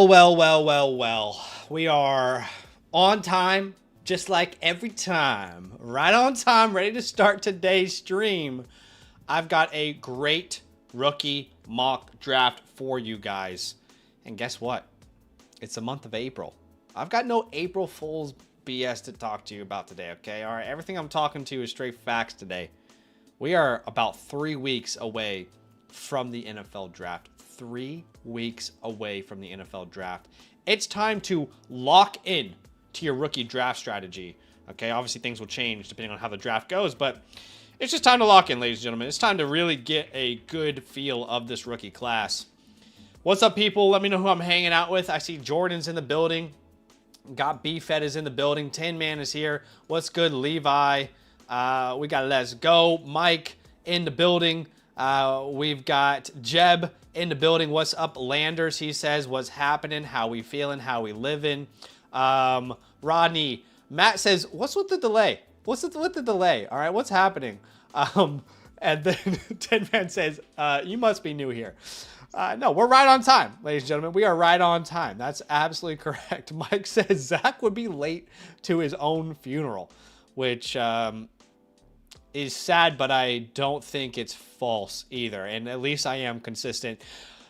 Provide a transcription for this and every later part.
Well. We are on time, just like every time. Right on time, ready to start today's stream. I've got a great rookie mock draft for you guys. And guess what? It's the month of April. I've got no April Fool's BS to talk to you about today, okay? All right, everything I'm talking to is straight facts today. We are about 3 weeks away from the NFL draft. 3 weeks away from the NFL draft. It's time to lock in to your rookie draft strategy. Okay, obviously things will change depending on how the draft goes, but it's just time to lock in, ladies and gentlemen. It's time to really get a good feel of this rookie class. What's up, people? Let me know who I'm hanging out with. I see Jordan's in the building. Got B-Fed is in the building. Tin Man is here. What's good, Levi? We got Let's Go. Mike in the building. We've got Jeb in the building. What's up, Landers? He says, what's happening? How we feeling? How we living? Rodney. Matt says, what's with the delay? What's with the delay? All right, what's happening? And then Tin Man says, you must be new here. No, we're right on time, ladies and gentlemen. We are right on time. That's absolutely correct. Mike says Zach would be late to his own funeral, which is sad, but I don't think it's false either. And at least I am consistent.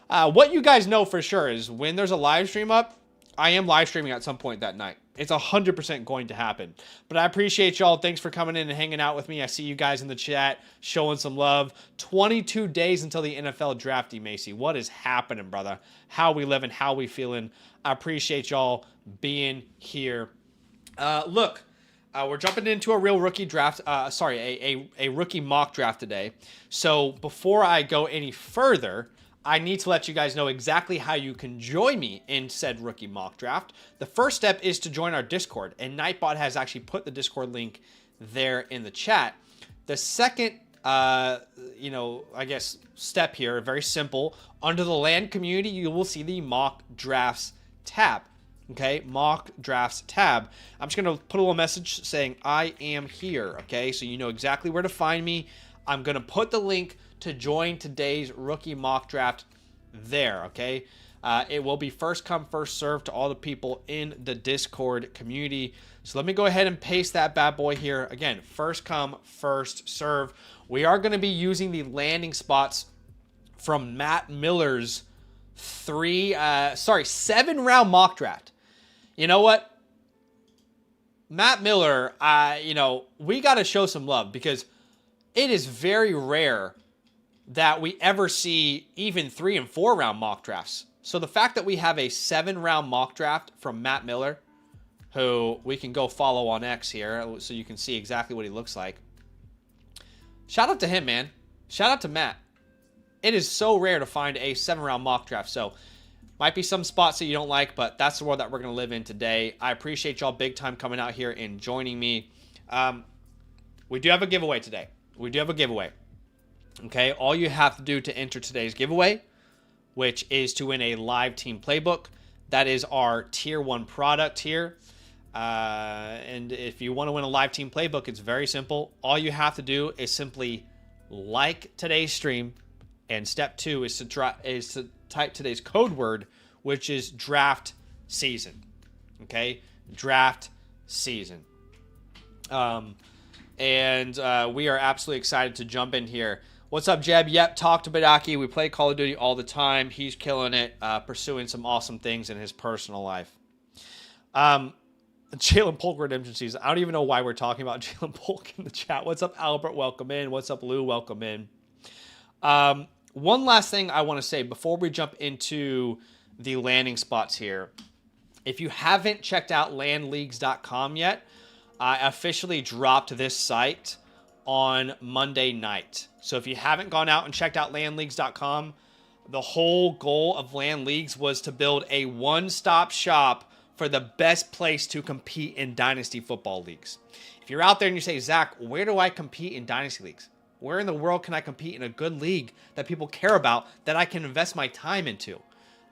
What you guys know for sure is when there's a live stream up, I am live streaming at some point that night. It's 100% going to happen. But I appreciate y'all. Thanks for coming in and hanging out with me. I see you guys in the chat showing some love. 22 days until the NFL draft, Macy. What is happening, brother? How we living? How we feeling? I appreciate y'all being here. Look. We're jumping into a real rookie draft, a rookie mock draft today. So before I go any further, I need to let you guys know exactly how you can join me in said rookie mock draft. The first step is to join our Discord, and Nightbot has actually put the Discord link there in the chat. The second, step here, very simple. Under the land community, you will see the mock drafts tab. Okay, mock drafts tab. I'm just going to put a little message saying I am here, okay? So you know exactly where to find me. I'm going to put the link to join today's rookie mock draft there, okay? It will be first come, first serve to all the people in the Discord community. So let me go ahead and paste that bad boy here. Again, first come, first serve. We are going to be using the landing spots from Matt Miller's 7-round mock draft. You know what? Matt Miller, we got to show some love because it is very rare that we ever see even 3- and 4-round mock drafts. So the fact that we have a 7-round mock draft from Matt Miller, who we can go follow on X here so you can see exactly what he looks like. Shout out to him, man. Shout out to Matt. It is so rare to find a 7-round mock draft. So might be some spots that you don't like, but that's the world that we're going to live in today. I appreciate y'all big time coming out here and joining me. We do have a giveaway today. Okay, all you have to do to enter today's giveaway, which is to win a live team playbook. That is our tier 1 product here. And if you want to win a live team playbook, it's very simple. All you have to do is simply like today's stream. And step 2 is to type today's code word, which is draft season. Okay, draft season. We are absolutely excited to jump in here. What's up, Jeb? Yep, talk to Badaki. We play Call of Duty all the time. He's killing it, pursuing some awesome things in his personal life. Jalen Polk redemption season. I don't even know why we're talking about Jalen Polk in the chat. What's up, Albert? Welcome in. What's up, Lou? Welcome in. One last thing I want to say before we jump into the landing spots here. If you haven't checked out landleagues.com yet, I officially dropped this site on Monday night. So if you haven't gone out and checked out landleagues.com, the whole goal of Land Leagues was to build a one-stop shop for the best place to compete in Dynasty football leagues. If you're out there and you say, Zach, where do I compete in Dynasty leagues? Where in the world can I compete in a good league that people care about that I can invest my time into?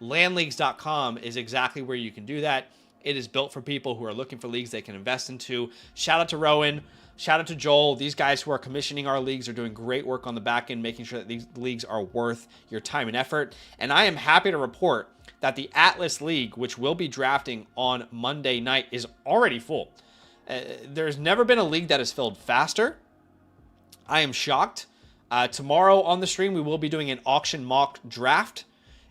Landleagues.com is exactly where you can do that. It is built for people who are looking for leagues they can invest into. Shout out to Rowan. Shout out to Joel. These guys who are commissioning our leagues are doing great work on the back end, making sure that these leagues are worth your time and effort. And I am happy to report that the Atlas League, which will be drafting on Monday night, is already full. There's never been a league that is filled faster. I am shocked. Tomorrow on the stream, we will be doing an auction mock draft,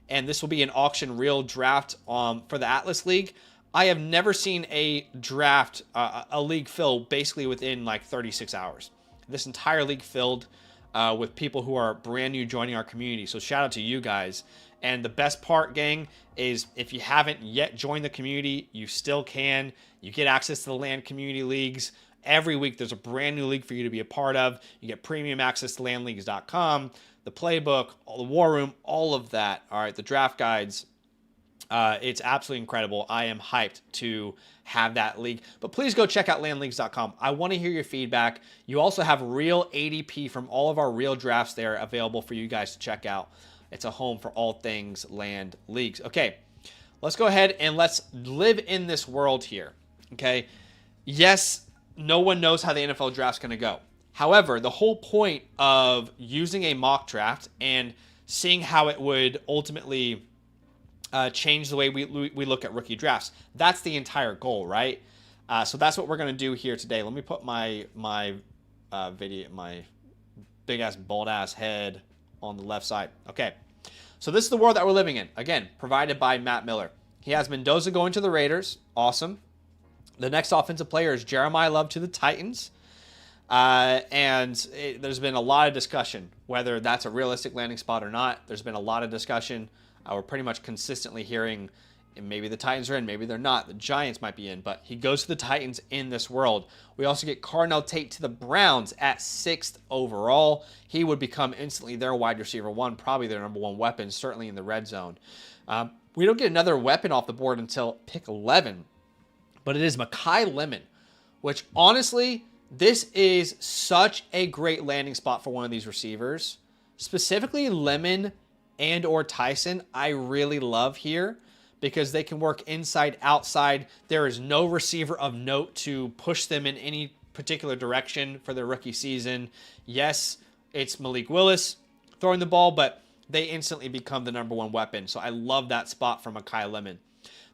and this will be an auction real draft for the Atlas League. I have never seen a draft, a league fill basically within like 36 hours. This entire league filled with people who are brand new joining our community. So shout out to you guys. And the best part, gang, is if you haven't yet joined the community, you still can. You get access to the LAN community leagues. Every week, there's a brand new league for you to be a part of. You get premium access to landleagues.com, the playbook, the war room, all of that. All right, the draft guides. It's absolutely incredible. I am hyped to have that league. But please go check out landleagues.com. I want to hear your feedback. You also have real ADP from all of our real drafts there available for you guys to check out. It's a home for all things land leagues. Okay, let's go ahead and let's live in this world here. Okay, yes, no one knows how the NFL draft's going to go. However, the whole point of using a mock draft and seeing how it would ultimately change the way we look at rookie drafts, that's the entire goal, right? So that's what we're going to do here today. Let me put my video, my big ass bald ass head on the left side. Okay, so this is the world that we're living in. Again, provided by Matt Miller. He has Mendoza going to the Raiders. Awesome. The next offensive player is Jeremiah Love to the Titans. There's been a lot of discussion whether that's a realistic landing spot or not. There's been a lot of discussion. We're pretty much consistently hearing maybe the Titans are in, maybe they're not. The Giants might be in, but he goes to the Titans in this world. We also get Carnell Tate to the Browns at 6th overall. He would become instantly their wide receiver one, probably their number one weapon, certainly in the red zone. We don't get another weapon off the board until pick 11, but it is Mekhi Lemon, which honestly, this is such a great landing spot for one of these receivers. Specifically Lemon and or Tyson, I really love here because they can work inside, outside. There is no receiver of note to push them in any particular direction for their rookie season. Yes, it's Malik Willis throwing the ball, but they instantly become the number one weapon. So I love that spot from Mekhi Lemon.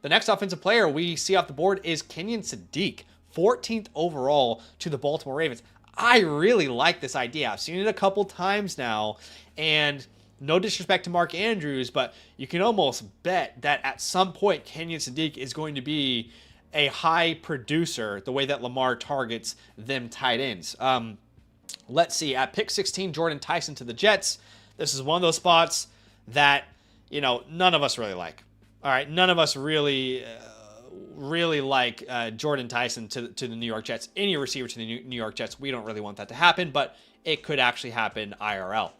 The next offensive player we see off the board is Kenyon Sadiq, 14th overall to the Baltimore Ravens. I really like this idea. I've seen it a couple times now, and no disrespect to Mark Andrews, but you can almost bet that at some point Kenyon Sadiq is going to be a high producer the way that Lamar targets them tight ends. Let's see. At pick 16, Jordan Tyson to the Jets. This is one of those spots that, none of us really like. All right, none of us really like Jordan Tyson to the New York Jets. Any receiver to the New York Jets, we don't really want that to happen, but it could actually happen IRL.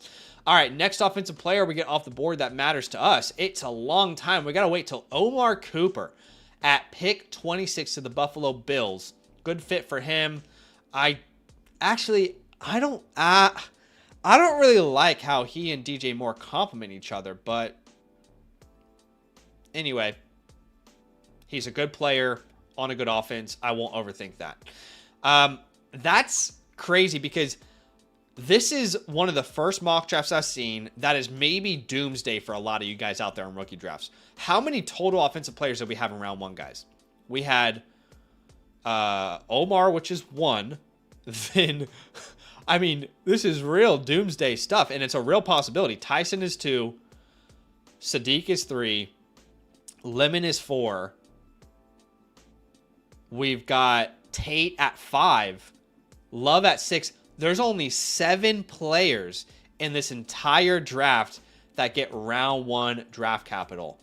All right, next offensive player we get off the board that matters to us. It's a long time. We got to wait till Omar Cooper at pick 26 to the Buffalo Bills. Good fit for him. I don't really like how he and DJ Moore complement each other, but anyway, he's a good player on a good offense. I won't overthink that. That's crazy because this is one of the first mock drafts I've seen that is maybe doomsday for a lot of you guys out there in rookie drafts. How many total offensive players did we have in round one, guys? We had Omar, which is 1. Then, this is real doomsday stuff, and it's a real possibility. Tyson is 2. Sadiq is 3. Lemon is 4. We've got Tate at 5. Love at 6. There's only 7 players in this entire draft that get round 1 draft capital.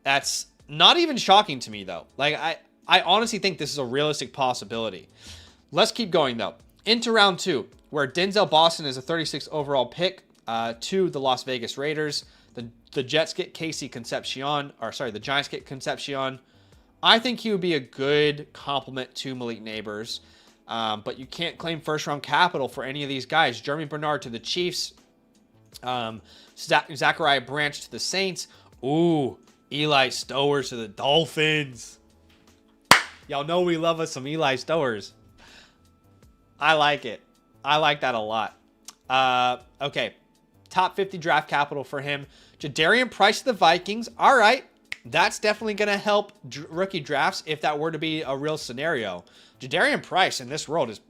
That's not even shocking to me, though. I honestly think this is a realistic possibility. Let's keep going, though. Into round 2, where Denzel Boston is a 36th overall pick to the Las Vegas Raiders. The Jets get the Giants get Concepcion. I think he would be a good complement to Malik Neighbors. But you can't claim first-round capital for any of these guys. Jeremy Bernard to the Chiefs. Zachariah Branch to the Saints. Ooh, Eli Stowers to the Dolphins. Y'all know we love us some Eli Stowers. I like it. I like that a lot. Okay, top 50 draft capital for him. Jadarian Price to the Vikings. All right, That's definitely going to help rookie drafts if that were to be a real scenario. Jadarian Price in this world is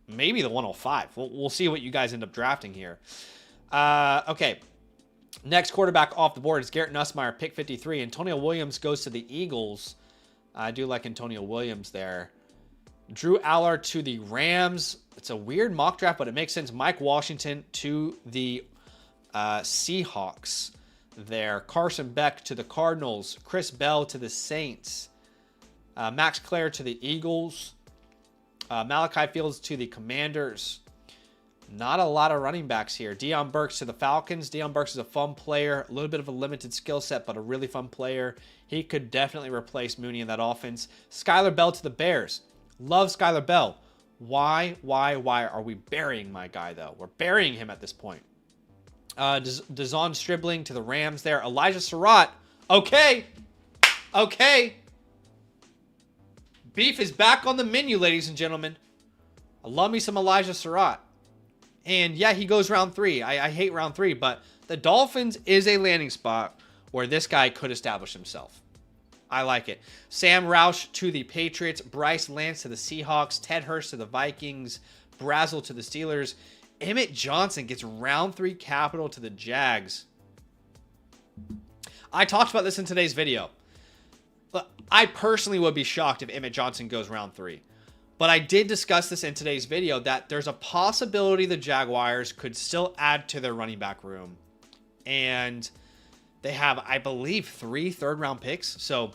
maybe the 105. We'll see what you guys end up drafting here. Okay. Next quarterback off the board is Garrett Nussmeier, pick 53. Antonio Williams goes to the Eagles. I do like Antonio Williams there. Drew Allard to the Rams. It's a weird mock draft, but it makes sense. Mike Washington to the Seahawks there. Carson Beck to the Cardinals. Chris Bell to the Saints. Max Clare to the Eagles. Malachi Fields to the Commanders. Not a lot of running backs here. Deion Burks to the Falcons. Deion Burks is a fun player. A little bit of a limited skill set, but a really fun player. He could definitely replace Mooney in that offense. Skylar Bell to the Bears. Love Skylar Bell. Why are we burying my guy, though? We're burying him at this point. Dazon Stribling to the Rams there. Elijah Surratt. Okay. Beef is back on the menu, ladies and gentlemen. I love me some Elijah Surratt. And yeah, he goes round 3. I hate round 3, but the Dolphins is a landing spot where this guy could establish himself. I like it. Sam Roush to the Patriots. Bryce Lance to the Seahawks. Ted Hurst to the Vikings. Brazel to the Steelers. Emmett Johnson gets round 3 capital to the Jags. I talked about this in today's video. I personally would be shocked if Emmett Johnson goes round 3. But I did discuss this in today's video that there's a possibility the Jaguars could still add to their running back room. And they have, I believe, 3 third-round picks. So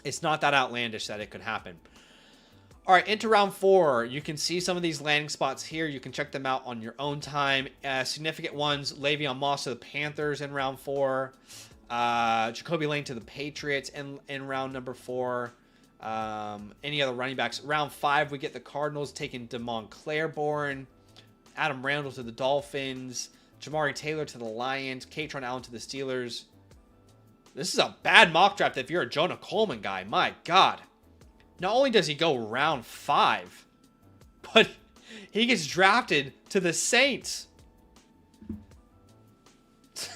it's not that outlandish that it could happen. All right, into round 4. You can see some of these landing spots here. You can check them out on your own time. Significant ones, Le'Veon Moss to the Panthers in round 4. Jacoby Lane to the Patriots in round number 4. Any other running backs? Round 5, we get the Cardinals taking Damon Claiborne. Adam Randall to the Dolphins. Jamari Taylor to the Lions. Katron Allen to the Steelers. This is a bad mock draft if you're a Jonah Coleman guy. My God. Not only does he go round 5, but he gets drafted to the Saints.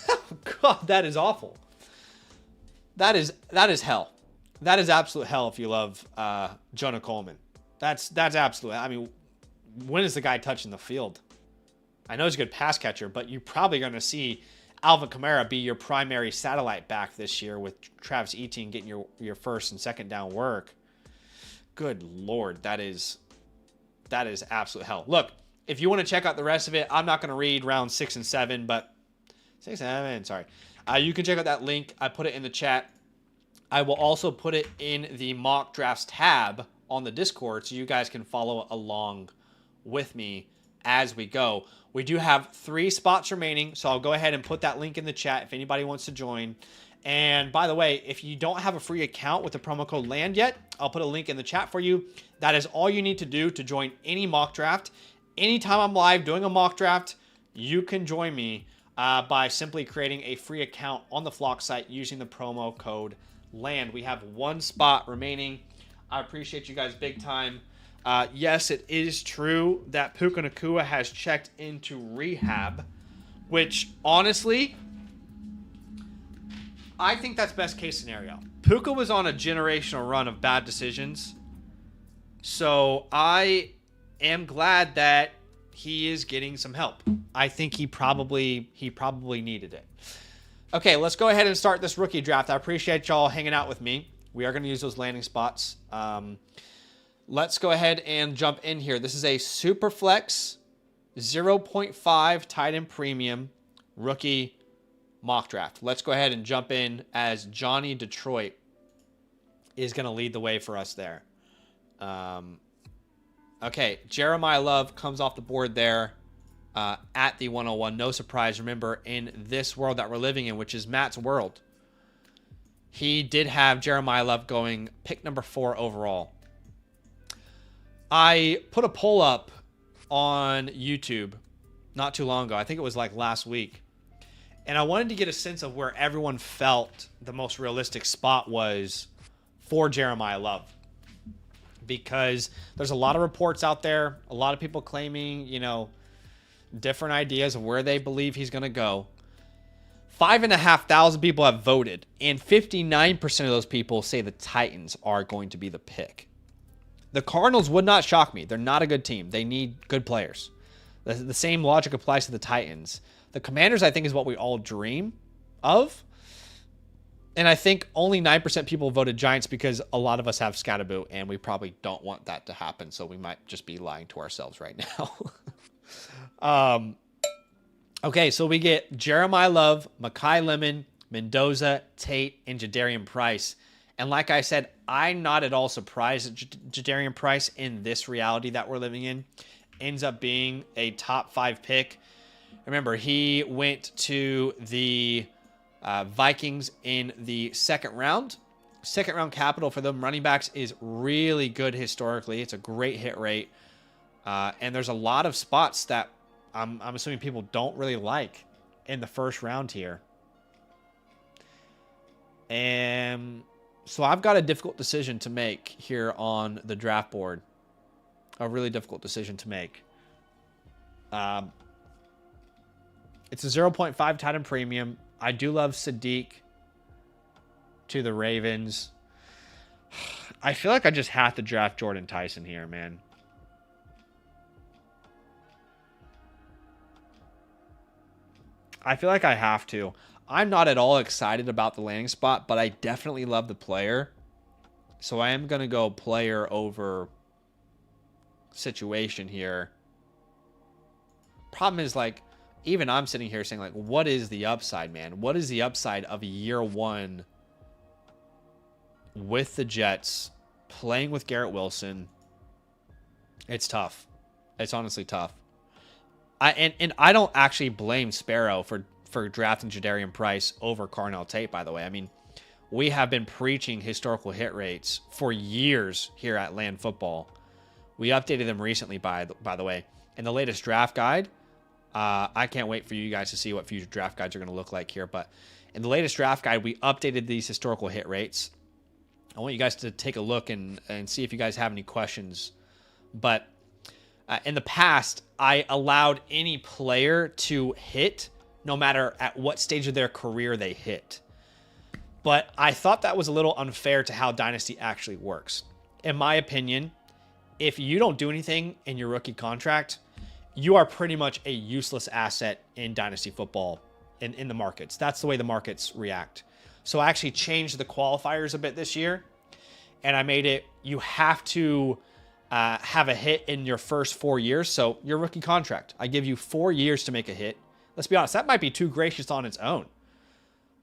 Oh, God, that is awful. That is hell. That is absolute hell if you love Jonah Coleman. That's absolute. I mean, when is the guy touching the field? I know he's a good pass catcher, but you're probably going to see Alvin Kamara be your primary satellite back this year with Travis Etienne getting your first and second down work. Good Lord, that is absolute hell. Look, if you want to check out the rest of it, I'm not going to read round 6 and 7, but 6 and 7, sorry. You can check out that link. I put it in the chat. I will also put it in the mock drafts tab on the Discord so you guys can follow along with me as we go. We do have 3 spots remaining, so I'll go ahead and put that link in the chat if anybody wants to join. And by the way, if you don't have a free account with the promo code LAND yet, I'll put a link in the chat for you. That is all you need to do to join any mock draft. Anytime I'm live doing a mock draft, you can join me by simply creating a free account on the Flock site using the promo code LAND. We have 1 spot remaining. I appreciate you guys big time. Yes, it is true that Puka Nacua has checked into rehab, which honestly, I think that's best case scenario. Puka was on a generational run of bad decisions, so I am glad that he is getting some help. I think he probably needed it. Okay, let's go ahead and start this rookie draft. I appreciate y'all hanging out with me. We are going to use those landing spots. Let's go ahead and jump in here. This is a Superflex 0.5 tight end premium rookie mock draft. Let's go ahead and jump in as Johnny Detroit is going to lead the way for us there. Okay, Jeremiah Love comes off the board there at the 101. No surprise. Remember, in this world that we're living in, which is Matt's world, he did have Jeremiah Love going pick number 4 overall. I put a poll up on YouTube not too long ago. I think it was like last week. And I wanted to get a sense of where everyone felt the most realistic spot was for Jeremiah Love. Because there's a lot of reports out there, a lot of people claiming, different ideas of where they believe he's going to go. 5,500 people have voted, and 59% of those people say the Titans are going to be the pick. The Cardinals would not shock me. They're not a good team. They need good players. The same logic applies to the Titans. The Commanders, I think, is what we all dream of. And I think only 9% people voted Giants because a lot of us have Scatterboo, and we probably don't want that to happen, so we might just be lying to ourselves right now. Okay, so we get Jeremiah Love, Mekhi Lemon, Mendoza, Tate, and Jadarian Price. And like I said, I'm not at all surprised that Jadarian Price, in this reality that we're living in, ends up being a top 5 pick. Remember, he went to the Vikings in the second round. Second round capital for them running backs is really good historically. It's a great hit rate. And there's a lot of spots that I'm assuming people don't really like in the first round here. And so I've got a difficult decision to make here on the draft board. A really difficult decision to make. It's a 0.5 tight end premium. I do love Sadiq to the Ravens. I feel like I just have to draft Jordan Tyson here, man. I feel like I have to. I'm not at all excited about the landing spot, but I definitely love the player. So I am going to go player over situation here. Problem is, like, even I'm sitting here saying, like, what is the upside, man? What is the upside of year one with the Jets, playing with Garrett Wilson? It's tough. It's honestly tough. And I don't actually blame Sparrow for drafting Jadarian Price over Carnell Tate, by the way. I mean, we have been preaching historical hit rates for years here at Land Football. We updated them recently, by the way. In the latest draft guide, I can't wait for you guys to see what future draft guides are going to look like here. But in the latest draft guide, we updated these historical hit rates. I want you guys to take a look and see if you guys have any questions. But in the past, I allowed any player to hit no matter at what stage of their career they hit. But I thought that was a little unfair to how Dynasty actually works. In my opinion, if you don't do anything in your rookie contract, you are pretty much a useless asset in Dynasty football in the markets. That's the way the markets react. So I actually changed the qualifiers a bit this year, and I made it, you have to have a hit in your first 4 years. So your rookie contract, I give you 4 years to make a hit. Let's be honest, that might be too gracious on its own.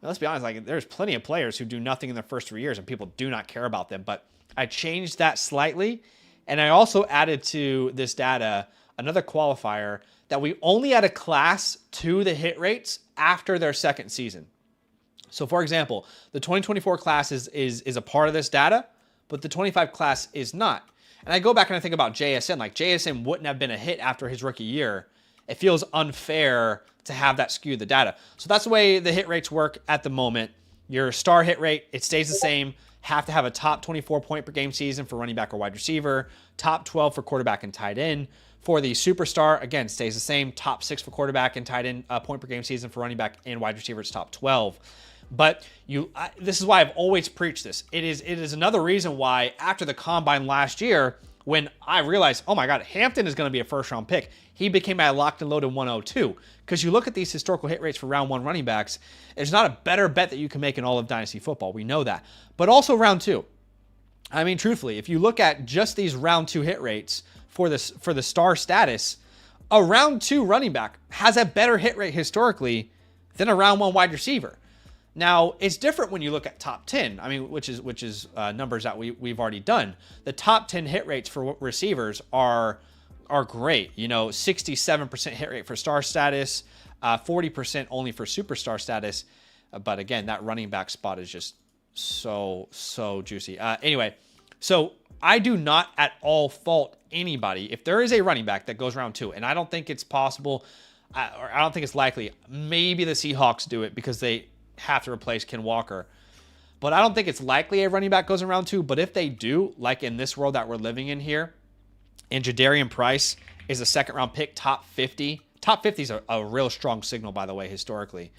Now, let's be honest, like, there's plenty of players who do nothing in their first 3 years and people do not care about them. But I changed that slightly. And I also added to this data another qualifier that we only add a class to the hit rates after their second season. So for example, the 2024 class is a part of this data, but the 25 class is not. And I go back and I think about JSN. Like, JSN wouldn't have been a hit after his rookie year. It feels unfair to have that skew the data. So that's the way the hit rates work at the moment. Your star hit rate, it stays the same. Have to have a top 24 point per game season for running back or wide receiver. Top 12 for quarterback and tight end. For the superstar, again, stays the same. Top 6 for quarterback and tight end point per game season for running back and wide receiver. It's top 12. But this is why I've always preached this. It is another reason why after the combine last year, when I realized, oh my God, Hampton is going to be a first-round pick, he became a locked and loaded 102. Because you look at these historical hit rates for round one running backs, there's not a better bet that you can make in all of Dynasty football. We know that. But also round two. I mean, truthfully, if you look at just these round two hit rates for the star status, a round two running back has a better hit rate historically than a round one wide receiver. Now, it's different when you look at top 10, I mean, which is numbers that we've already done. The top 10 hit rates for receivers are great. 67% hit rate for star status, 40% only for superstar status. But again, that running back spot is just so juicy. Anyway, so I do not at all fault anybody. If there is a running back that goes round two, and I don't think it's possible, or I don't think it's likely, maybe the Seahawks do it because they have to replace Ken Walker. But I don't think it's likely a running back goes in round two. But if they do, like in this world that we're living in here, and Jadarian Price is a second round pick, top 50. Top 50 is a real strong signal, by the way, historically.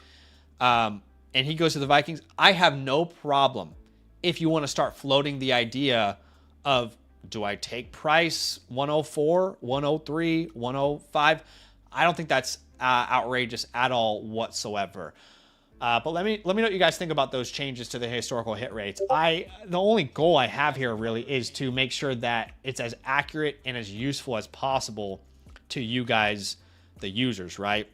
and he goes to the Vikings, I have no problem if you want to start floating the idea of, do I take Price 104, 103, 105? I don't think that's outrageous at all whatsoever. But let me know what you guys think about those changes to the historical hit rates. The only goal I have here really is to make sure that it's as accurate and as useful as possible to you guys, the users, right?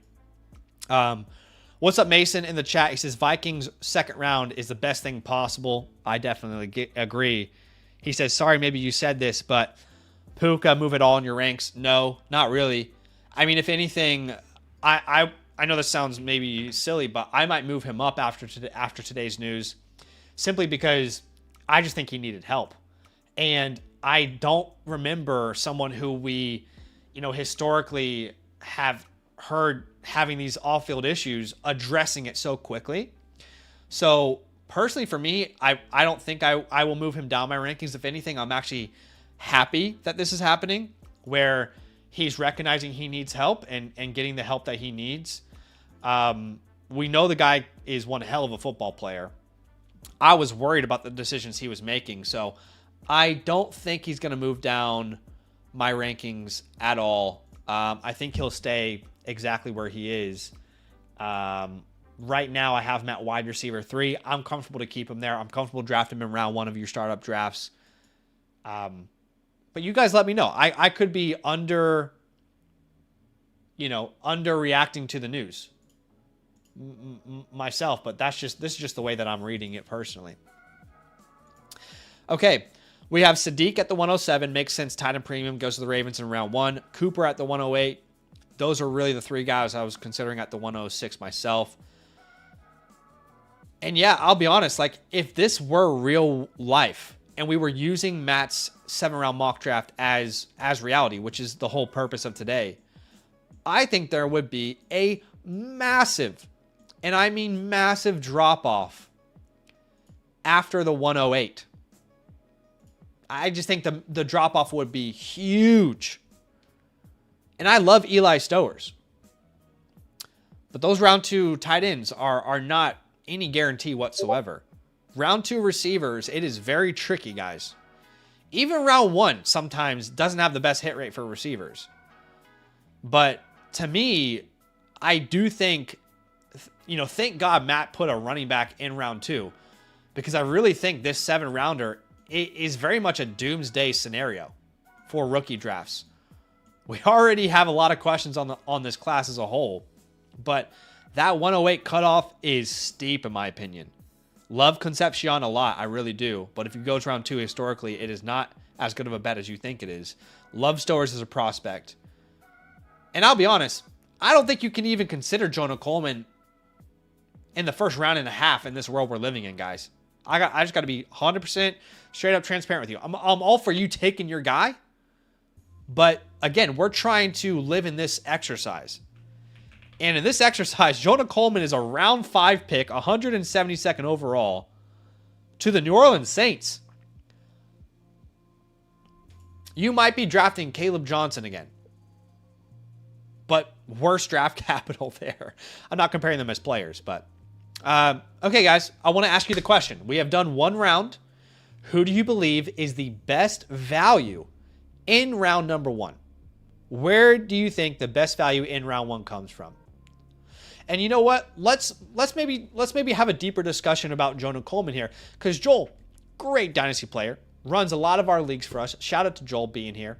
What's up, Mason, in the chat? He says Vikings second round is the best thing possible. I definitely agree. He says, sorry, maybe you said this, but Puka, move it all in your ranks. No, not really. I mean, if anything, I know this sounds maybe silly, but I might move him up after today's news, simply because I just think he needed help. And I don't remember someone who we, historically have heard having these off-field issues addressing it so quickly. So personally, for me, I don't think I will move him down my rankings. If anything, I'm actually happy that this is happening, where he's recognizing he needs help and getting the help that he needs. We know the guy is one hell of a football player. I was worried about the decisions he was making, so I don't think he's going to move down my rankings at all. I think he'll stay exactly where he is. Right now, I have him at wide receiver 3. I'm comfortable to keep him there. I'm comfortable drafting him in round 1 of your startup drafts. But you guys let me know. I could be underreacting to the news myself, but this is just the way that I'm reading it personally. Okay, we have Sadiq at the 107. Makes sense. Tight end premium goes to the Ravens in round 1. Cooper at the 108. Those are really the 3 guys I was considering at the 106 myself. And yeah, I'll be honest, like if this were real life and we were using Matt's 7-round mock draft as reality, which is the whole purpose of today, I think there would be a massive, and I mean massive, drop-off after the 108. I just think the drop-off would be huge. And I love Eli Stowers. But those round 2 tight ends are not any guarantee whatsoever. Round 2 receivers, it is very tricky, guys. Even round 1 sometimes doesn't have the best hit rate for receivers. But to me, I do think, thank God Matt put a running back in round 2, because I really think this 7-rounder is very much a doomsday scenario for rookie drafts. We already have a lot of questions on this class as a whole, but that 108 cutoff is steep in my opinion. Love Concepcion a lot, I really do, but if you go to round 2 historically, it is not as good of a bet as you think it is. Love Stowers as a prospect. And I'll be honest, I don't think you can even consider Jonah Coleman in the first round and a half in this world we're living in, guys. I just got to be 100% straight up transparent with you. I'm all for you taking your guy, but again, we're trying to live in this exercise. And in this exercise, Jonah Coleman is a round 5 pick, 172nd overall, to the New Orleans Saints. You might be drafting Caleb Johnson again, but worse draft capital there. I'm not comparing them as players, but okay, guys, I want to ask you the question. We have done 1 round. Who do you believe is the best value in round number 1? Where do you think the best value in round 1 comes from? And you know what? Let's maybe have a deeper discussion about Jonah Coleman here, because Joel, great dynasty player, runs a lot of our leagues for us. Shout out to Joel being here.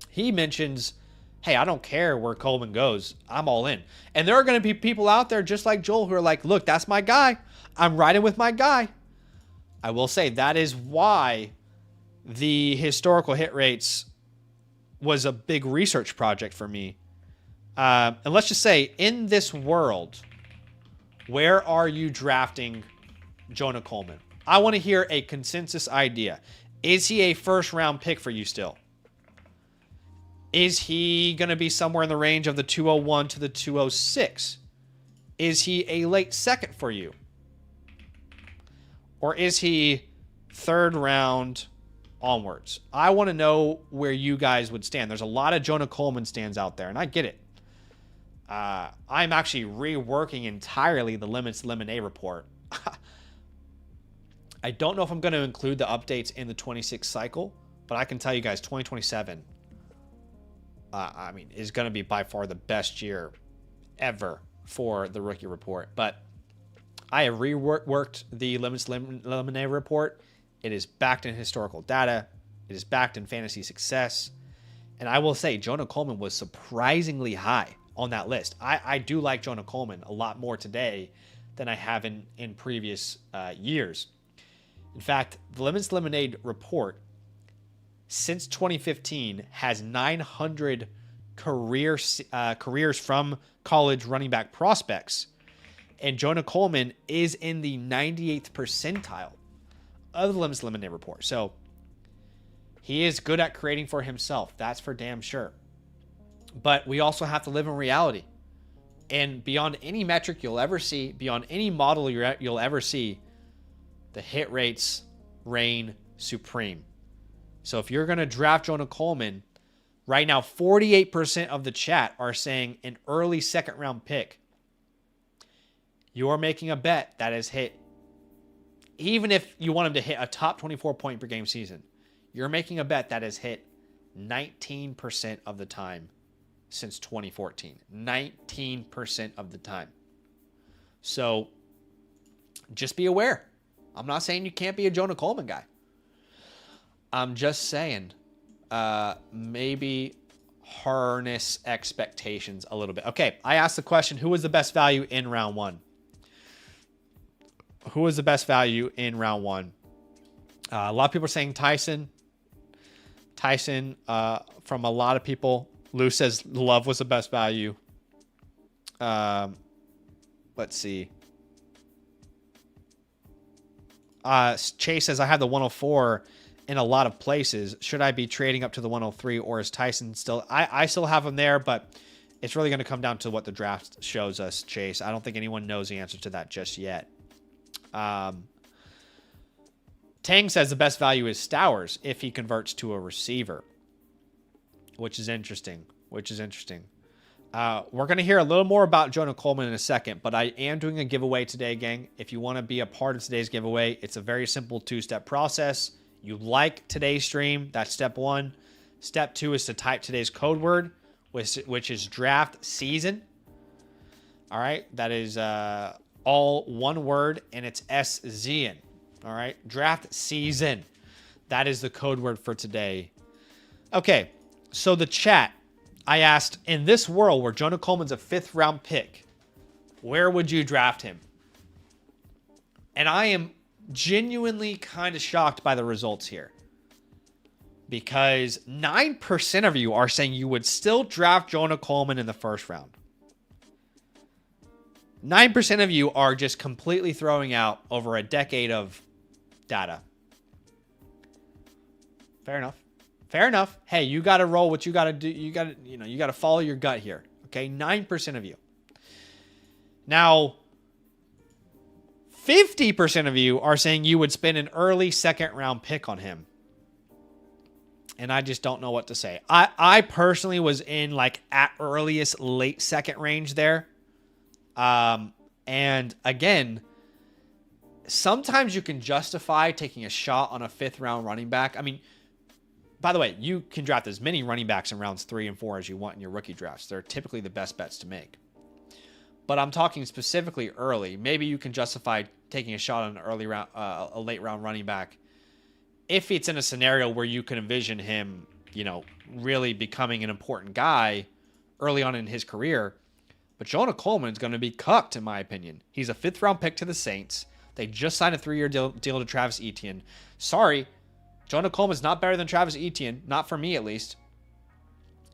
He mentions, hey, I don't care where Coleman goes. I'm all in. And there are going to be people out there just like Joel who are like, look, that's my guy. I'm riding with my guy. I will say that is why the historical hit rates was a big research project for me. And let's just say, in this world, where are you drafting Jonah Coleman? I want to hear a consensus idea. Is he a first-round pick for you still? Is he going to be somewhere in the range of the 201 to the 206? Is he a late second for you? Or is he 3rd round onwards? I want to know where you guys would stand. There's a lot of Jonah Coleman stands out there, and I get it. I'm actually reworking entirely the Limits Lemonade report. I don't know if I'm going to include the updates in the 26 cycle, but I can tell you guys 2027, is going to be by far the best year ever for the rookie report. But I have reworked the Limits Lemonade report. It is backed in historical data. It is backed in fantasy success. And I will say, Jonah Coleman was surprisingly high on that list. I do like Jonah Coleman a lot more today than I have in previous years. In fact, the Limits Lemonade report since 2015 has 900 careers from college running back prospects. And Jonah Coleman is in the 98th percentile of the Limits Lemonade report. So he is good at creating for himself. That's for damn sure. But we also have to live in reality. And beyond any metric you'll ever see, beyond any model you'll ever see, the hit rates reign supreme. So if you're going to draft Jonah Coleman, right now 48% of the chat are saying an early second round pick. You're making a bet that is hit. Even if you want him to hit a top 24 point per game season, you're making a bet that has hit 19% of the time since 2014. 19% of the time. So just be aware. I'm not saying you can't be a Jonah Coleman guy. I'm just saying maybe harness expectations a little bit. Okay, I asked the question, who was the best value in round one? Who was the best value in round one? A lot of people are saying Tyson. Tyson, from a lot of people. Lou says Love was the best value. Let's see. Chase says, I have the 104 in a lot of places. Should I be trading up to the 103, or is Tyson still... I still have him there, but it's really going to come down to what the draft shows us, Chase. I don't think anyone knows the answer to that just yet. Tang says the best value is Stowers if he converts to a receiver, which is interesting. We're going to hear a little more about Jonah Coleman in a second, but I am doing a giveaway today, gang. If you want to be a part of today's giveaway, it's a very simple two-step process. You like today's stream, that's step one. Step two is to type today's code word, which is draft season. All right, that is all one word, and it's SZN. All right, draft season. That is the code word for today. Okay, so the chat, I asked, in this world where Jonah Coleman's a 5th round pick, where would you draft him? And I am genuinely kind of shocked by the results here, because 9% of you are saying you would still draft Jonah Coleman in the 1st round. 9% of you are just completely throwing out over a decade of data. Fair enough. Hey, you got to roll what you got to do. You got to follow your gut here. Okay. 9% of you. Now, 50% of you are saying you would spend an early 2nd round pick on him. And I just don't know what to say. I personally was in like at earliest late 2nd range there. And again, sometimes you can justify taking a shot on a 5th round running back. I mean, by the way, you can draft as many running backs in rounds 3 and 4 as you want in your rookie drafts. They're typically the best bets to make. But I'm talking specifically early. Maybe you can justify taking a shot on an early round, a late round running back, if it's in a scenario where you can envision him, really becoming an important guy early on in his career. But Jonah Coleman is going to be cucked, in my opinion. He's a 5th round pick to the Saints. They just signed a 3-year deal to Travis Etienne. Sorry, Jonah Coleman is not better than Travis Etienne. Not for me, at least.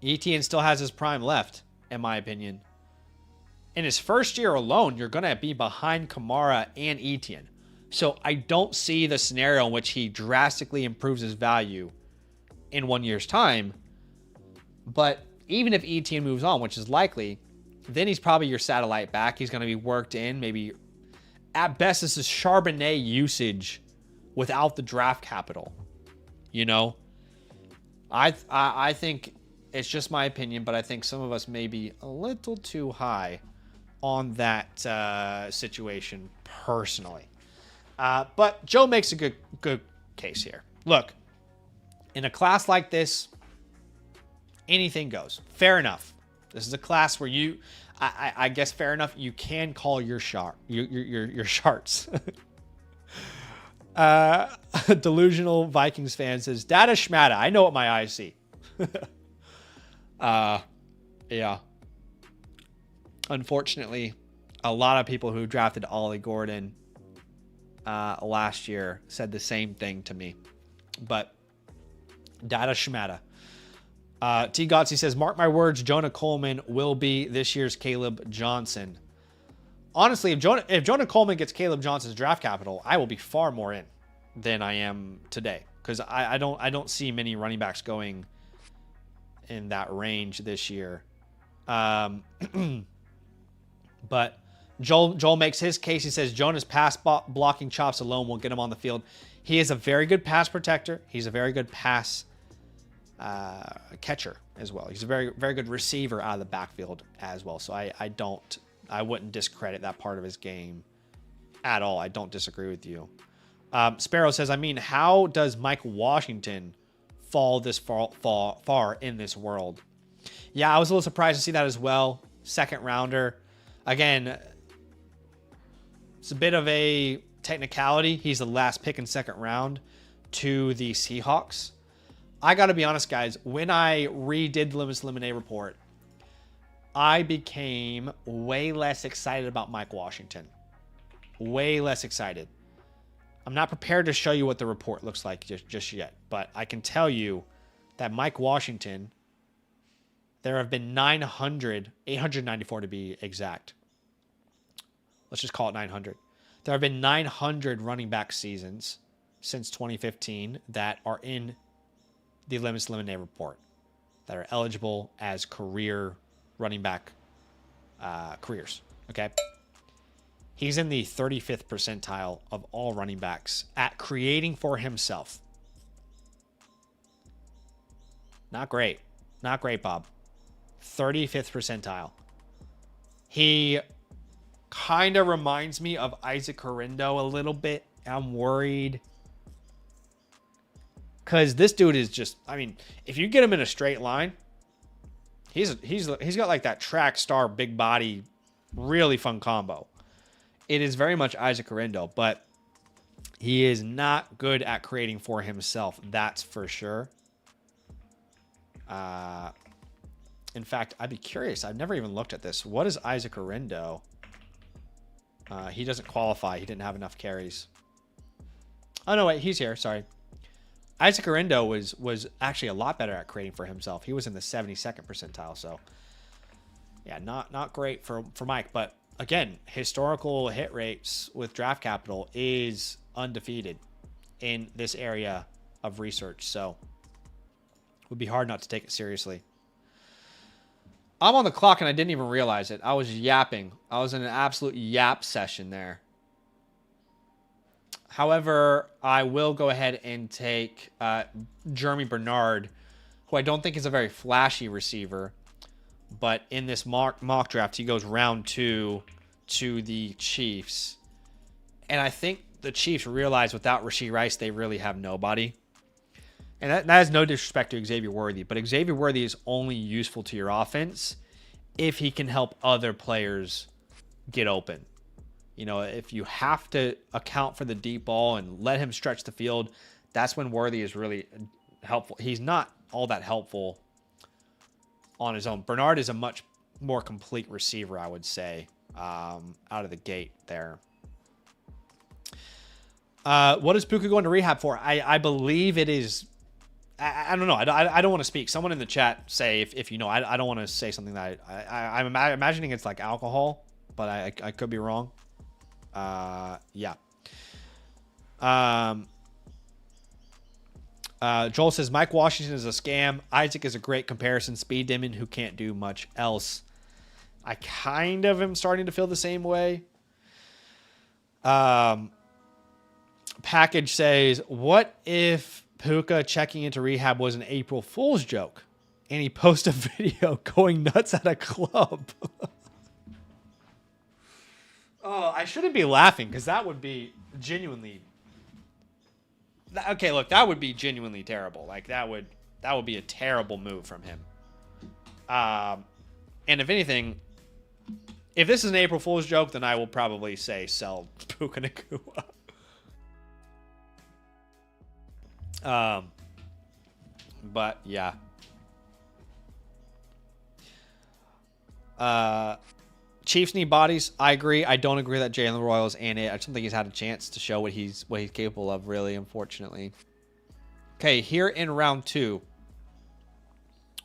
Etienne still has his prime left, in my opinion. In his 1st year alone, you're going to be behind Kamara and Etienne. So I don't see the scenario in which he drastically improves his value in 1 year's time. But even if Etienne moves on, which is likely, then he's probably your satellite back. He's going to be worked in. Maybe at best, this is Charbonnet usage without the draft capital. I think It's just my opinion, but I think some of us may be a little too high on that situation personally. But Joe makes a good case here. Look, in a class like this, anything goes. Fair enough. This is a class where I guess fair enough, you can call your sharts. Delusional Vikings fan says, Data schmata. I know what my eyes see. Yeah. Unfortunately, a lot of people who drafted Ollie Gordon last year said the same thing to me. But Data schmata. T. Gotsy says, mark my words, Jonah Coleman will be this year's Caleb Johnson. Honestly, if Jonah Coleman gets Caleb Johnson's draft capital, I will be far more in than I am today. Because I don't see many running backs going in that range this year. But Joel makes his case. He says Jonah's pass blocking chops alone will get him on the field. He is a very good pass protector. He's a very good pass catcher as well. He's a very, very good receiver out of the backfield as well. So I wouldn't discredit that part of his game at all. I don't disagree with you. Sparrow says, I mean, how does Mike Washington fall this far in this world? Yeah, I was a little surprised to see that as well. Second rounder. Again, it's a bit of a technicality. He's the last pick in second round to the Seahawks. I got to be honest, guys. When I redid the Limitless Lemonade report, I became way less excited about Mike Washington. Way less excited. I'm not prepared to show you what the report looks like just yet, but I can tell you that Mike Washington, there have been 894 to be exact. Let's just call it 900. There have been 900 running back seasons since 2015 that are in the Limitless Lemonade report that are eligible as career running back careers. Okay. He's in the 35th percentile of all running backs at creating for himself. Not great. Not great, Bob. 35th percentile. He kind of reminds me of Isaac Horindo a little bit. I'm worried. Because this dude is just, I mean, if you get him in a straight line, he's got like that track star, big body, really fun combo. It is very much Isaac Horindo, but he is not good at creating for himself. That's for sure. In fact, I'd be curious. I've never even looked at this. What is Isaac Horindo? He doesn't qualify. He didn't have enough carries. Oh, no, wait. He's here. Sorry. Isaac Horindo was actually a lot better at creating for himself. He was in the 72nd percentile. So, yeah, not great for Mike. But, again, historical hit rates with draft capital is undefeated in this area of research. So, it would be hard not to take it seriously. I'm on the clock and I didn't even realize it. I was yapping. I was in an absolute yap session there. However, I will go ahead and take Jeremy Bernard, who I don't think is a very flashy receiver. But in this mock draft, he goes round 2 to the Chiefs. And I think the Chiefs realize without Rashee Rice, they really have nobody. And that is no disrespect to Xavier Worthy, but Xavier Worthy is only useful to your offense if he can help other players get open. You know, if you have to account for the deep ball and let him stretch the field, that's when Worthy is really helpful. He's not all that helpful on his own. Bernard is a much more complete receiver, I would say, out of the gate there. What is Puka going to rehab for? I believe it is... I don't know. I don't want to speak. Someone in the chat say if you know. I don't want to say something that I'm imagining it's like alcohol, but I could be wrong. Yeah. Joel says Mike Washington is a scam. Isaac is a great comparison. Speed demon who can't do much else. I kind of am starting to feel the same way. Package says, what if Puka checking into rehab was an April Fool's joke? and he posts a video going nuts at a club. Oh, I shouldn't be laughing because that would be genuinely. Okay, look, that would be genuinely terrible. Like that would be a terrible move from him. And if anything, if this is an April Fool's joke, then I will probably say sell Puka Nakua. But yeah. Chiefs need bodies. I agree. I don't agree that Jalen Royals and it. I just don't think he's had a chance to show what he's capable of, really, unfortunately. Okay, here in round 2.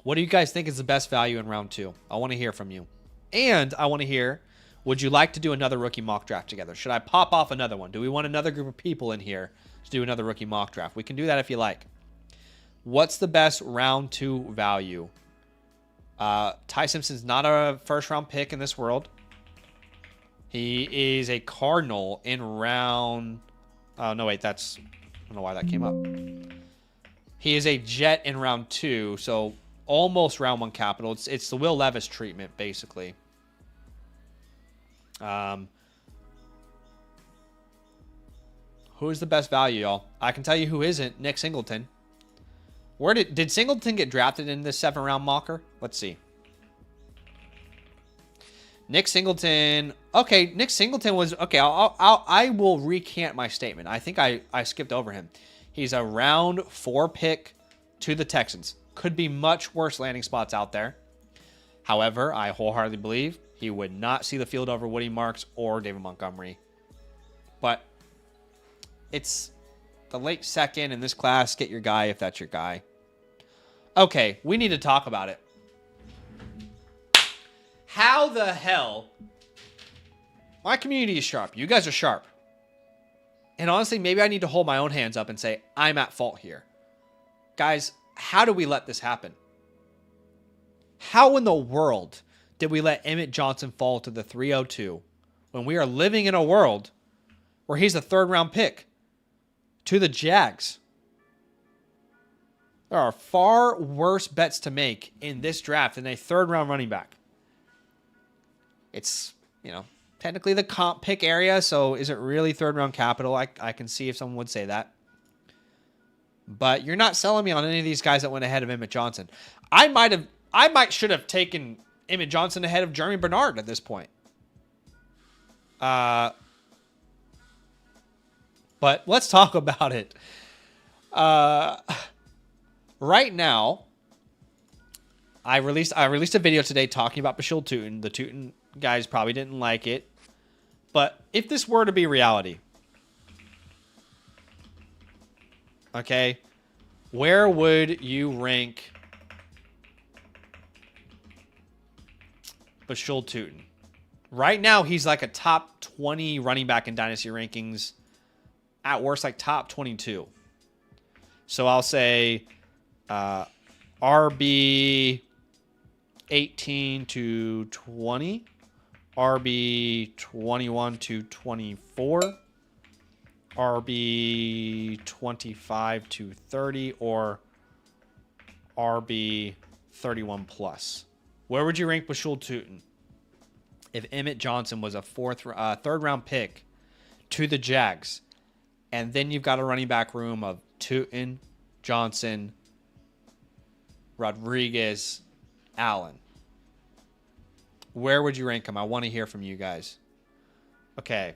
What do you guys think is the best value in round 2? I want to hear from you. And I want to hear, would you like to do another rookie mock draft together? Should I pop off another one? Do we want another group of people in here to do another rookie mock draft? We can do that if you like. What's the best round 2 value? Ty Simpson's not a first-round pick in this world. He is a Cardinal in round... Oh, no, wait, that's... I don't know why that came up. He is a Jet in round 2, so almost round 1 capital. It's the Will Levis treatment, basically. Who is the best value, y'all? I can tell you who isn't. Nick Singleton. Where did Singleton get drafted in this 7-round mocker? Let's see. Nick Singleton. Okay, Nick Singleton was okay. I will recant my statement. I think I skipped over him. He's a round 4 pick to the Texans. Could be much worse landing spots out there. However, I wholeheartedly believe he would not see the field over Woody Marks or David Montgomery. But it's the late 2nd in this class. Get your guy if that's your guy. Okay, we need to talk about it. How the hell... My community is sharp. You guys are sharp. And honestly, maybe I need to hold my own hands up and say, I'm at fault here. Guys, how do we let this happen? How in the world did we let Emmett Johnson fall to the 302 when we are living in a world where he's a 3rd-round pick to the Jags? There are far worse bets to make in this draft than a 3rd-round running back. It's, technically the comp pick area, so is it really 3rd-round capital? I can see if someone would say that. But you're not selling me on any of these guys that went ahead of Emmett Johnson. I should have taken Emmett Johnson ahead of Jeremy Bernard at this point. But let's talk about it. Right now, I released a video today talking about Bashil Tootin. The Tootin guys probably didn't like it. But if this were to be reality, okay, where would you rank Bashil Tootin? Right now, he's like a top 20 running back in Dynasty rankings. At worst, like top 22. So I'll say RB 18 to 20, RB 21 to 24, RB 25 to 30, or RB 31 plus. Where would you rank Bashil Tootin if Emmett Johnson was a 3rd-round pick to the Jags? And then you've got a running back room of Tootin, Johnson, Rodriguez, Allen. Where would you rank him? I want to hear from you guys. Okay.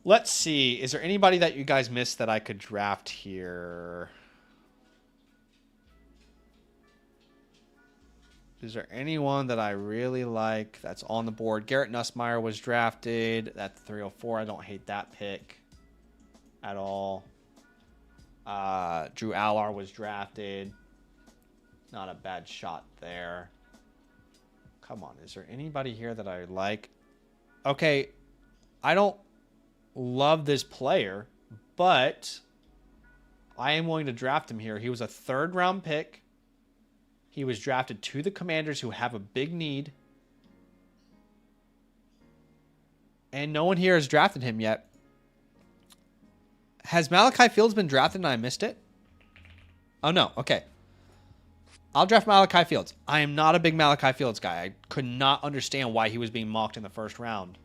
Let's see. Is there anybody that you guys missed that I could draft here? Is there anyone that I really like that's on the board? Garrett Nussmeier was drafted at the 304. I don't hate that pick at all. Drew Allar was drafted. Not a bad shot there. Come on, is there anybody here that I like? Okay, I don't love this player, but I am willing to draft him here. He was a 3rd-round pick. He was drafted to the Commanders, who have a big need. And no one here has drafted him yet. Has Malachi Fields been drafted and I missed it? Oh, no. Okay. I'll draft Malachi Fields. I am not a big Malachi Fields guy. I could not understand why he was being mocked in the first round.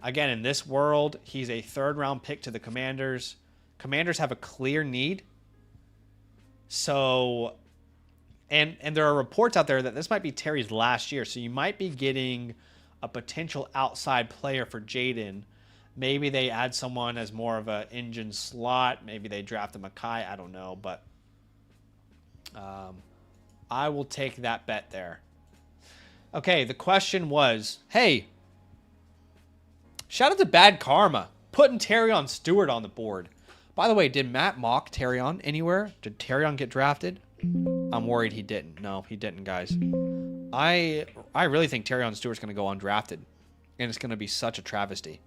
Again, in this world, he's a third-round pick to the Commanders. Commanders have a clear need. So, and there are reports out there that this might be Terry's last year. So you might be getting a potential outside player for Jaden. Maybe they add someone as more of an engine slot. Maybe they draft a Makai. I don't know. But I will take that bet there. Okay, the question was, hey, shout out to Bad Karma, putting Terrion Stewart on the board. By the way, did Matt mock Terrion anywhere? Did Terrion get drafted? I'm worried he didn't. No, he didn't, guys. I really think Terrion Stewart's going to go undrafted, and it's going to be such a travesty.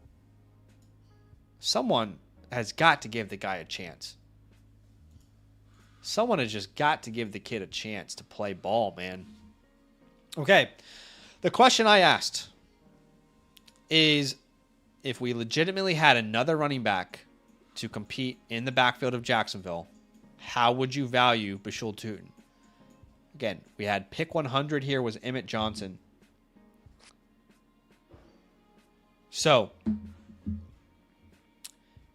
Someone has got to give the guy a chance. Someone has just got to give the kid a chance to play ball, man. Okay, the question I asked is, if we legitimately had another running back to compete in the backfield of Jacksonville, how would you value Bashul Tootin? Again, we had pick 100 here was Emmett Johnson. So,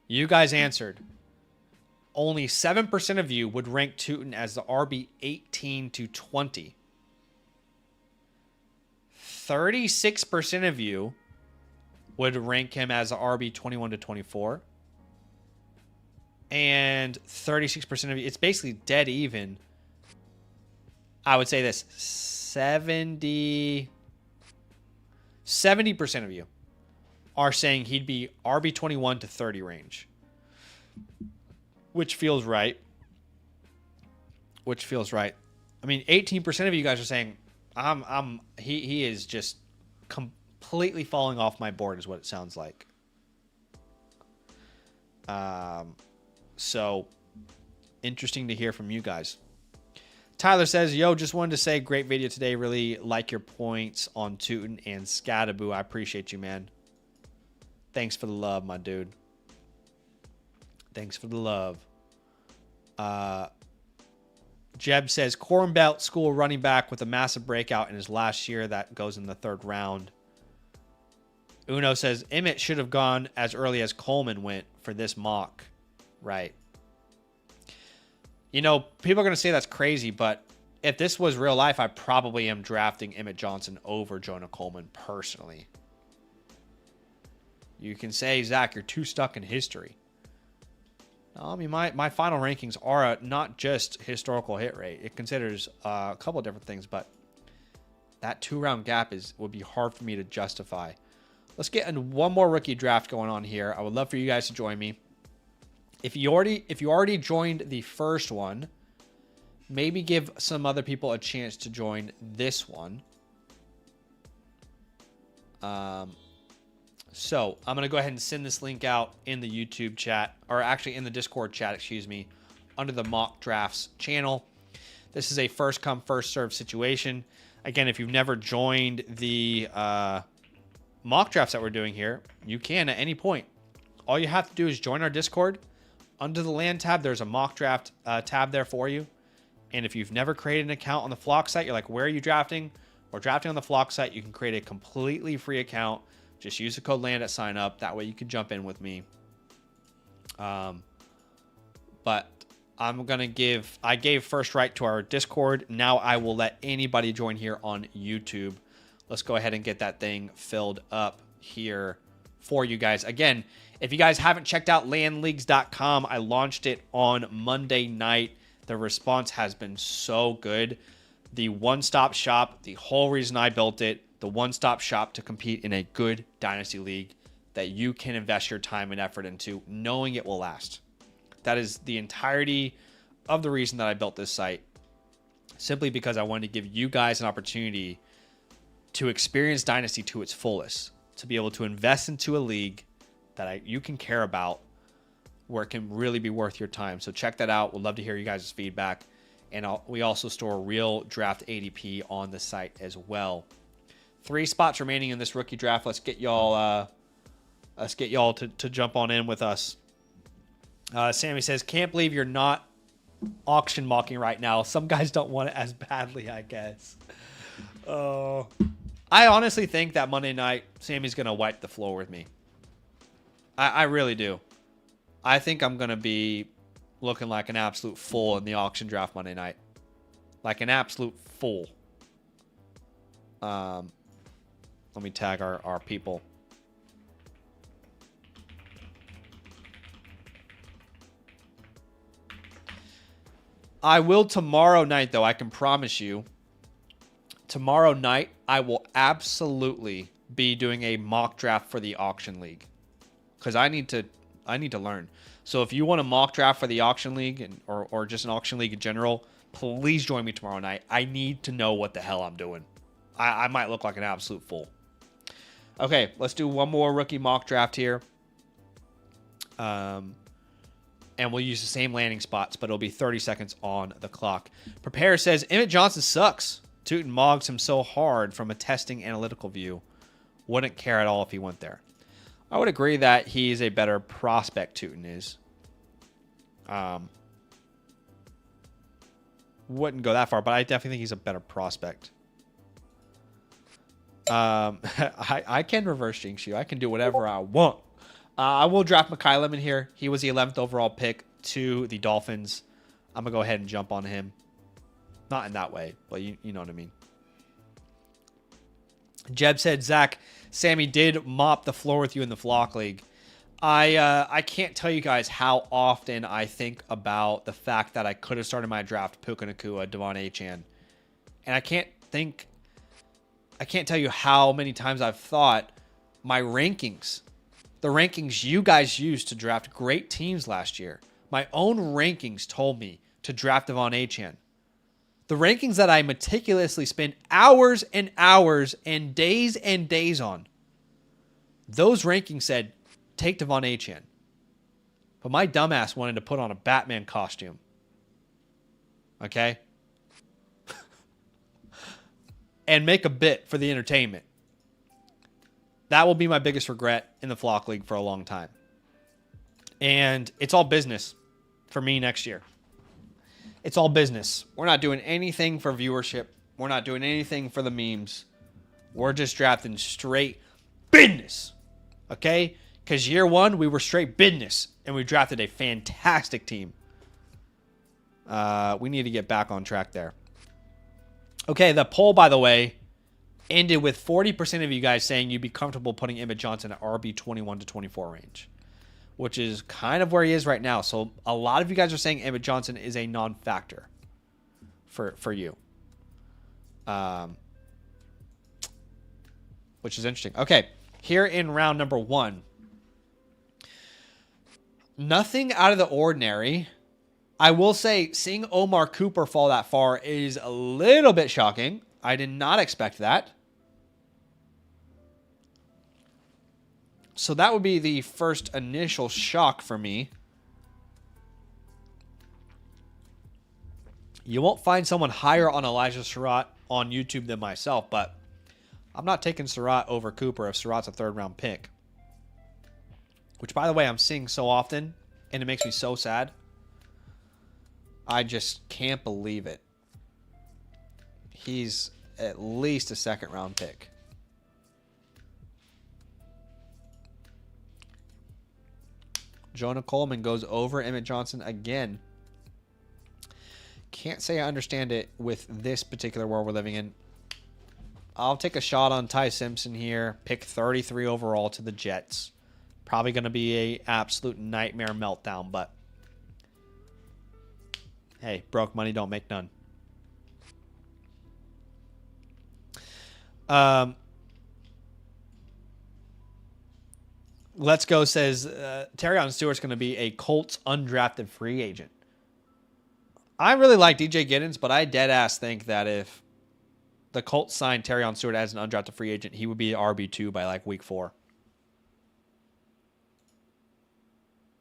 you guys answered. Only 7% of you would rank Tootin as the RB 18 to 20. 36% of you would rank him as a RB 21 to 24. And 36% of you, it's basically dead even. I would say this, 70% of you are saying he'd be RB 21 to 30 range. Which feels right. I mean, 18% of you guys are saying he is just completely falling off my board is what it sounds like. So interesting to hear from you guys. Tyler says, yo, just wanted to say great video today. Really like your points on Tootin and Scattaboo. I appreciate you, man. Thanks for the love, my dude. Thanks for the love. Jeb says, Corn Belt School running back with a massive breakout in his last year that goes in the third round. Uno says, Emmett should have gone as early as Coleman went for this mock. Right. You know, people are going to say that's crazy, but if this was real life, I probably am drafting Emmett Johnson over Jonah Coleman personally. You can say, Zach, you're too stuck in history. No, I mean, my final rankings are not just historical hit rate. It considers a couple of different things, but that 2-round gap would be hard for me to justify. Let's get into one more rookie draft going on here. I would love for you guys to join me. If you already joined the first one, maybe give some other people a chance to join this one. So I'm going to go ahead and send this link out in the YouTube chat, or actually in the Discord chat, excuse me, under the mock drafts channel. This is a first come, first serve situation. Again, if you've never joined the mock drafts that we're doing here, you can at any point. All you have to do is join our Discord. Under the land tab, there's a mock draft tab there for you. And if you've never created an account on the Flock site, you're like, where are you drafting? We're drafting on the Flock site. You can create a completely free account. Just use the code LAND at sign up. That way you can jump in with me. But I gave first right to our Discord. Now I will let anybody join here on YouTube. Let's go ahead and get that thing filled up here for you guys. Again, if you guys haven't checked out landleagues.com, I launched it on Monday night. The response has been so good. The one-stop shop, the whole reason I built it, the one-stop shop to compete in a good dynasty league that you can invest your time and effort into, knowing it will last. That is the entirety of the reason that I built this site, simply because I wanted to give you guys an opportunity to experience dynasty to its fullest, to be able to invest into a league that you can care about, where it can really be worth your time. So check that out. We'd love to hear you guys' feedback. And we also store real draft ADP on the site as well. 3 spots remaining in this rookie draft. Let's get y'all to jump on in with us. Sammy says, can't believe you're not auction mocking right now. Some guys don't want it as badly, I guess. Oh. I honestly think that Monday night, Sammy's going to wipe the floor with me. I really do. I think I'm going to be looking like an absolute fool in the auction draft Monday night. Like an absolute fool. Let me tag our people. I will tomorrow night, though. I can promise you. Tomorrow night, I will absolutely be doing a mock draft for the auction league. Because I need to learn. So if you want a mock draft for the auction league or just an auction league in general, please join me tomorrow night. I need to know what the hell I'm doing. I might look like an absolute fool. Okay, let's do one more rookie mock draft here. And we'll use the same landing spots, but it'll be 30 seconds on the clock. Prepare says, Emmett Johnson sucks. Tootin mogs him so hard from a testing analytical view. Wouldn't care at all if he went there. I would agree that he's a better prospect, Tootin is. Wouldn't go that far, but I definitely think he's a better prospect. I can reverse jinx you. I can do whatever I want. I will draft Mekhi Lemon here. He was the 11th overall pick to the Dolphins. I'm going to go ahead and jump on him. Not in that way, but you know what I mean. Jeb said, Zach, Sammy did mop the floor with you in the Flock League. I can't tell you guys how often I think about the fact that I could have started my draft Puka Nacua, Devon Achane. And I can't tell you how many times I've thought my rankings, the rankings you guys used to draft great teams last year, my own rankings told me to draft Devon Achane. The rankings that I meticulously spend hours and hours and days on, those rankings said, take Devon Achane. But my dumbass wanted to put on a Batman costume. Okay? And make a bit for the entertainment. That will be my biggest regret in the Flock League for a long time. And it's all business for me next year. It's all business. We're not doing anything for viewership. We're not doing anything for the memes. We're just drafting straight business. Okay? Because year one, we were straight business. And we drafted a fantastic team. We need to get back on track there. Okay, the poll, by the way, ended with 40% of you guys saying you'd be comfortable putting Emmett Johnson at RB 21 to 24 range, which is kind of where he is right now. So a lot of you guys are saying Emmett Johnson is a non-factor for you, which is interesting. Okay, here in round number 1, nothing out of the ordinary. I will say seeing Omar Cooper fall that far is a little bit shocking. I did not expect that. So that would be the first initial shock for me. You won't find someone higher on Elijah Surratt on YouTube than myself, but I'm not taking Surratt over Cooper if Surratt's a third-round pick. Which, by the way, I'm seeing so often, and it makes me so sad. I just can't believe it. He's at least a second-round pick. Jonah Coleman goes over Emmett Johnson again. Can't say I understand it with this particular world we're living in. I'll take a shot on Ty Simpson here. Pick 33 overall to the Jets. Probably going to be an absolute nightmare meltdown, but hey, broke money don't make none. Let's Go says Terrion Stewart's going to be a Colts undrafted free agent. I really like DJ Giddens, but I dead ass think that if the Colts signed Terrion Stewart as an undrafted free agent, he would be RB2 by like week 4.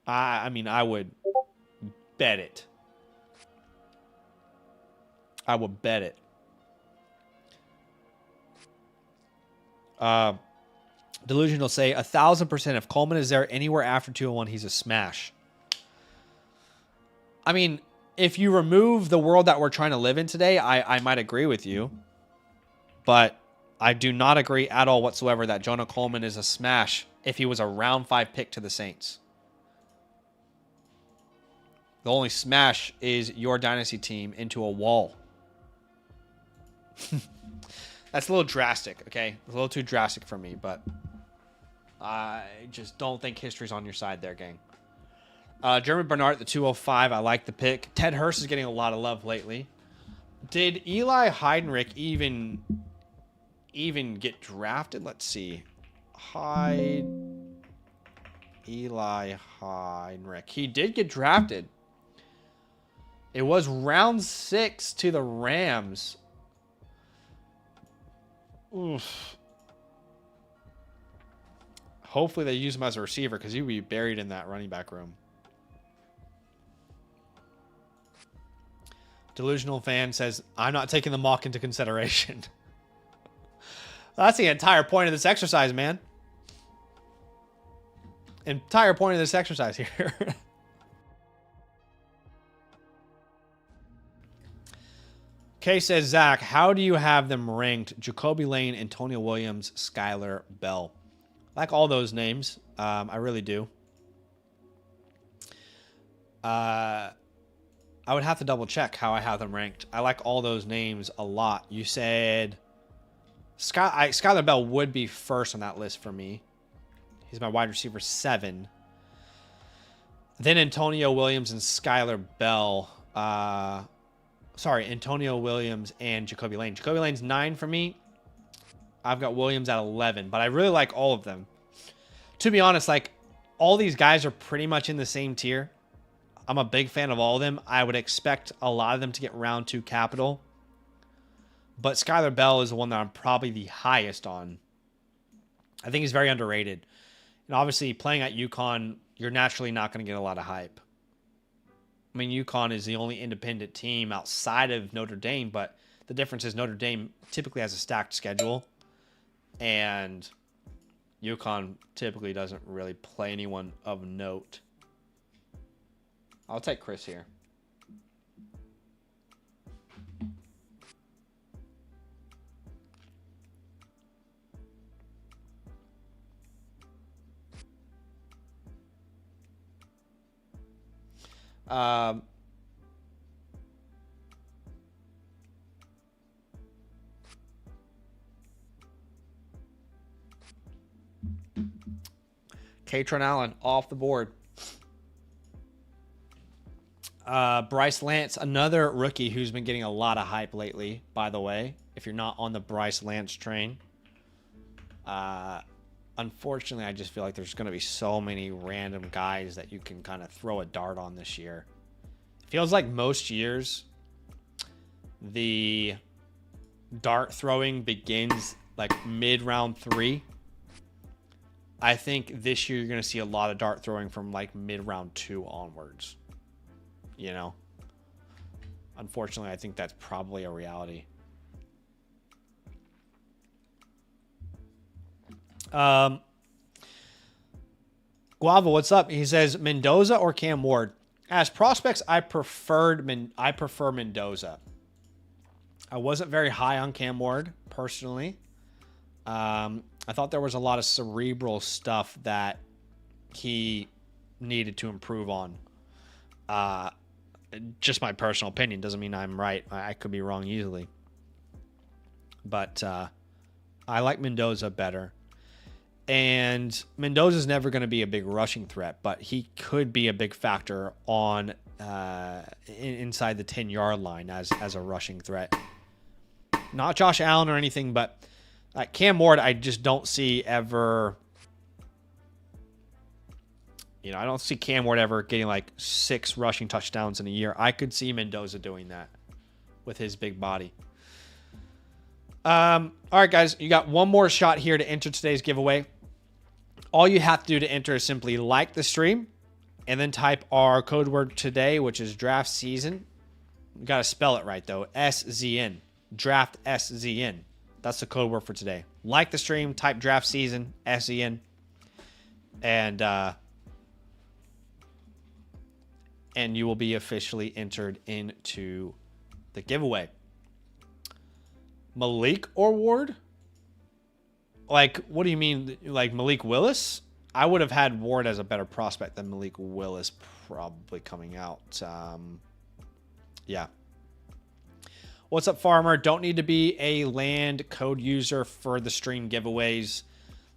I mean, I would bet it. I would bet it. Delusion will say 1,000% if Coleman is there anywhere after 201, he's a smash. I mean, if you remove the world that we're trying to live in today, I might agree with you. But I do not agree at all whatsoever that Jonah Coleman is a smash if he was a round 5 pick to the Saints. The only smash is your dynasty team into a wall. That's a little drastic, okay? A little too drastic for me, but I just don't think history's on your side there, gang. Jeremy Bernard at the 205. I like the pick. Ted Hurst is getting a lot of love lately. Did Eli Heidenreich even get drafted? Let's see. Eli Heidenreich. He did get drafted. It was round 6 to the Rams. Oof. Hopefully they use him as a receiver because he would be buried in that running back room. Delusional fan says, I'm not taking the mock into consideration. That's the entire point of this exercise, man. Entire point of this exercise here. Kay says, Zach, how do you have them ranked? Jacoby Lane, Antonio Williams, Skylar Bell. I like all those names. I really do. I would have to double check how I have them ranked. I like all those names a lot. You said Skylar Bell would be first on that list for me. He's my wide receiver 7. Then Antonio Williams and Skylar Bell. Antonio Williams and Jacoby Lane. Jacoby Lane's 9 for me. I've got Williams at 11, but I really like all of them. To be honest, like, all these guys are pretty much in the same tier. I'm a big fan of all of them. I would expect a lot of them to get round 2 capital. But Skylar Bell is the one that I'm probably the highest on. I think he's very underrated. And obviously, playing at UConn, you're naturally not going to get a lot of hype. I mean, UConn is the only independent team outside of Notre Dame, but the difference is Notre Dame typically has a stacked schedule, and UConn typically doesn't really play anyone of note. I'll take Chris here. Katron Allen off the board. Bryce Lance, another rookie who's been getting a lot of hype lately, by the way. If you're not on the Bryce Lance train. Unfortunately, I just feel like there's going to be so many random guys that you can kind of throw a dart on this year. It feels like most years, the dart throwing begins like mid-round 3. I think this year you're going to see a lot of dart throwing from like mid-round 2 onwards. You know? Unfortunately, I think that's probably a reality. Guava, what's up? He says Mendoza or Cam Ward. As prospects, I prefer Mendoza. I wasn't very high on Cam Ward personally. I thought there was a lot of cerebral stuff that he needed to improve on. Just my personal opinion, doesn't mean I'm right. I could be wrong easily. But I like Mendoza better. And Mendoza's never going to be a big rushing threat, but he could be a big factor on inside the 10-yard line as a rushing threat. Not Josh Allen or anything, but Cam Ward, I just don't see ever. I don't see Cam Ward ever getting like 6 rushing touchdowns in a year. I could see Mendoza doing that with his big body. All right, guys, you got one more shot here to enter today's giveaway. All you have to do to enter is simply like the stream and then type our code word today, which is draft season. You got to spell it right, though. SZN. Draft SZN. That's the code word for today. Like the stream, type draft season, SZN. And and you will be officially entered into the giveaway. Malik or Ward? Like, what do you mean? Like Malik Willis? I would have had Ward as a better prospect than Malik Willis probably coming out. Yeah. What's up, Farmer? Don't need to be a land code user for the stream giveaways.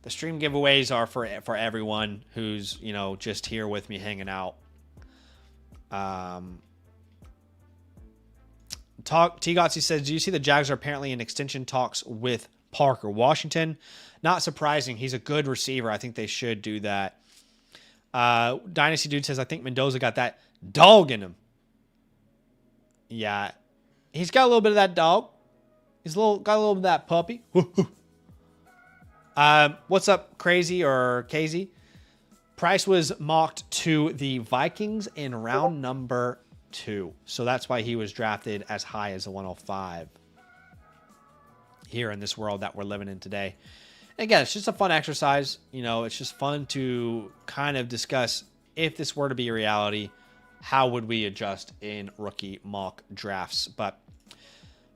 The stream giveaways are for everyone who's, you know, just here with me hanging out. T-Gotsi says, do you see the Jags are apparently in extension talks with Parker Washington? Not surprising. He's a good receiver. I think they should do that. Dynasty Dude says, I think Mendoza got that dog in him. Yeah. He's got a little bit of that dog. He's got a little bit of that puppy. What's up, Crazy or Casey? Price was mocked to the Vikings in round number 2. So that's why he was drafted as high as a 105 here in this world that we're living in today. And again, it's just a fun exercise. You know, it's just fun to kind of discuss if this were to be a reality, how would we adjust in rookie mock drafts? But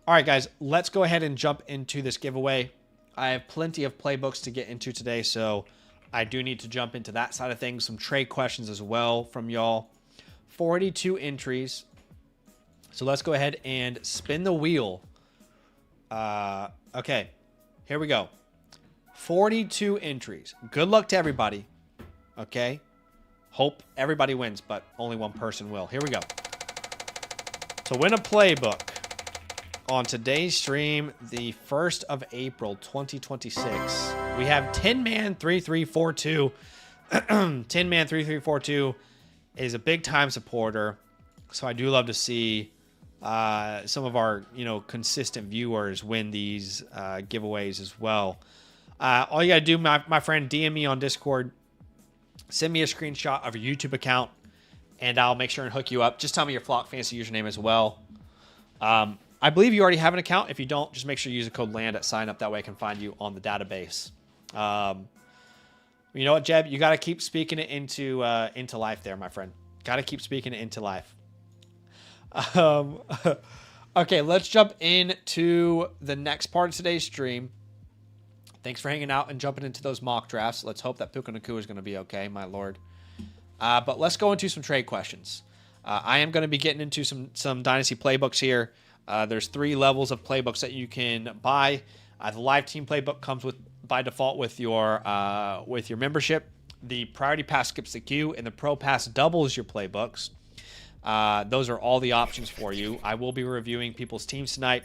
all right, guys, let's go ahead and jump into this giveaway. I have plenty of playbooks to get into today, so I do need to jump into that side of things. Some trade questions as well from y'all. 42 entries. So let's go ahead and spin the wheel. Okay, here we go. 42 entries. Good luck to everybody. Okay. Hope everybody wins, but only one person will. Here we go. To win a playbook on today's stream, the 1st of April, 2026, we have 10-man 3342. 10-man 3342 is a big-time supporter, so I do love to see some of our, you know, consistent viewers win these giveaways as well. All you got to do, my friend, DM me on Discord. Send me a screenshot of your YouTube account, and I'll make sure and hook you up. Just tell me your Flock Fantasy username as well. I believe you already have an account. If you don't, just make sure you use the code LAND at sign up. That way I can find you on the database. You know what, Jeb? You got to keep speaking it into life there, my friend. Got to keep speaking it into life. Okay, let's jump into the next part of today's stream. Thanks for hanging out and jumping into those mock drafts. Let's hope that Puka Nakua is going to be okay, my lord. But let's go into some trade questions. I am going to be getting into some Dynasty playbooks here. There's 3 levels of playbooks that you can buy. The live team playbook comes with by default with your membership. The priority pass skips the queue, and the pro pass doubles your playbooks. Those are all the options for you. I will be reviewing people's teams tonight.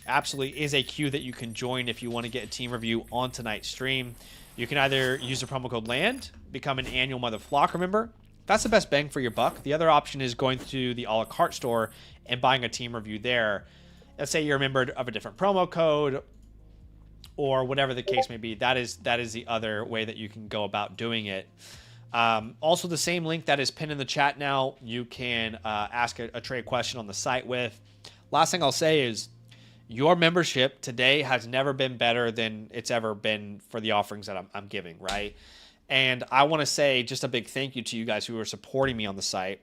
Absolutely is a queue that you can join if you want to get a team review on tonight's stream. You can either use the promo code LAND, become an annual Mother Flocker member. That's the best bang for your buck. The other option is going to the a la carte store and buying a team review there. Let's say you're a member of a different promo code or whatever the case may be. That is the other way that you can go about doing it. Also, the same link that is pinned in the chat now, you can ask a trade question on the site with. Last thing I'll say is your membership today has never been better than it's ever been for the offerings that I'm giving, right? And I want to say just a big thank you to you guys who are supporting me on the site,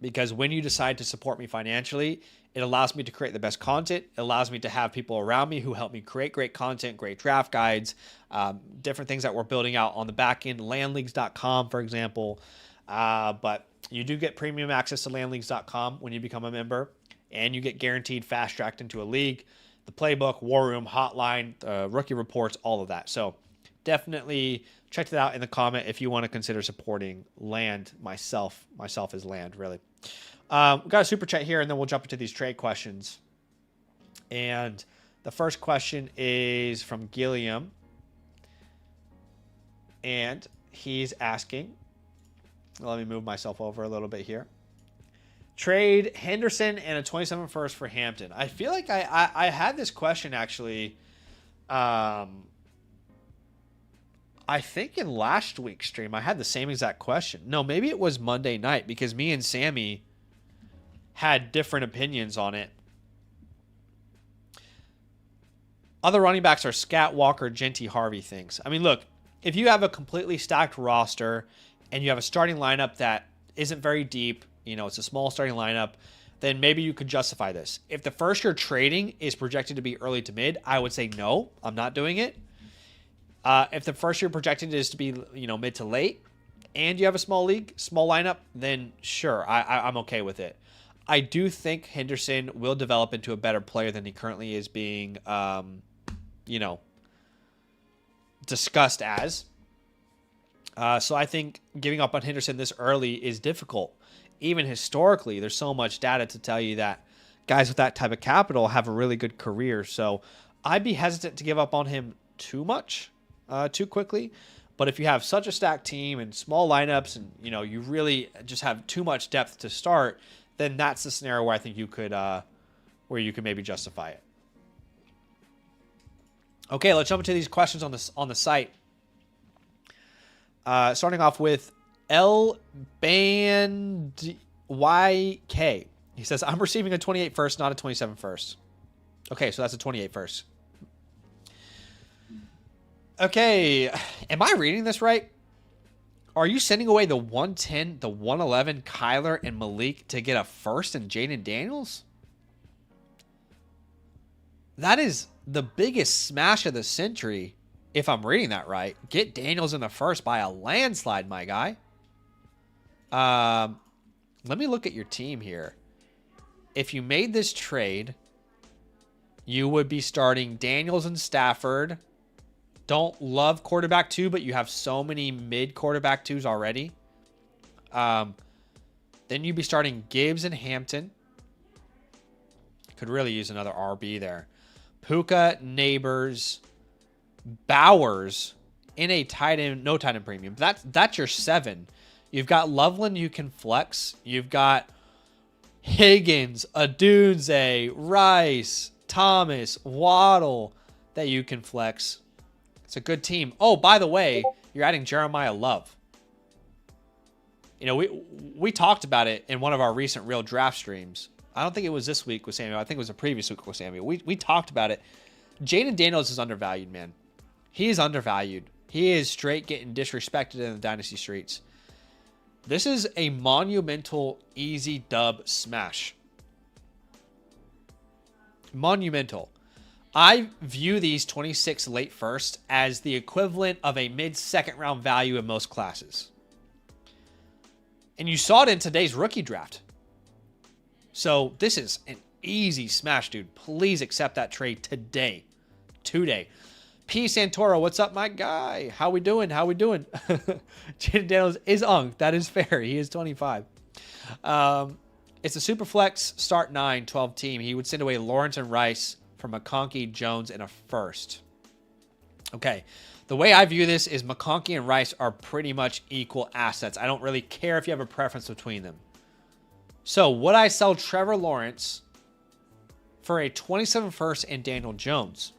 because when you decide to support me financially, it allows me to create the best content. It allows me to have people around me who help me create great content, great draft guides, different things that we're building out on the back end, landleagues.com, for example. But you do get premium access to landleagues.com when you become a member, and you get guaranteed FastDraft into a league, the playbook, war room, hotline, rookie reports, all of that. So definitely check that out in the comment if you want to consider supporting Land, myself as Land, really. We got a super chat here, and then we'll jump into these trade questions. And the first question is from Gilliam, and he's asking, let me move myself over a little bit here. Trade Henderson and a 27 first for Hampton. I feel like I had this question actually. I think in last week's stream I had the same exact question. No, maybe it was Monday night, because me and Sammy had different opinions on it. Other running backs are Scat, Walker, Genty, Harvey things. I mean, look, if you have a completely stacked roster and you have a starting lineup that isn't very deep, it's a small starting lineup, then maybe you could justify this. If the first you're trading is projected to be early to mid, I would say no, I'm not doing it. If the first you're projected is to be, mid to late, and you have a small lineup, then sure, I'm okay with it. I do think Henderson will develop into a better player than he currently is being, discussed as. So I think giving up on Henderson this early is difficult. Even historically, there's so much data to tell you that guys with that type of capital have a really good career. So I'd be hesitant to give up on him too much, too quickly. But if you have such a stacked team and small lineups and, you really just have too much depth to start, then that's the scenario where I think you could maybe justify it. Okay, let's jump into these questions on the site. Starting off with L Band YK. He says, I'm receiving a 28 first, not a 27 first. Okay, so that's a 28 first. Okay, am I reading this right? Are you sending away the 110, the 111, Kyler, and Malik to get a first and Jaden Daniels? That is the biggest smash of the century, if I'm reading that right. Get Daniels in the first by a landslide, my guy. Let me look at your team here. If you made this trade, you would be starting Daniels and Stafford. Don't love quarterback 2, but you have so many mid quarterback 2s already. Then you'd be starting Gibbs and Hampton. Could really use another RB there. Puka, Neighbors, Bowers in a tight end, no tight end premium. That's your 7. You've got Loveland you can flex. You've got Higgins, Adunze, Rice, Thomas, Waddle that you can flex. It's a good team. Oh, by the way, you're adding Jeremiah Love. We talked about it in one of our recent real draft streams. I don't think it was this week with Samuel. I think it was a previous week with Samuel. We talked about it. Jaden Daniels is undervalued, man. He is undervalued. He is straight getting disrespected in the dynasty streets. This is a monumental, easy dub smash. Monumental. I view these 26 late first as the equivalent of a mid-second round value in most classes. And you saw it in today's rookie draft. So this is an easy smash, dude. Please accept that trade today. P. Santoro, what's up, my guy? How we doing? Jaden Daniels is unk. That is fair. He is 25. It's a super flex start 9, 12 team. He would send away Lawrence and Rice for McConkey, Jones, and a first. Okay. The way I view this is McConkey and Rice are pretty much equal assets. I don't really care if you have a preference between them. So would I sell Trevor Lawrence for a 27 first and Daniel Jones?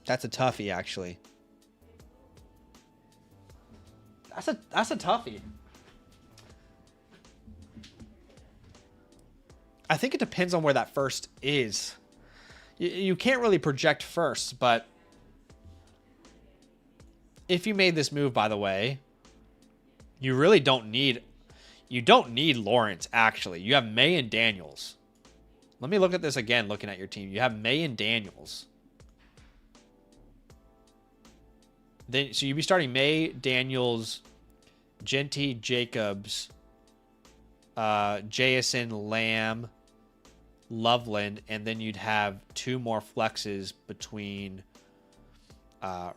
That's a toughie, actually. That's a toughie. I think it depends on where that first is. You can't really project first, but if you made this move, by the way, you really don't need Lawrence, actually. You have May and Daniels. Let me look at this again, looking at your team. You have May and Daniels. So you'd be starting May, Daniels, Genty, Jacobs, Jason, Lamb, Loveland, and then you'd have 2 more flexes between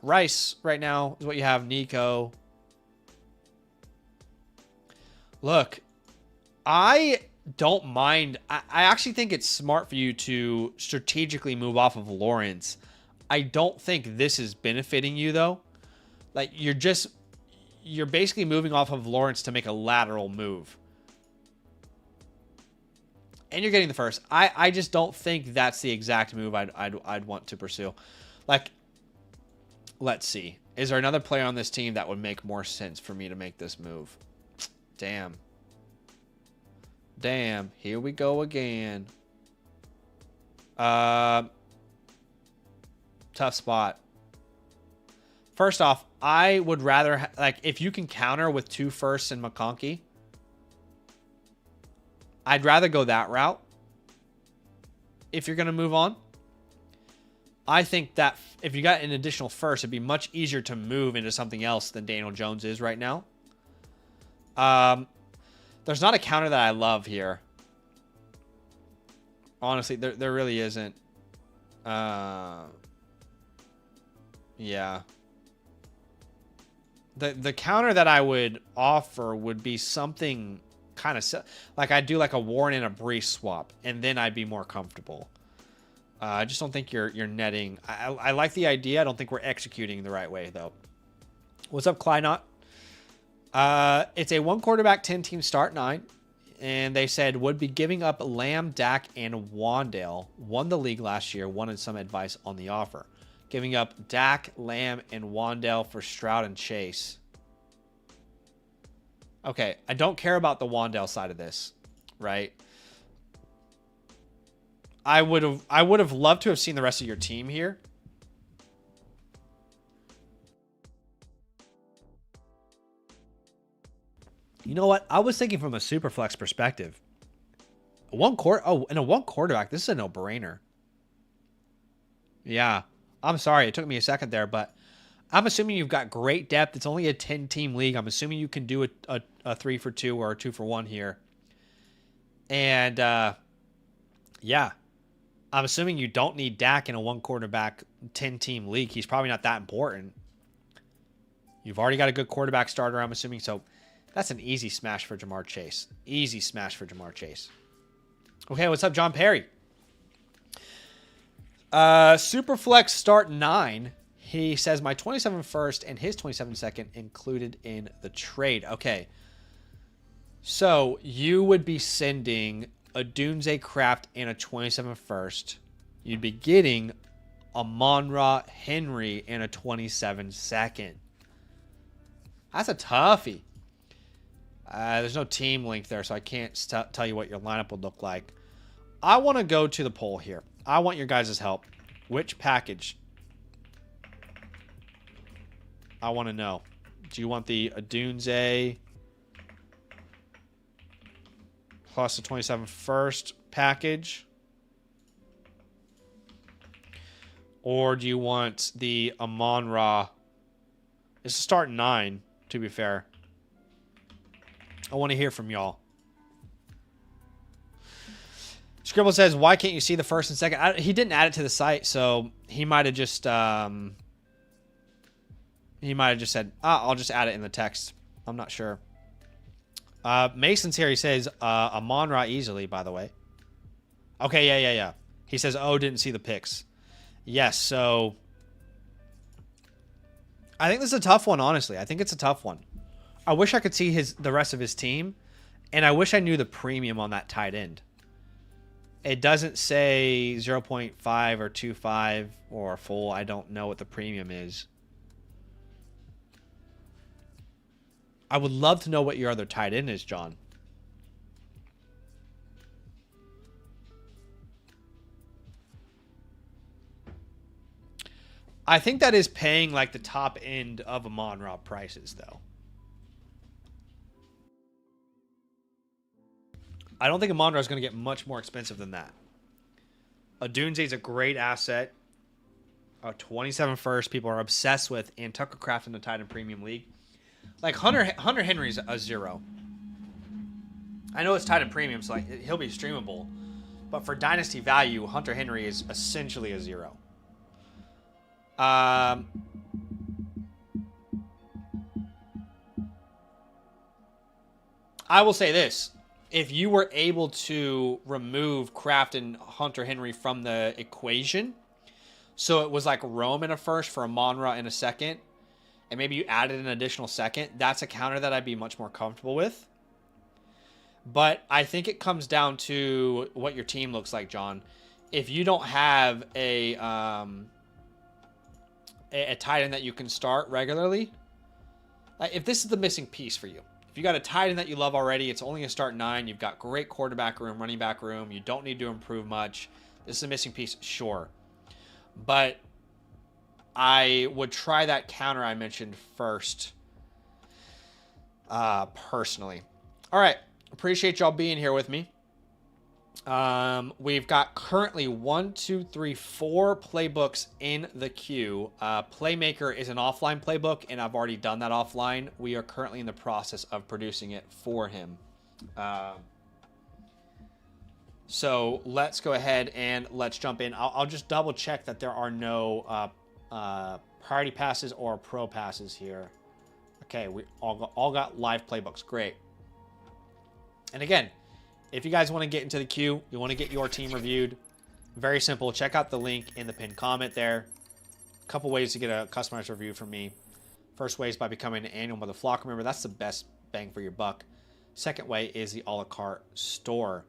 Rice right now is what you have, Nico. Look, I don't mind. I actually think it's smart for you to strategically move off of Lawrence. I don't think this is benefiting you, though. Like, you're basically moving off of Lawrence to make a lateral move. And you're getting the first. I just don't think that's the exact move I'd want to pursue. Like, let's see. Is there another player on this team that would make more sense for me to make this move? Damn. Here we go again. Tough spot. First off, I would rather, like, if you can counter with 2 firsts and McConkey, I'd rather go that route if you're going to move on. I think that if you got an additional first, it'd be much easier to move into something else than Daniel Jones is right now. There's not a counter that I love here. Honestly, there really isn't. Yeah. The counter that I would offer would be something kind of like I'd do like a Warren and a Brees swap, and then I'd be more comfortable. I just don't think you're netting. I like the idea. I don't think we're executing the right way, though. What's up, Kleinot? It's a 1 quarterback, 10 team start 9. And they said would be giving up Lamb, Dak, and Wandale. Won the league last year. Wanted some advice on the offer. Giving up Dak, Lamb, and Wandale for Stroud and Chase. Okay, I don't care about the Wandale side of this, right? I would have loved to have seen the rest of your team here. You know what? I was thinking from a super flex perspective. In a 1 quarterback, this is a no-brainer. Yeah. I'm sorry. It took me a second there, but I'm assuming you've got great depth. It's only a 10-team league. I'm assuming you can do a 3 for 2 or a 2 for 1 here. And, yeah. I'm assuming you don't need Dak in a 1 quarterback, 10-team league. He's probably not that important. You've already got a good quarterback starter, I'm assuming. So that's an easy smash for Jamar Chase. Easy smash for Jamar Chase. Okay, what's up, John Perry? Superflex start 9. He says my 27 first and his 27 second included in the trade. Okay. So you would be sending a Dunze Craft and a 27 first. You'd be getting a Monra Henry and a 27 second. That's a toughie. There's no team link there, so I can't tell you what your lineup would look like. I want to go to the poll here. I want your guys' help. Which package? I want to know. Do you want the Dunze plus the 27 first package? Or do you want the Amon-Ra? It's a start 9, to be fair. I want to hear from y'all. Scribble says, why can't you see the first and second? He didn't add it to the site, so he might have just said, I'll just add it in the text. I'm not sure. Mason's here. He says, Amon-Ra easily, by the way. Okay, yeah. He says, didn't see the picks. Yes, so I think this is a tough one, honestly. I think it's a tough one. I wish I could see the rest of his team, and I wish I knew the premium on that tight end. It doesn't say 0.5 or 2.5 or full. I don't know what the premium is. I would love to know what your other tight end is, John. I think that is paying like the top end of Amon-Ra prices, though. I don't think Amon-Ra is going to get much more expensive than that. A Dunze is a great asset. A 27 first, people are obsessed with, and Tucker Craft in the tight end premium league. Like Hunter Henry's a 0. I know it's tight end premium, so like he'll be streamable. But for dynasty value, Hunter Henry is essentially a 0. I will say this. If you were able to remove Kraft and Hunter Henry from the equation, so it was like Rome in a first for a Amon-Ra in a second, and maybe you added an additional second, that's a counter that I'd be much more comfortable with. But I think it comes down to what your team looks like, John. If you don't have a tight end that you can start regularly, like if this is the missing piece for you, if you got a tight end that you love already, it's only a start 9, you've got great quarterback room, running back room, you don't need to improve much, this is a missing piece, sure. But I would try that counter I mentioned first, personally. All right. Appreciate y'all being here with me. We've got currently 4 playbooks in the queue. Playmaker is an offline playbook, and I've already done that offline. We are currently in the process of producing it for him. So let's go ahead and let's jump in. I'll just double check that there are no priority passes or pro passes here. Okay, we all got live playbooks. Great. And again, if you guys want to get into the queue, you want to get your team reviewed, very simple. Check out the link in the pinned comment there. A couple ways to get a customized review from me. First way is by becoming an annual Mother Flock member. That's the best bang for your buck. Second way is the a la carte store.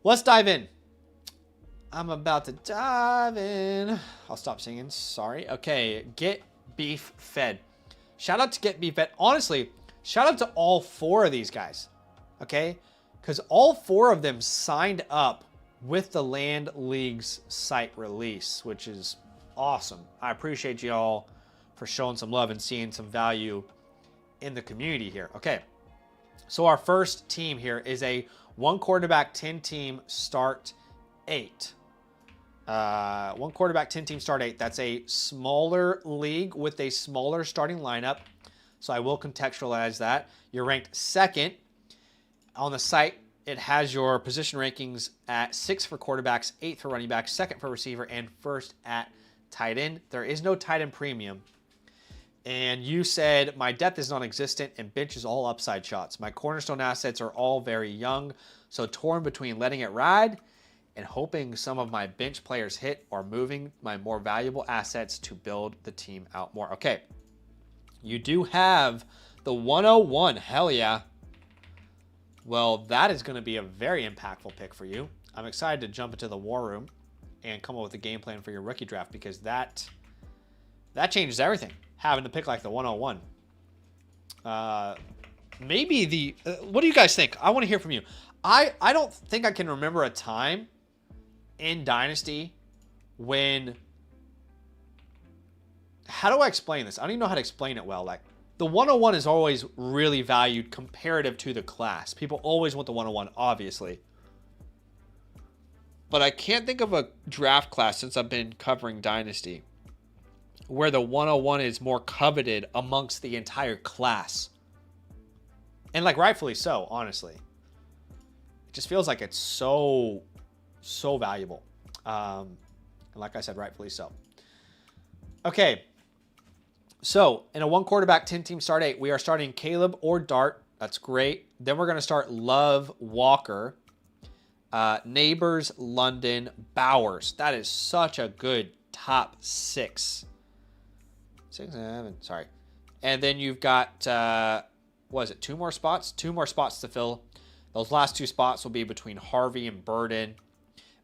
Let's dive in. I'm about to dive in. I'll stop singing. Sorry. Okay, Get Beef Fed. Shout out to Get Beef Fed. Honestly, shout out to all 4 of these guys. Okay? Because all 4 of them signed up with the Land League's site release, which is awesome. I appreciate y'all for showing some love and seeing some value in the community here. Okay, so our first team here is a 1 quarterback, 10 team start 8. 1 quarterback, 10 team start 8. That's a smaller league with a smaller starting lineup. So I will contextualize that. You're ranked 2nd. On the site, it has your position rankings at 6 for quarterbacks, 8th for running backs, 2nd for receiver, and 1st at tight end. There is no tight end premium. And you said, my depth is non-existent and bench is all upside shots. My cornerstone assets are all very young, so torn between letting it ride and hoping some of my bench players hit or moving my more valuable assets to build the team out more. Okay, you do have the 101. Hell yeah. Well, that is going to be a very impactful pick for you. I'm excited to jump into the war room and come up with a game plan for your rookie draft, because that changes everything, having to pick like the 101. Maybe the... what do you guys think? I want to hear from you. I don't think I can remember a time in Dynasty when... How do I explain this? I don't even know how to explain it well. Like, the 101 is always really valued comparative to the class. People always want the 101, obviously. But I can't think of a draft class since I've been covering Dynasty where the 101 is more coveted amongst the entire class. And like rightfully so, honestly. It just feels like it's so valuable. And like I said, rightfully so. Okay. So, in a 1 quarterback, 10 team start 8, we are starting Caleb or Dart. That's great. Then we're going to start Love, Walker, Neighbors, London, Bowers. That is such a good top 6. 6, 7, sorry. And then you've got, what is it, 2 more spots? 2 more spots to fill. Those last 2 spots will be between Harvey and Burden.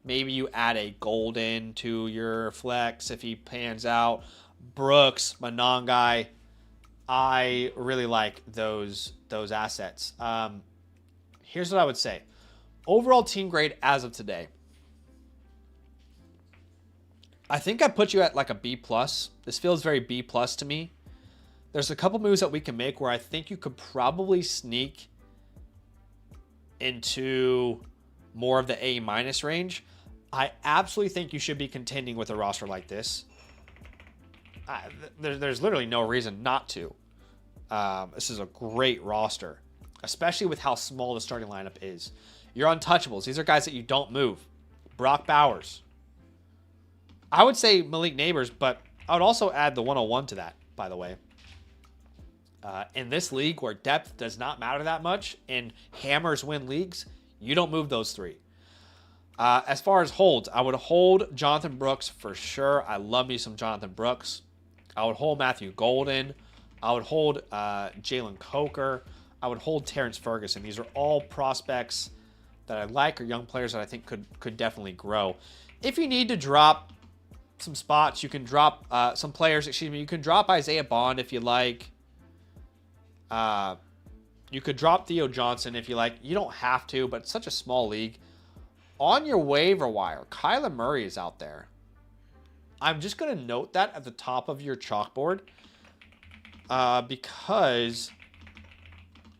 Maybe you add a Golden to your flex if he pans out. Brooks, Monongai. I really like those assets. Here's what I would say. Overall team grade as of today. I think I put you at like a B+. This feels very B+ to me. There's a couple moves that we can make where I think you could probably sneak into more of the A- range. I absolutely think you should be contending with a roster like this. There's literally no reason not to. This is a great roster, especially with how small the starting lineup is. Your untouchables. These are guys that you don't move. Brock Bowers. I would say Malik Neighbors, but I would also add the 101 to that, by the way. In this league where depth does not matter that much and hammers win leagues, you don't move those 3. As far as holds, I would hold Jonathan Brooks for sure. I love me some Jonathan Brooks. I would hold Matthew Golden. I would hold Jalen Coker. I would hold Terrence Ferguson. These are all prospects that I like, or young players that I think could definitely grow. If you need to drop some spots, you can drop some players. Excuse me. You can drop Isaiah Bond if you like. You could drop Theo Johnson if you like. You don't have to, but it's such a small league. On your waiver wire, Kyler Murray is out there. I'm just going to note that at the top of your chalkboard because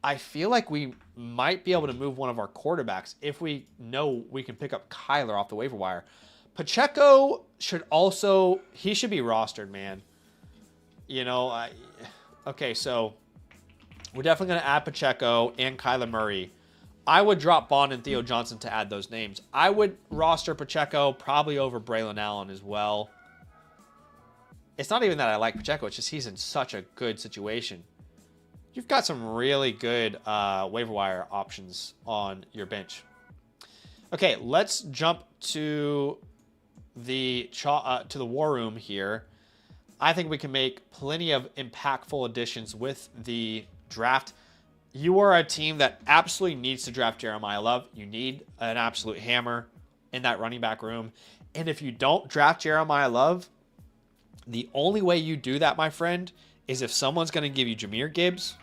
I feel like we might be able to move one of our quarterbacks if we know we can pick up Kyler off the waiver wire. Pacheco should also, he should be rostered, man. You know, okay, so we're definitely going to add Pacheco and Kyler Murray. I would drop Bond and Theo Johnson to add those names. I would roster Pacheco probably over Braylon Allen as well. It's not even that I like Pacheco. It's just he's in such a good situation. You've got some really good waiver wire options on your bench. Okay, let's jump to the war room here. I think we can make plenty of impactful additions with the draft. You are a team that absolutely needs to draft Jeremiah Love. You need an absolute hammer in that running back room. And if you don't draft Jeremiah Love, the only way you do that, my friend, is if someone's going to give you Jahmyr Gibbs,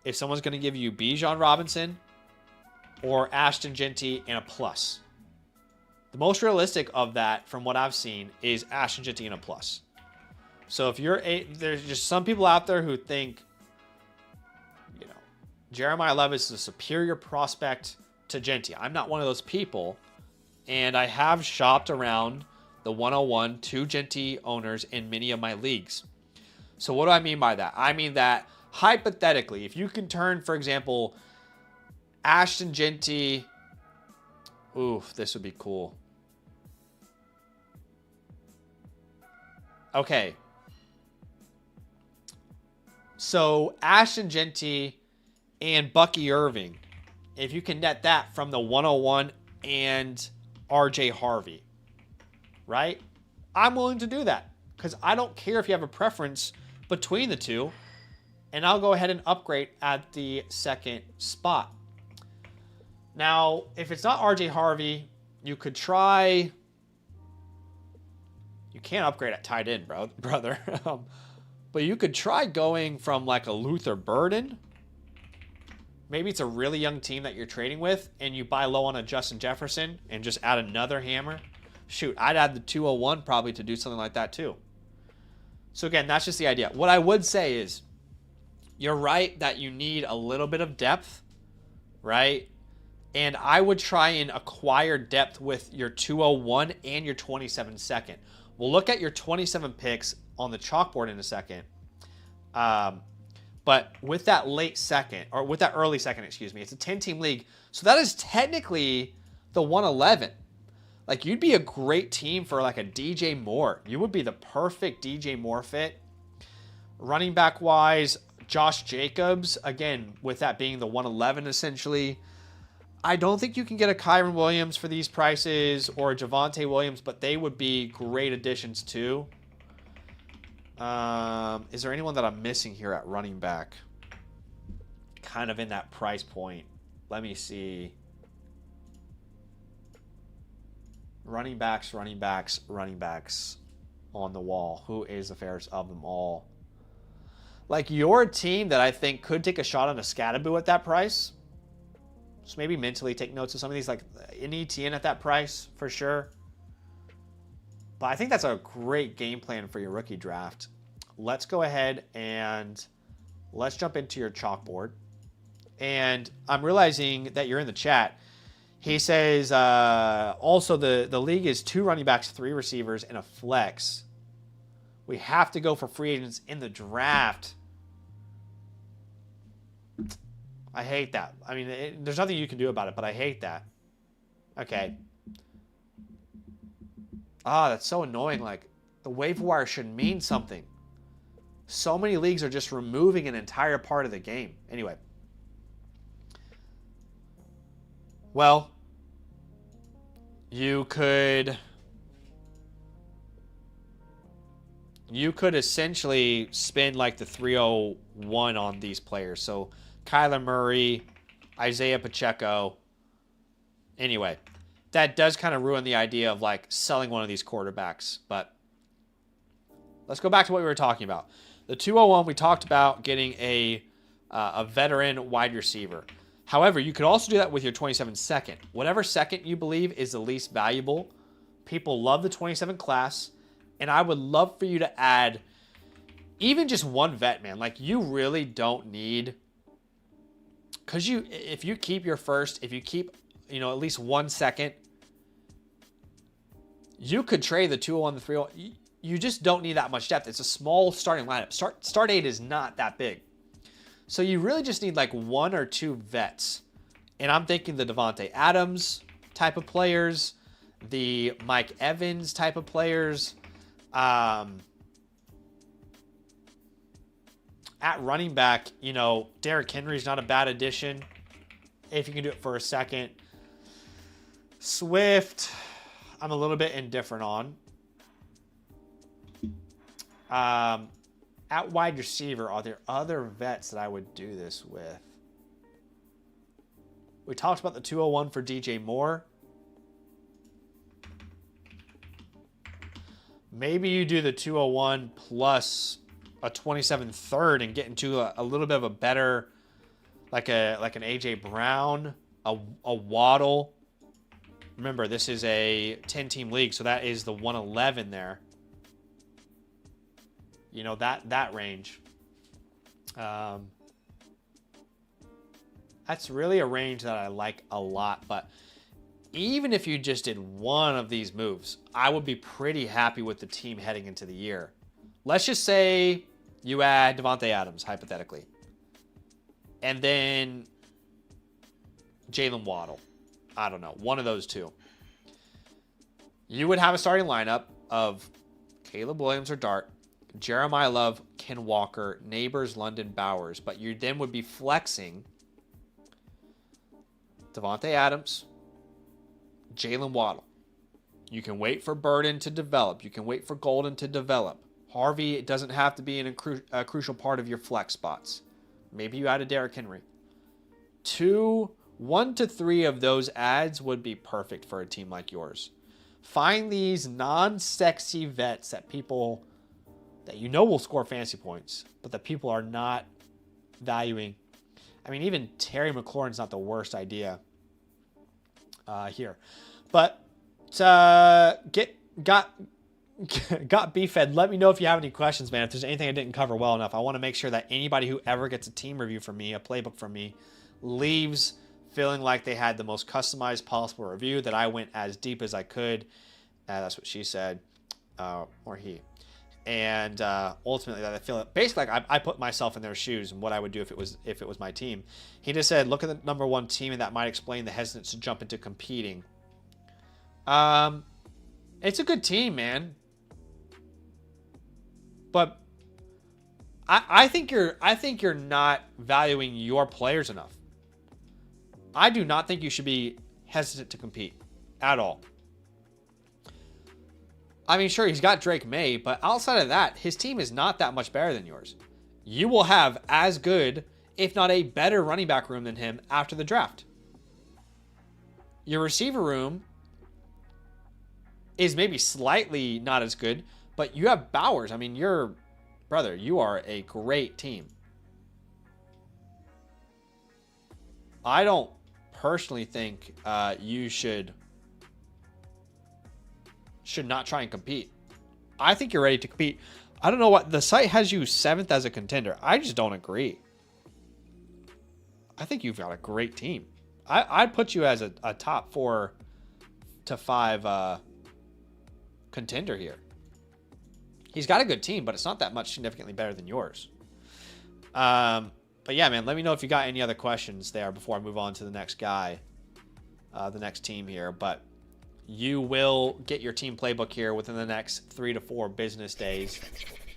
if someone's going to give you Bijan Robinson, or Ashton Genty and a plus. The most realistic of that, from what I've seen, is Ashton Genty and a plus. So if you're there's just some people out there who think, you know, Jeremiah Love is a superior prospect to Genty. I'm not one of those people, and I have shopped around the 101 to Genty owners in many of my leagues. So what do I mean by that? I mean that hypothetically, if you can turn, for example, Ashton Genty, oof, this would be cool. Okay. So Ashton Genty and Bucky Irving, if you can net that from the 101 and RJ Harvey, right? I'm willing to do that because I don't care if you have a preference between the two, and I'll go ahead and upgrade at the second spot. Now, if it's not RJ Harvey, you could try. You can't upgrade at tight end, brother. But you could try going from like a Luther Burden. Maybe it's a really young team that you're trading with, and you buy low on a Justin Jefferson and just add another hammer. Shoot, I'd add the 201 probably to do something like that too. So again, that's just the idea. What I would say is, you're right that you need a little bit of depth, right? And I would try and acquire depth with your 201 and your 27 second. We'll look at your 27 picks on the chalkboard in a second. But with that late second, or with that early second, excuse me, it's a 10-team league. So that is technically the 111. Like, you'd be a great team for like a DJ Moore. You would be the perfect DJ Moore fit. Running back wise, Josh Jacobs, again, with that being the 111 essentially. I don't think you can get a Kyron Williams for these prices or a Javonte Williams, but they would be great additions too. Is there anyone that I'm missing here at running back? Kind of in that price point. Let me see. Running backs on the wall. Who is the fairest of them all? Like, you're a team that I think could take a shot on a Scatterboo at that price. So maybe mentally take notes of some of these, like an ETN at that price for sure. But I think that's a great game plan for your rookie draft. Let's go ahead and let's jump into your chalkboard. And I'm realizing that you're in the chat. He says, also the league is 2 running backs, 3 receivers, and a flex. We have to go for free agents in the draft. I hate that. I mean, there's nothing you can do about it, but I hate that. Okay. That's so annoying. Like, the waiver wire should mean something. So many leagues are just removing an entire part of the game. Anyway. Well, you could essentially spend like the 301 on these players. So Kyler Murray, Isaiah Pacheco. Anyway, that does kind of ruin the idea of like selling one of these quarterbacks. But let's go back to what we were talking about. The 201, we talked about getting a veteran wide receiver. However, you could also do that with your 27 second. Whatever second you believe is the least valuable. People love the 27 class. And I would love for you to add even just one vet, man. Like, you really don't need, because if you keep your first, if you keep, at least 1 second, you could trade the 201, the 301. You just don't need that much depth. It's a small starting lineup. Start 8 is not that big. So you really just need like 1 or 2 vets. And I'm thinking the Davante Adams type of players, the Mike Evans type of players. At running back, Derrick Henry's not a bad addition if you can do it for a second. Swift, I'm a little bit indifferent on. At wide receiver, are there other vets that I would do this with? We talked about the 201 for DJ Moore. Maybe you do the 201 plus a 27 third and get into a little bit of a better, like an AJ Brown, a Waddle. Remember, this is a 10-team league, so that is the 111 there. That range. That's really a range that I like a lot. But even if you just did one of these moves, I would be pretty happy with the team heading into the year. Let's just say you add Davante Adams, hypothetically. And then Jalen Waddle. I don't know. One of those two. You would have a starting lineup of Caleb Williams or Dart, Jeremiah Love, Ken Walker, Neighbors, London, Bowers. But you then would be flexing Davante Adams, Jalen Waddle. You can wait for Burden to develop. You can wait for Golden to develop. Harvey, it doesn't have to be a crucial part of your flex spots. Maybe you add a Derrick Henry. 1 to 3 of those ads would be perfect for a team like yours. Find these non-sexy vets that people that will score fantasy points, but that people are not valuing. I mean, even Terry McLaurin's not the worst idea here. But got B-Fed. Let me know if you have any questions, man. If there's anything I didn't cover well enough. I want to make sure that anybody who ever gets a team review from me, a playbook from me, leaves feeling like they had the most customized possible review, that I went as deep as I could. That's what she said, or he. And ultimately, that I feel basically like I put myself in their shoes and what I would do if it was my team. He just said, look at the number 1 team, and that might explain the hesitance to jump into competing. It's a good team, man. But I think you're not valuing your players enough. I do not think you should be hesitant to compete at all. I mean, sure, he's got Drake May, but outside of that, his team is not that much better than yours. You will have as good, if not a better running back room than him after the draft. Your receiver room is maybe slightly not as good, but you have Bowers. I mean, you are a great team. I don't personally think you should not try and compete. I think you're ready to compete. I don't know what the site has you 7th as a contender. I just don't agree. I think you've got a great team. I'd put you as a top 4 to 5 contender here. He's got a good team, but it's not that much significantly better than yours. But yeah, man, let me know if you got any other questions there before I move on to the next guy, the next team here. But you will get your team playbook here within the next 3 to 4 business days.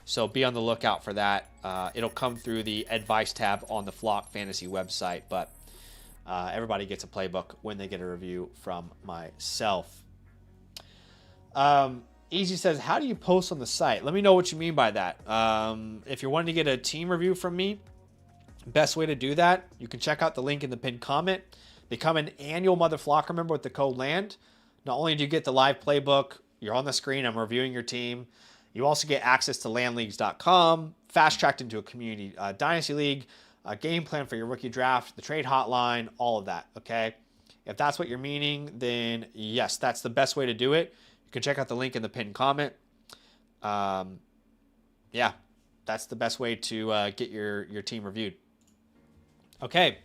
So be on the lookout for that. It'll come through the advice tab on the Flock Fantasy website, but everybody gets a playbook when they get a review from myself. Easy says, how do you post on the site? Let me know what you mean by that. If you're wanting to get a team review from me, best way to do that, you can check out the link in the pinned comment. Become an annual Mother Flocker member with the code LAND. Not only do you get the live playbook, you're on the screen, I'm reviewing your team. You also get access to landleagues.com, fast-tracked into a community dynasty league, a game plan for your rookie draft, the trade hotline, all of that, okay? If that's what you're meaning, then yes, that's the best way to do it. You can check out the link in the pinned comment. Yeah, that's the best way to get your team reviewed. Okay.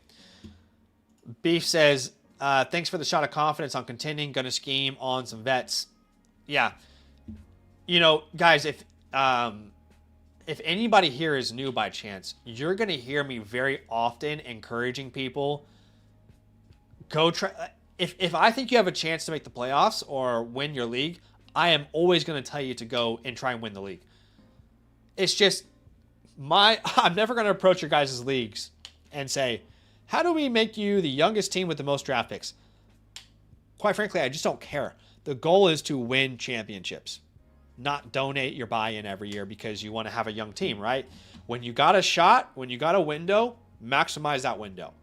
Beef says, thanks for the shot of confidence on contending. Gonna scheme on some vets. Yeah. Guys, if anybody here is new by chance, you're gonna hear me very often encouraging people, go try. If I think you have a chance to make the playoffs or win your league, I am always gonna tell you to go and try and win the league. It's just I'm never gonna approach your guys' leagues and say, how do we make you the youngest team with the most draft picks? Quite frankly, I just don't care. The goal is to win championships, not donate your buy-in every year because you want to have a young team, right? When you got a shot, when you got a window, maximize that window.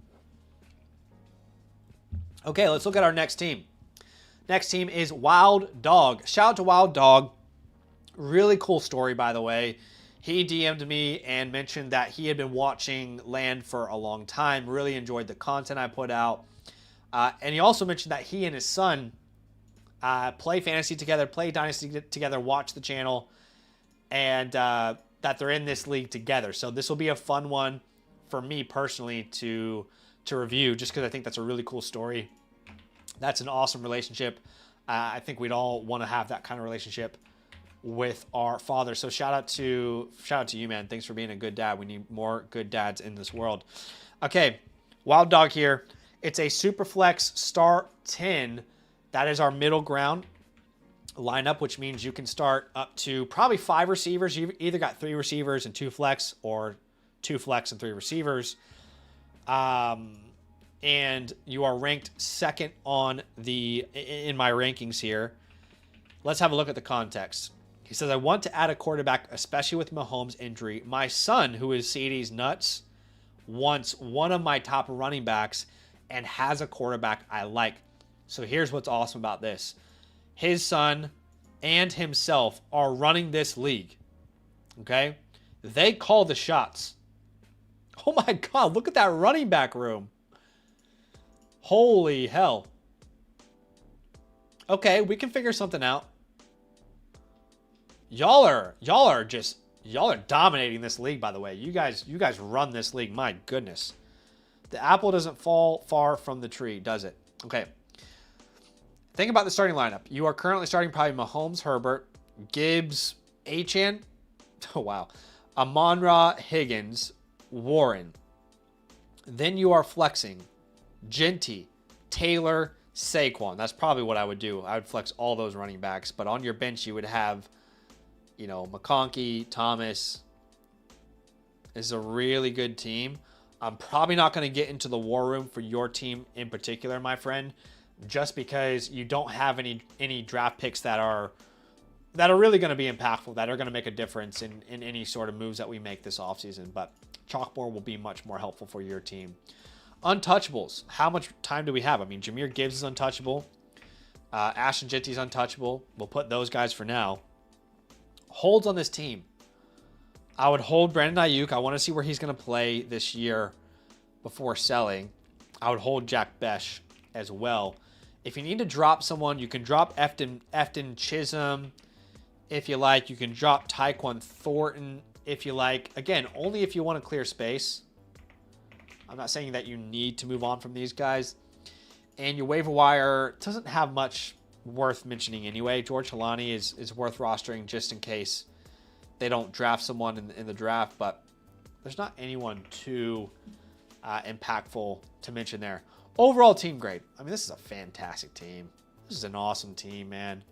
Okay, let's look at our next team. Next team is Wild Dog. Shout out to Wild Dog. Really cool story, by the way. He DM'd me and mentioned that he had been watching Land for a long time, really enjoyed the content I put out. And he also mentioned that he and his son play fantasy together, play Dynasty together, watch the channel, and that they're in this league together. So this will be a fun one for me personally to review, just because I think that's a really cool story. That's an awesome relationship. I think we'd all want to have that kind of relationship with our father. So shout out to you, man. Thanks for being a good dad. We need more good dads in this world. Okay, Wild Dog here. It's a Superflex Start 10. That is our middle ground lineup, which means you can start up to probably 5 receivers. You've either got 3 receivers and 2 flex, or 2 flex and 3 receivers. And you are ranked second in my rankings here. Let's have a look at the context. He says, I want to add a quarterback, especially with Mahomes' injury. My son, who is CD's nuts, wants one of my top running backs and has a quarterback I like. So here's what's awesome about this. His son and himself are running this league. Okay? They call the shots. Oh my God, look at that running back room. Holy hell. Okay, we can figure something out. Y'all are dominating this league, by the way. You guys run this league. My goodness. The apple doesn't fall far from the tree, does it? Okay. Think about the starting lineup. You are currently starting probably Mahomes, Herbert, Gibbs, Achane. Oh, wow. Amon-Ra, Higgins, Warren. Then you are flexing Genty, Taylor, Saquon. That's probably what I would do. I would flex all those running backs. But on your bench, you would have, McConkey, Thomas. This is a really good team. I'm probably not going to get into the war room for your team in particular, my friend, just because you don't have any draft picks that are really going to be impactful, that are going to make a difference in any sort of moves that we make this offseason. But Chalkboard will be much more helpful for your team. Untouchables. How much time do we have? I mean, Jahmyr Gibbs is untouchable. Ashton Genty is untouchable. We'll put those guys for now. Holds on this team. I would hold Brandon Ayuk. I want to see where he's going to play this year before selling. I would hold Jack Besh as well. If you need to drop someone, you can drop Efton Chisholm if you like. You can drop Tyquan Thornton if you like. Again, only if you want to clear space. I'm not saying that you need to move on from these guys. And your waiver wire doesn't have much worth mentioning anyway. George Halani is worth rostering just in case they don't draft someone in the draft, but there's not anyone too impactful to mention there. Overall team grade. I mean, this is a fantastic team. This is an awesome team, man.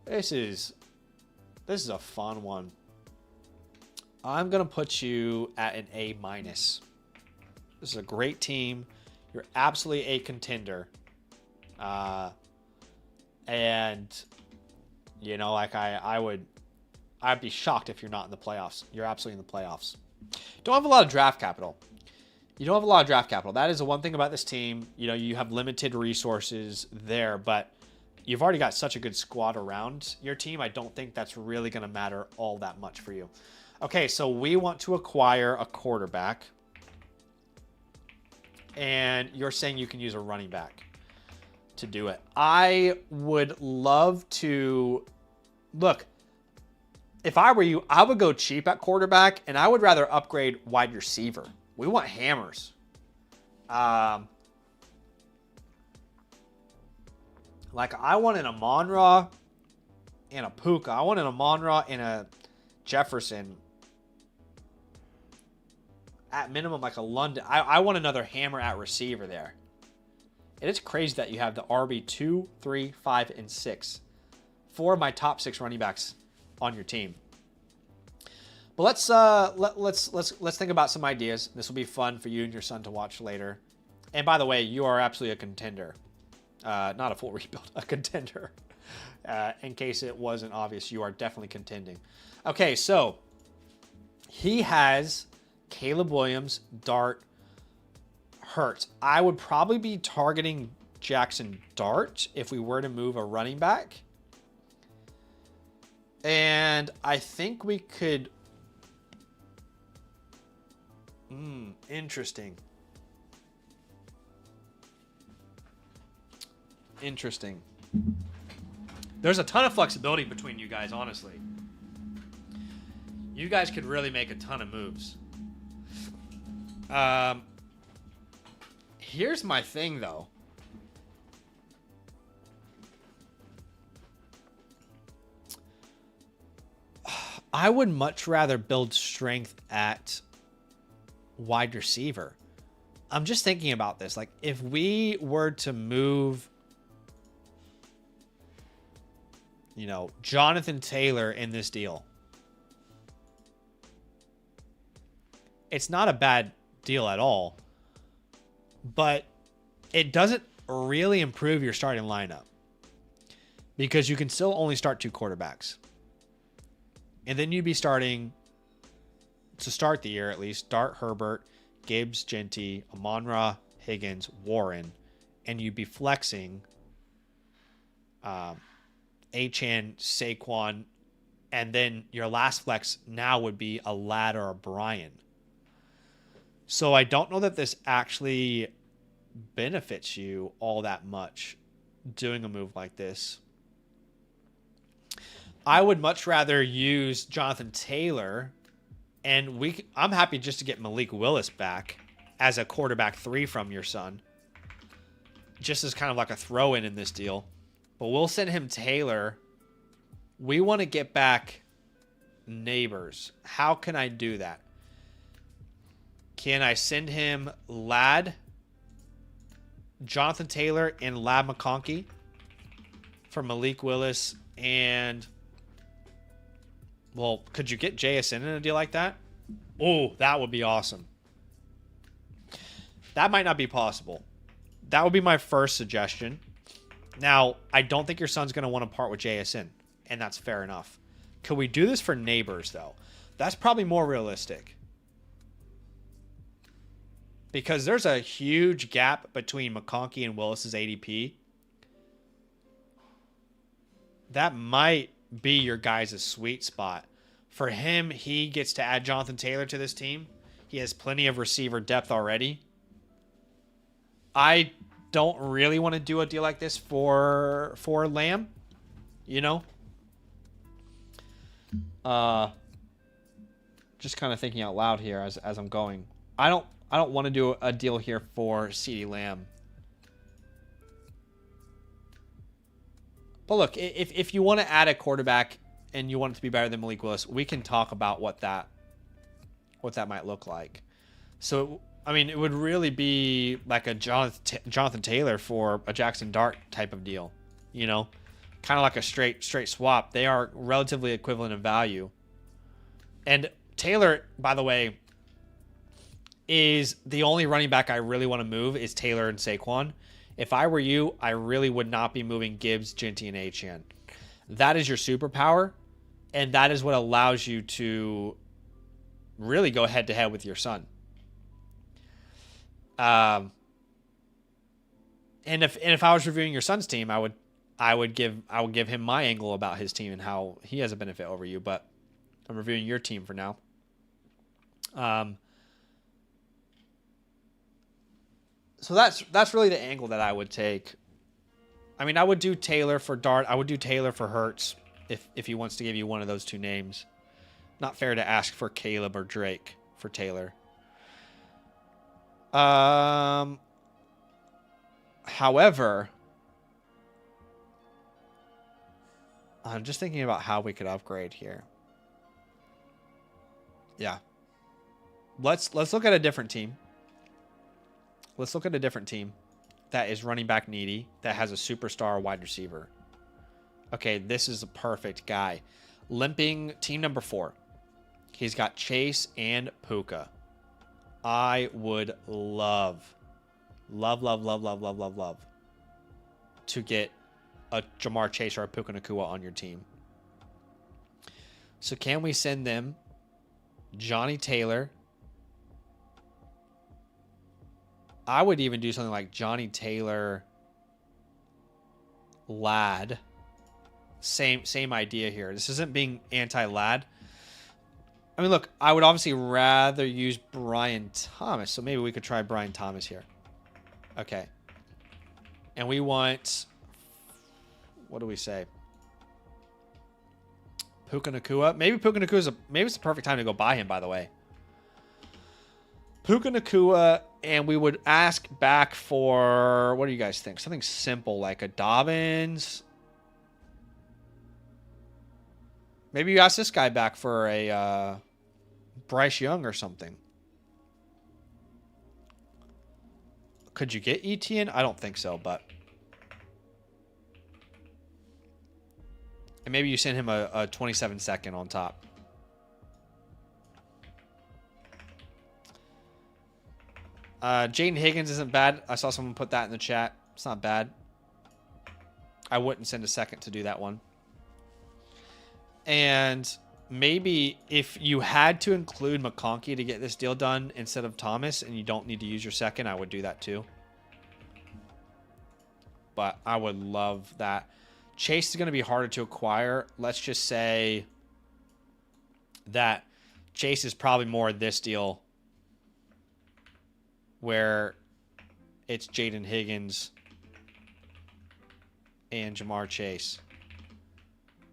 This is a fun one. I'm going to put you at an A-. This is a great team. You're absolutely a contender. And, I'd be shocked if you're not in the playoffs. You're absolutely in the playoffs. Don't have a lot of draft capital. You don't have a lot of draft capital. That is the one thing about this team. You have limited resources there, but you've already got such a good squad around your team. I don't think that's really going to matter all that much for you. Okay, so we want to acquire a quarterback. And you're saying you can use a running back to do it. I would love to... Look, if I were you, I would go cheap at quarterback, and I would rather upgrade wide receiver. We want hammers. Like, I want an Amon-Ra and a Puka. I want an Amon-Ra and a Jefferson. At minimum, like a London. I want another hammer at receiver there. It is crazy that you have the RB 2, 3, 5, and 6. 4 of my top 6 running backs on your team. But let's think about some ideas. This will be fun for you and your son to watch later. And by the way, you are absolutely a contender. Not a full rebuild, a contender. In case it wasn't obvious, you are definitely contending. Okay, so he has Caleb Williams, Dart, Hurts. I would probably be targeting Jackson Dart if we were to move a running back. And I think we could... interesting. Interesting. There's a ton of flexibility between you guys, honestly. You guys could really make a ton of moves. Here's my thing, though. I would much rather build strength at wide receiver. I'm just thinking about this. Like, if we were to move, Jonathan Taylor in this deal, it's not a bad deal at all, but it doesn't really improve your starting lineup because you can still only start 2 quarterbacks. And then you'd be starting, to start the year at least, Dart, Herbert, Gibbs, Genty, Amon-Ra, Higgins, Warren, and you'd be flexing Achane, Saquon, and then your last flex now would be a Ladd or a Brian. So I don't know that this actually benefits you all that much doing a move like this. I would much rather use Jonathan Taylor, and I'm happy just to get Malik Willis back as a quarterback 3 from your son, just as kind of like a throw-in in this deal. But we'll send him Taylor. We want to get back Neighbors. How can I do that? Can I send him Ladd, Jonathan Taylor, and Ladd McConkey for Malik Willis? And, well, could you get JSN in a deal like that? Oh, that would be awesome. That might not be possible. That would be my first suggestion. Now, I don't think your son's going to want to part with JSN, and that's fair enough. Could we do this for Neighbors, though? That's probably more realistic. Because there's a huge gap between McConkey and Willis's ADP. That might be your guys' sweet spot. For him, he gets to add Jonathan Taylor to this team. He has plenty of receiver depth already. I don't really want to do a deal like this for Lamb, just kind of thinking out loud here as I'm going. I don't want to do a deal here for CeeDee Lamb. But look, if you want to add a quarterback and you want it to be better than Malik Willis, we can talk about what that might look like. So, I mean, it would really be like a Jonathan Taylor for a Jackson Dart type of deal, kind of like a straight swap. They are relatively equivalent in value. And Taylor, by the way, is the only running back I really want to move is Taylor and Saquon. If I were you, I really would not be moving Gibbs, Genty, and Achane. That is your superpower, and that is what allows you to really go head-to-head with your son. And if I was reviewing your son's team, I would give him my angle about his team and how he has a benefit over you. But I'm reviewing your team for now. So that's really the angle that I would take. I mean, I would do Taylor for Dart. I would do Taylor for Hurts. if he wants to give you one of those two names. Not fair to ask for Caleb or Drake for Taylor. However, I'm just thinking about how we could upgrade here. Yeah. Let's look at a different team. Let's look at a different team that is running back needy, that has a superstar wide receiver. Okay, this is a perfect guy. Limping team number 4. He's got Chase and Puka. I would love to get a Jamar Chase or a Puka Nacua on your team. So can we send them Johnny Taylor? I would even do something like Johnny Taylor, Lad. Same idea here. This isn't being anti-Lad. I mean, look, I would obviously rather use Brian Thomas, so maybe we could try Brian Thomas here. Okay. And we want, what do we say? Puka Nacua. Maybe Puka Nacua maybe it's the perfect time to go buy him, by the way. Puka Nacua, and we would ask back for, what do you guys think? Something simple like a Dobbins. Maybe you ask this guy back for a Bryce Young or something. Could you get Etienne? I don't think so, but. And maybe you send him a 27-second on top. Jaden Higgins isn't bad. I saw someone put that in the chat. It's not bad. I wouldn't send a second to do that one. And maybe if you had to include McConkey to get this deal done instead of Thomas and you don't need to use your second, I would do that too. But I would love that. Chase is going to be harder to acquire. Let's just say that Chase is probably more this deal where it's Jaden Higgins and Jamar Chase.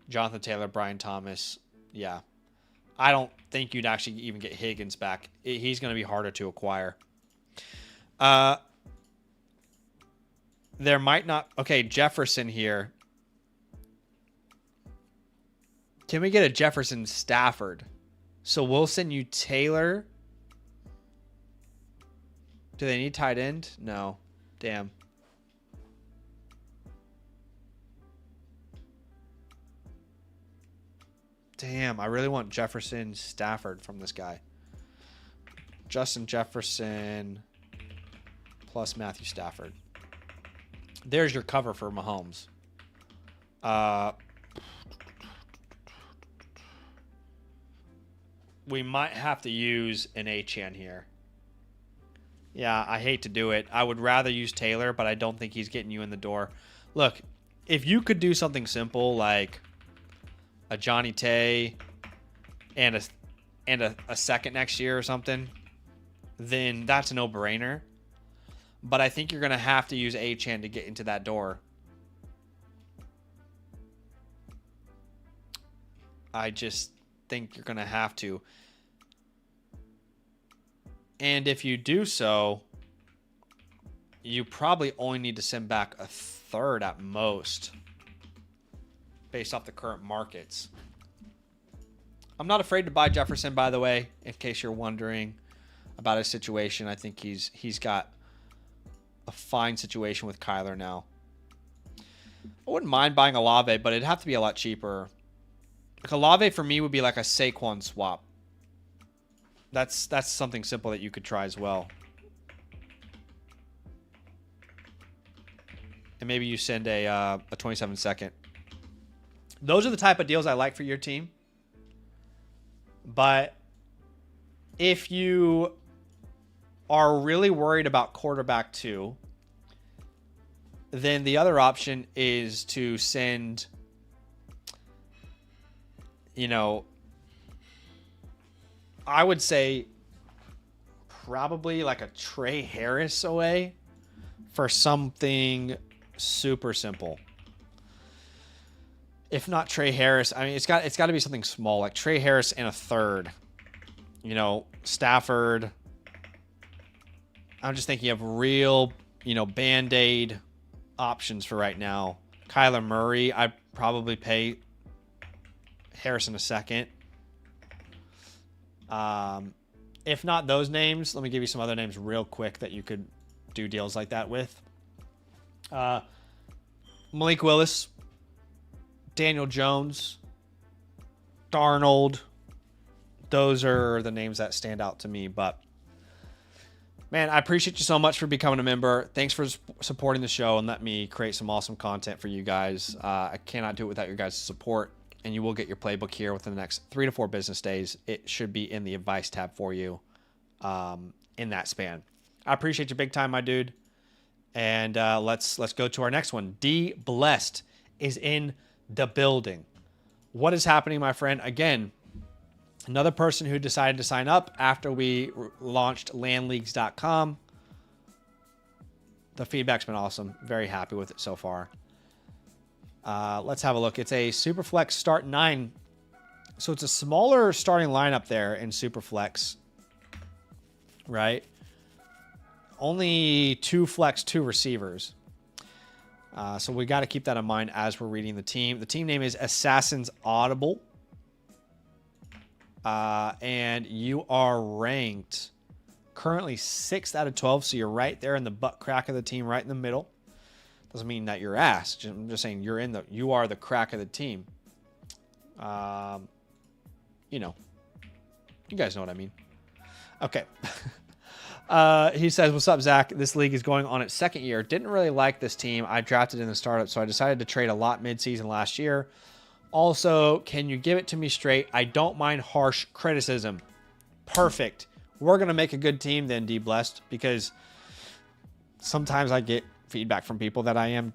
Jonathan Taylor, Brian Thomas. Yeah. I don't think you'd actually even get Higgins back. He's going to be harder to acquire. There might not... Okay, Jefferson here. Can we get a Jefferson Stafford? So we'll send you Taylor. Do they need tight end? No. Damn. Damn, I really want Jefferson Stafford from this guy. Justin Jefferson plus Matthew Stafford. There's your cover for Mahomes. We might have to use an Achane here. Yeah, I hate to do it. I would rather use Taylor, but I don't think he's getting you in the door. Look, if you could do something simple like a Johnny Tay and a second next year or something, then that's a no-brainer. But I think you're going to have to use Achane to get into that door. I just think you're going to have to. And if you do so, you probably only need to send back a third at most based off the current markets. I'm not afraid to buy Jefferson, by the way, in case you're wondering about his situation. I think he's got a fine situation with Kyler now. I wouldn't mind buying Olave, but it'd have to be a lot cheaper. Like Olave for me would be like a Saquon swap. That's something simple that you could try as well. And maybe you send a 27-second. Those are the type of deals I like for your team. But if you are really worried about quarterback 2, then the other option is to send, I would say probably like a Trey Harris away for something super simple. If not Trey Harris, I mean, it's got to be something small, like Trey Harris and a third. You know, Stafford. I'm just thinking of real, Band-Aid options for right now. Kyler Murray, I'd probably pay Harris in a second. If not those names, let me give you some other names real quick that you could do deals like that with. Malik Willis, Daniel Jones, Darnold. Those are the names that stand out to me. But, man, I appreciate you so much for becoming a member. Thanks for supporting the show and let me create some awesome content for you guys. I cannot do it without your guys' support. And you will get your playbook here within the next 3 to 4 business days. It should be in the advice tab for you in that span. I appreciate you big time, my dude. And let's go to our next one. D Blessed is in the building. What is happening, my friend? Again, another person who decided to sign up after we launched landleagues.com. The feedback's been awesome. Very happy with it so far. Let's have a look. It's a Superflex start 9. So it's a smaller starting lineup there in Superflex. Right? Only 2 flex, 2 receivers. So we got to keep that in mind as we're reading the team. The team name is Assassin's Audible. And you are ranked currently 6th out of 12. So you're right there in the butt crack of the team, right in the middle. Doesn't mean that you're ass. I'm just saying you are the crack of the team. You guys know what I mean. Okay. He says, what's up, Zach? This league is going on its second year. Didn't really like this team. I drafted in the startup, so I decided to trade a lot mid-season last year. Also, can you give it to me straight? I don't mind harsh criticism. Perfect. We're going to make a good team then, D Blessed, because sometimes I get feedback from people that I am.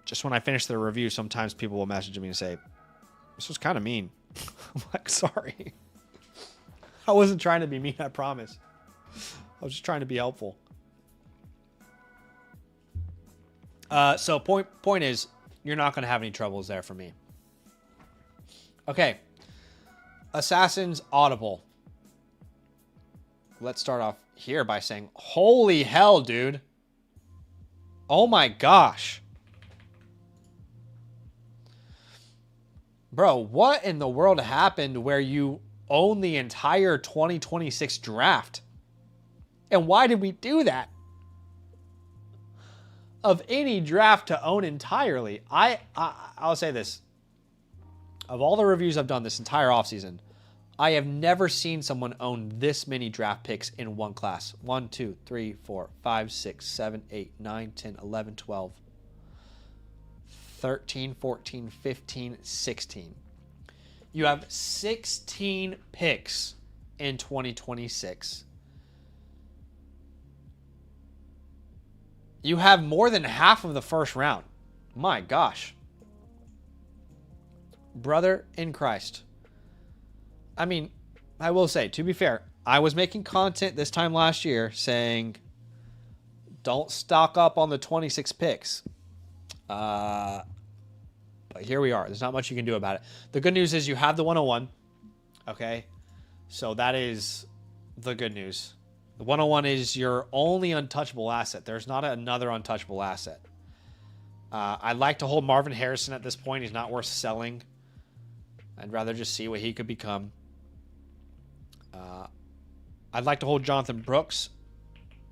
Just when I finish the review, sometimes people will message me and say, this was kind of mean. I'm like, sorry. I wasn't trying to be mean, I promise. I was just trying to be helpful. So point is, you're not going to have any troubles there for me. Okay. Assassin's Audible. Let's start off here by saying, holy hell, dude. Oh my gosh. Bro, what in the world happened where you own the entire 2026 draft? And why did we do that? Of any draft to own entirely, I'll say this. Of all the reviews I've done this entire offseason, I have never seen someone own this many draft picks in one class. 1, 2, 3, 4, 5, 6, 7, 8, 9, 10, 11, 12, 13, 14, 15, 16. You have 16 picks in 2026. You have more than half of the first round. My gosh. Brother in Christ. I mean, I will say, to be fair, I was making content this time last year saying, don't stock up on the 26 picks. But here we are. There's not much you can do about it. The good news is you have the 101. Okay? So that is the good news. The 101 is your only untouchable asset. There's not another untouchable asset. I'd like to hold Marvin Harrison at this point. He's not worth selling. I'd rather just see what he could become. I'd like to hold Jonathan Brooks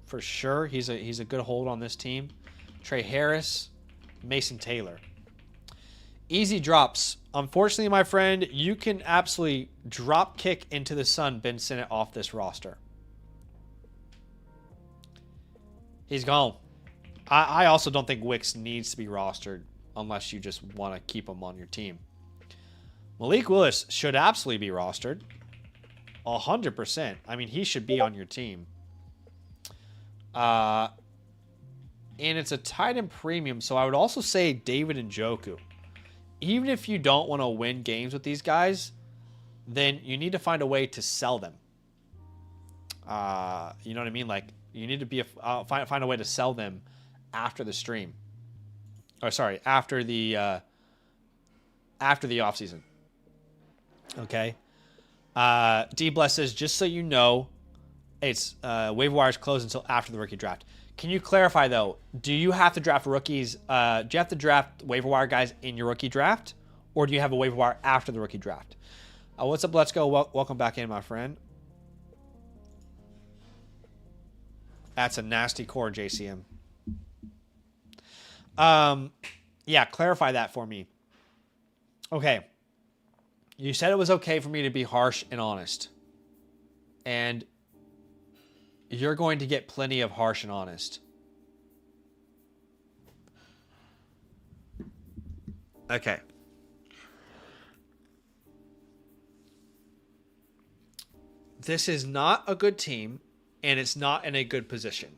for sure. He's a good hold on this team. Trey Harris, Mason Taylor. Easy drops. Unfortunately, my friend, you can absolutely drop kick into the sun Ben Sinnott off this roster. He's gone. I also don't think Wicks needs to be rostered unless you just want to keep him on your team. Malik Willis should absolutely be rostered. 100%. I mean, he should be on your team. And it's a tight end premium, so I would also say David Njoku. Even if you don't want to win games with these guys, then you need to find a way to sell them. You know what I mean? Like, you need to find a way to sell them after the stream. Or sorry, after the after the offseason. Okay. D Bless says, just so you know, it's waiver wires closed until after the rookie draft. Can you clarify though? Do you have to draft rookies? Do you have to draft waiver wire guys in your rookie draft, or do you have a waiver wire after the rookie draft? What's up? Let's go. Welcome back in, my friend. That's a nasty core, JCM. Yeah, clarify that for me. Okay. You said it was okay for me to be harsh and honest. And you're going to get plenty of harsh and honest. Okay. This is not a good team, and it's not in a good position.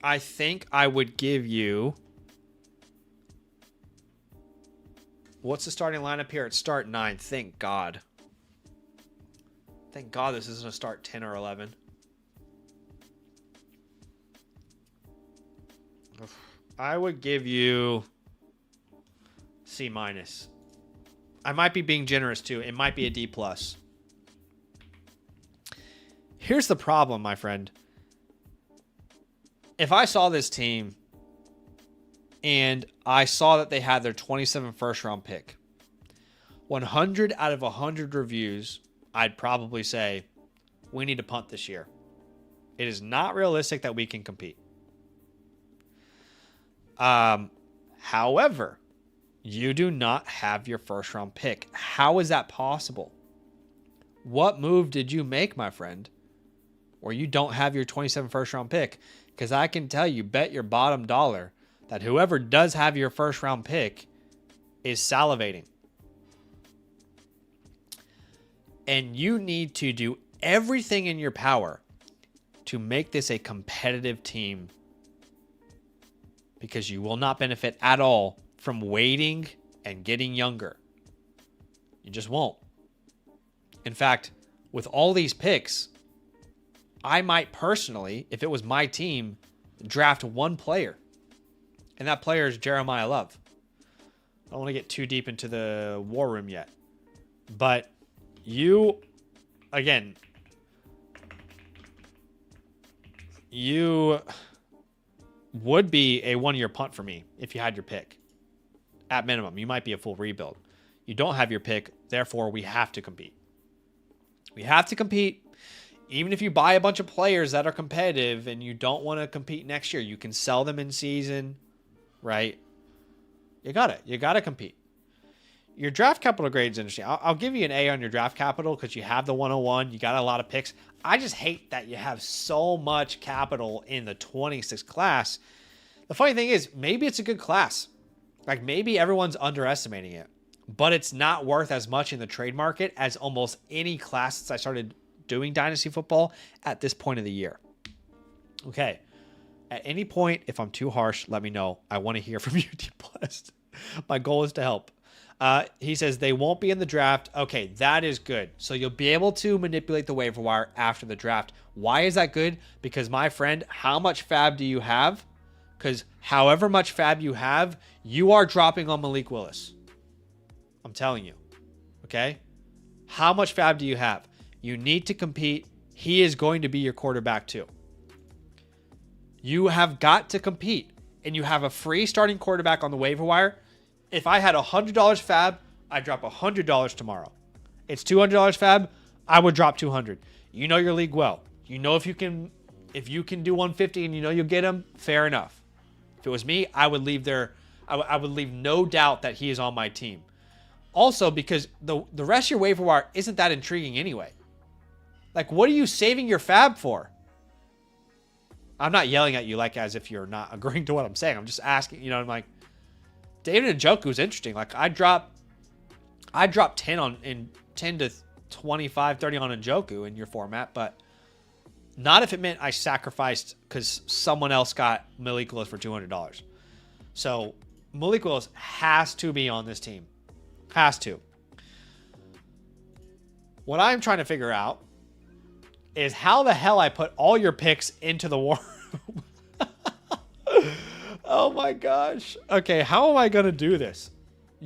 I think I would give you... What's the starting lineup here? It's start 9. Thank God. Thank God this isn't a start 10 or 11. I would give you C-. I might be being generous too. It might be a D+. Here's the problem, my friend. If I saw this team and I saw that they had their 27 first-round pick, 100 out of 100 reviews, I'd probably say, we need to punt this year. It is not realistic that we can compete. However, you do not have your first-round pick. How is that possible? What move did you make, my friend, where you don't have your 27 first-round pick? Because I can tell you, bet your bottom dollar that whoever does have your first-round pick is salivating. And you need to do everything in your power to make this a competitive team, because you will not benefit at all from waiting and getting younger. You just won't. In fact, with all these picks, I might personally, if it was my team, draft one player. And that player is Jeremiah Love. I don't want to get too deep into the war room yet. But you, again, you would be a one-year punt for me if you had your pick. At minimum, you might be a full rebuild. You don't have your pick, therefore we have to compete. We have to compete. Even if you buy a bunch of players that are competitive and you don't want to compete next year, you can sell them in season, right? You got it. You got to compete. Your draft capital grade is interesting. I'll give you an A on your draft capital because you have the 101. You got a lot of picks. I just hate that you have so much capital in the 26 class. The funny thing is, maybe it's a good class. Like, maybe everyone's underestimating it, but it's not worth as much in the trade market as almost any class since I started doing Dynasty football at this point of the year. Okay. At any point, if I'm too harsh, let me know. I want to hear from you, D+. My goal is to help. He says they won't be in the draft. Okay, that is good. So you'll be able to manipulate the waiver wire after the draft. Why is that good? Because, my friend, how much fab do you have? Because however much fab you have, you are dropping on Malik Willis. I'm telling you. Okay? How much fab do you have? You need to compete. He is going to be your quarterback too. You have got to compete. And you have a free starting quarterback on the waiver wire. If I had $100 fab, I'd drop $100 tomorrow. It's $200 fab, I would drop $200. You know your league well. You know if you can do 150 and you know you'll get him, fair enough. If it was me, I would leave I would leave no doubt that he is on my team. Also, because the rest of your waiver wire isn't that intriguing anyway. Like, what are you saving your fab for? I'm not yelling at you like as if you're not agreeing to what I'm saying. I'm just asking, you know, I'm like, David Njoku is interesting. Like, I drop 10 to 25, 30 on Njoku in your format, but not if it meant I sacrificed because someone else got Malik Willis for $200. So Malik Willis has to be on this team. Has to. What I'm trying to figure out is how the hell I put all your picks into the war room. Oh my gosh. Okay, how am I going to do this?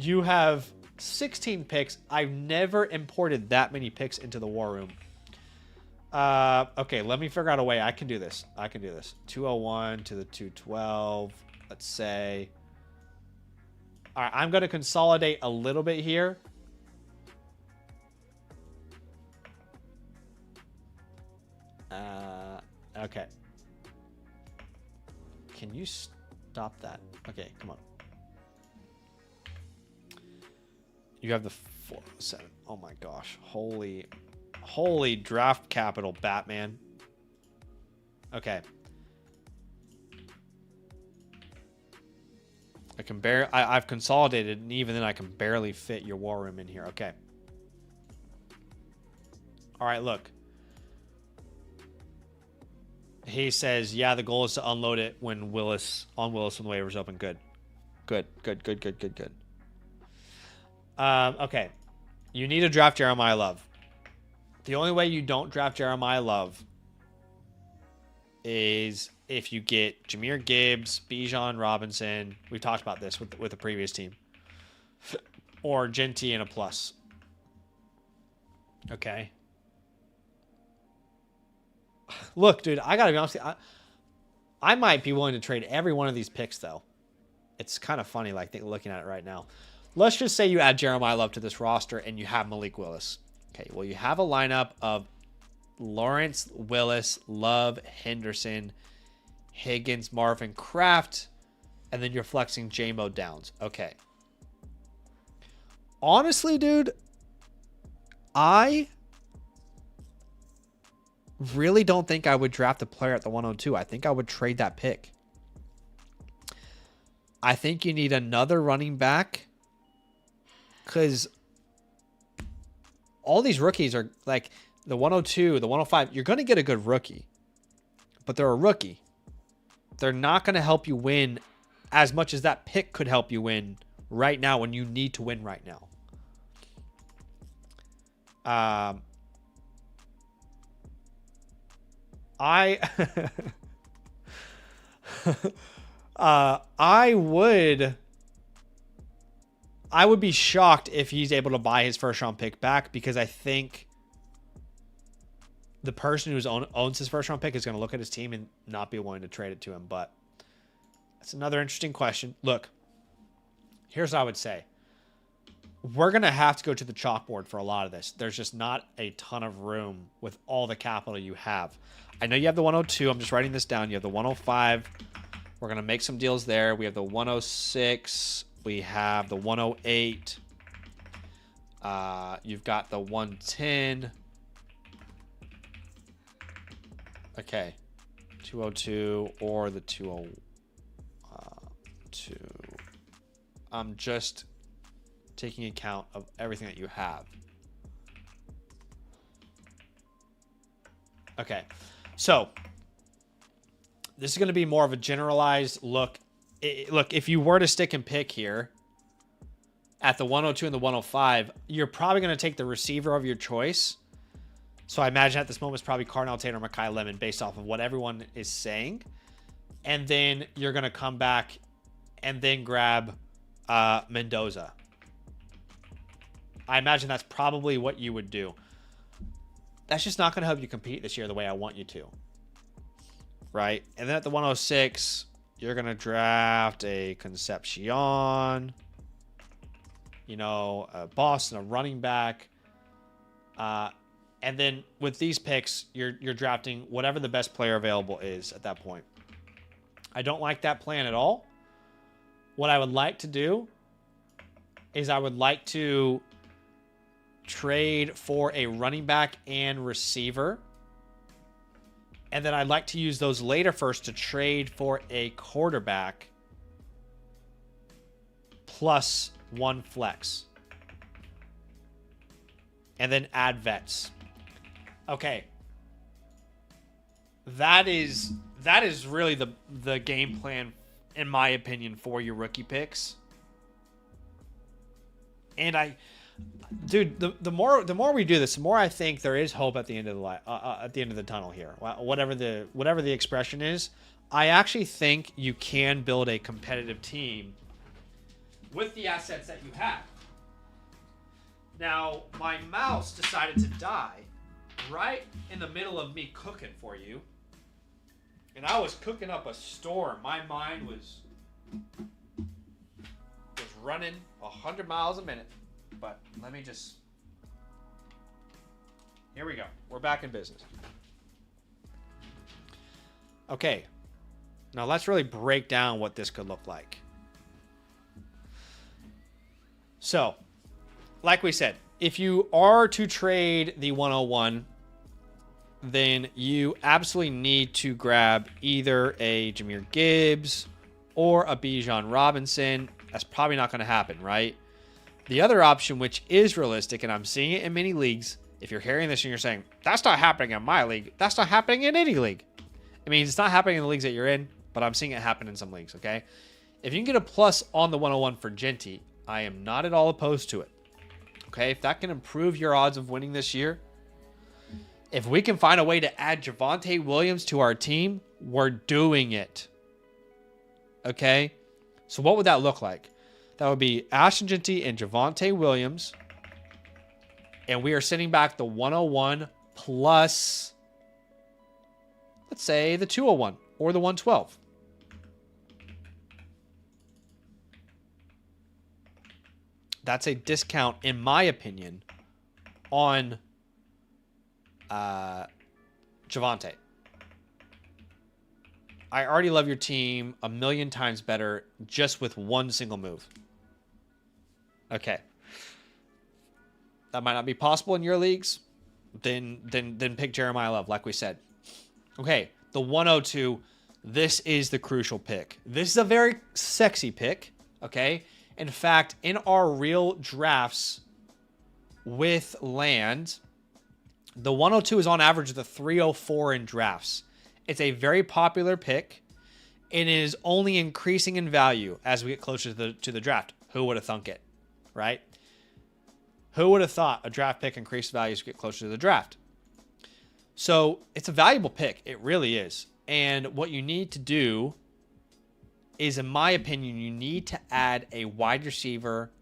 You have 16 picks. I've never imported that many picks into the war room. Okay, let me figure out a way. I can do this. 201 to the 212. Let's say. All right, I'm going to consolidate a little bit here. Okay. Can you stop that? Okay, come on. You have the 407. Oh my gosh. Holy draft capital, Batman. Okay. I've consolidated, and even then I can barely fit your war room in here. Okay. All right, look. He says, yeah, the goal is to unload it when Willis when the waiver's open. Good. Okay. You need to draft Jeremiah Love. The only way you don't draft Jeremiah Love is if you get Jahmyr Gibbs, Bijan Robinson. We talked about this with the previous team. Or Genty and a plus. Okay. Look, dude, I gotta be honest with you, I might be willing to trade every one of these picks, though. It's kind of funny, looking at it right now. Let's just say you add Jeremiah Love to this roster and you have Malik Willis. Okay, well, you have a lineup of Lawrence, Willis, Love, Henderson, Higgins, Marvin, Kraft, and then you're flexing J-Mo Downs. Okay. Honestly, dude, I really don't think I would draft a player at the 102. I think I would trade that pick. I think you need another running back because all these rookies are like the 102, the 105. You're going to get a good rookie, but they're a rookie. They're not going to help you win as much as that pick could help you win right now when you need to win right now. I would be shocked if he's able to buy his first round pick back, because I think the person who owns his first round pick is going to look at his team and not be willing to trade it to him. But that's another interesting question. Look, here's what I would say. We're going to have to go to the chalkboard for a lot of this. There's just not a ton of room with all the capital you have. I know you have the 102. I'm just writing this down. You have the 105. We're going to make some deals there. We have the 106. We have the 108. You've got the 110. Okay. 202 or the 202. I'm just taking account of everything that you have. Okay. So this is going to be more of a generalized look. Look, if you were to stick and pick here at the 102 and the 105, you're probably going to take the receiver of your choice. So I imagine at this moment it's probably Carnell Tate or Mekhi Lemon based off of what everyone is saying. And then you're going to come back and then grab Mendoza. I imagine that's probably what you would do. That's just not going to help you compete this year the way I want you to. Right? And then at the 106, you're going to draft a Concepcion, a Boston, a running back. And then with these picks, you're drafting whatever the best player available is at that point. I don't like that plan at all. What I would like to do is I would like to trade for a running back and receiver. And then I'd like to use those later first to trade for a quarterback plus one flex. And then add vets. Okay. That is really the game plan, in my opinion, for your rookie picks. And dude, the more we do this, the more I think there is hope at the end of the tunnel here. Whatever the expression is, I actually think you can build a competitive team with the assets that you have. Now, my mouse decided to die right in the middle of me cooking for you. And I was cooking up a storm. My mind was running 100 miles a minute. But let me just... Here we go. We're back in business. Okay. Now let's really break down what this could look like. So, like we said, if you are to trade the 101, then you absolutely need to grab either a Jahmyr Gibbs or a Bijan Robinson. That's probably not going to happen, right? The other option, which is realistic, and I'm seeing it in many leagues, if you're hearing this and you're saying, that's not happening in my league, that's not happening in any league. I mean, it's not happening in the leagues that you're in, but I'm seeing it happen in some leagues, okay? If you can get a plus on the 101 for Genty, I am not at all opposed to it. Okay, if that can improve your odds of winning this year, if we can find a way to add Javonte Williams to our team, we're doing it. Okay, so what would that look like? That would be Ashton Genty and Javonte Williams, and we are sending back the 101 plus, let's say, the 201 or the 112. That's a discount, in my opinion, on Javonte. I already love your team a million times better just with one single move. Okay. That might not be possible in your leagues. Then pick Jeremiah Love, like we said. Okay, the 102. This is the crucial pick. This is a very sexy pick. Okay. In fact, in our real drafts with land, the 102 is on average the 304 in drafts. It's a very popular pick. It is only increasing in value as we get closer to the draft. Who would have thunk it, right? Who would have thought a draft pick increased value as we get closer to the draft? So it's a valuable pick. It really is. And what you need to do is, in my opinion, you need to add a wide receiver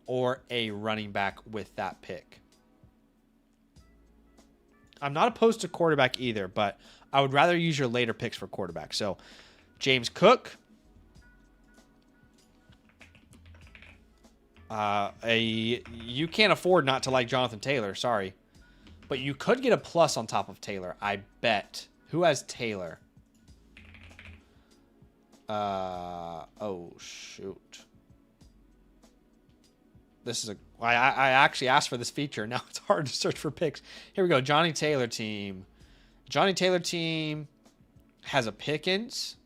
or a running back with that pick. I'm not opposed to quarterback either, but I would rather use your later picks for quarterback. So, James Cook. You can't afford not to like Jonathan Taylor, sorry. But you could get a plus on top of Taylor, I bet. Who has Taylor? Oh, shoot. This is I actually asked for this feature. Now it's hard to search for picks. Here we go. Johnny Taylor team. Johnny Taylor team has a Pickens.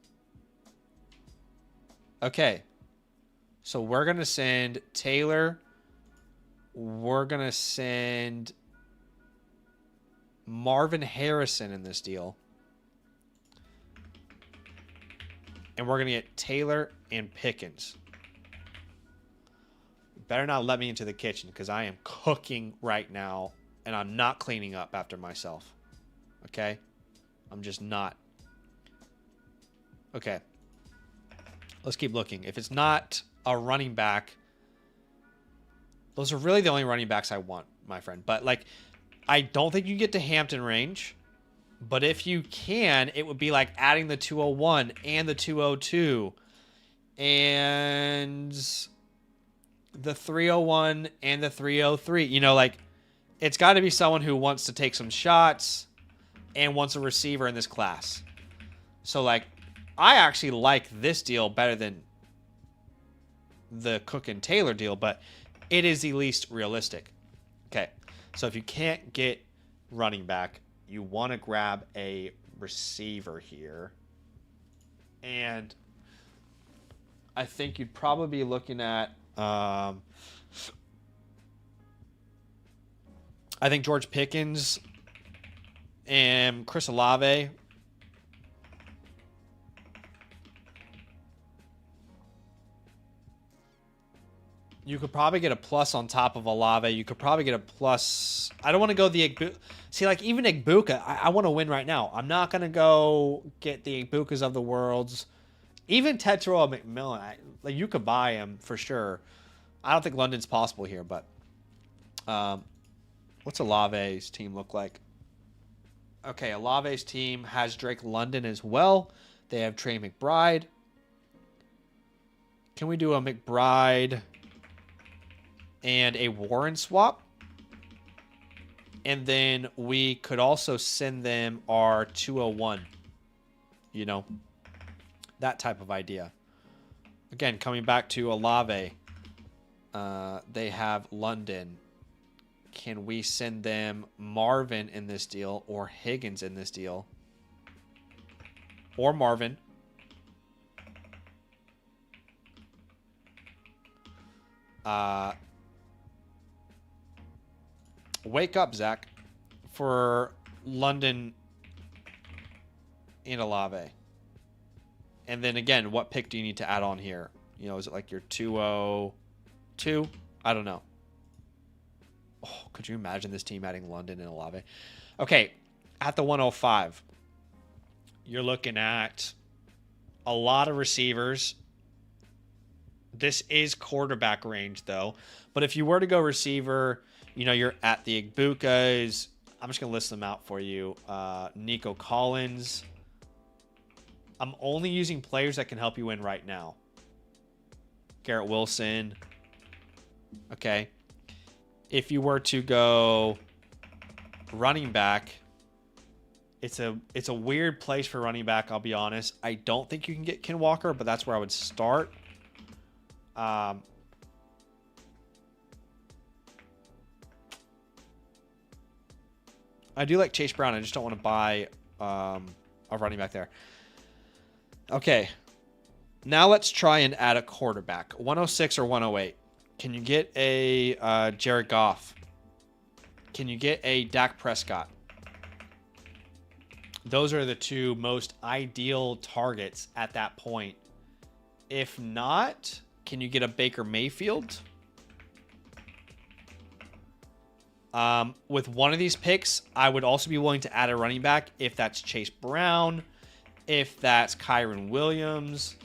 Okay. So we're going to send Taylor. We're going to send Marvin Harrison in this deal. And we're going to get Taylor and Pickens. Better not let me into the kitchen because I am cooking right now and I'm not cleaning up after myself. Okay? I'm just not. Okay. Let's keep looking. If it's not a running back, those are really the only running backs I want, my friend. But, like, I don't think you get to Hampton range. But if you can, it would be like adding the 201 and the 202 and the 301 and the 303. You know, like, it's got to be someone who wants to take some shots and wants a receiver in this class. So, like, I actually like this deal better than the Cook and Taylor deal, but it is the least realistic. Okay, so if you can't get running back, you want to grab a receiver here. And I think you'd probably be looking at... I think George Pickens and Chris Olave. You could probably get a plus on top of Olave. You could probably get a plus. I don't want to go the Igbuka. See, like, even Igbuka, I want to win right now. I'm not going to go get the Igbukas of the worlds Even Tetro McMillan, like you could buy him for sure. I don't think London's possible here, but what's Olave's team look like? Okay, Olave's team has Drake London as well. They have Trey McBride. Can we do a McBride and a Warren swap? And then we could also send them our 201. You know, that type of idea. Again, coming back to Olave, they have London. Can we send them Marvin in this deal or Higgins in this deal? Or Marvin. Wake up, Zach, for London and Olave. And then again, what pick do you need to add on here? You know, is it like your 202? I don't know. Oh, could you imagine this team adding London and Olave? Okay, at the 105, you're looking at a lot of receivers. This is quarterback range, though. But if you were to go receiver, you know, you're at the Igbukas. I'm just going to list them out for you. Nico Collins. I'm only using players that can help you win right now. Garrett Wilson. Okay. If you were to go running back, it's a weird place for running back, I'll be honest. I don't think you can get Ken Walker, but that's where I would start. I do like Chase Brown. I just don't want to buy a running back there. Okay. Now let's try and add a quarterback. 106 or 108. Can you get a Jared Goff? Can you get a Dak Prescott? Those are the two most ideal targets at that point. If not, can you get a Baker Mayfield? With one of these picks, I would also be willing to add a running back if that's Chase Brown, if that's Kyron Williams,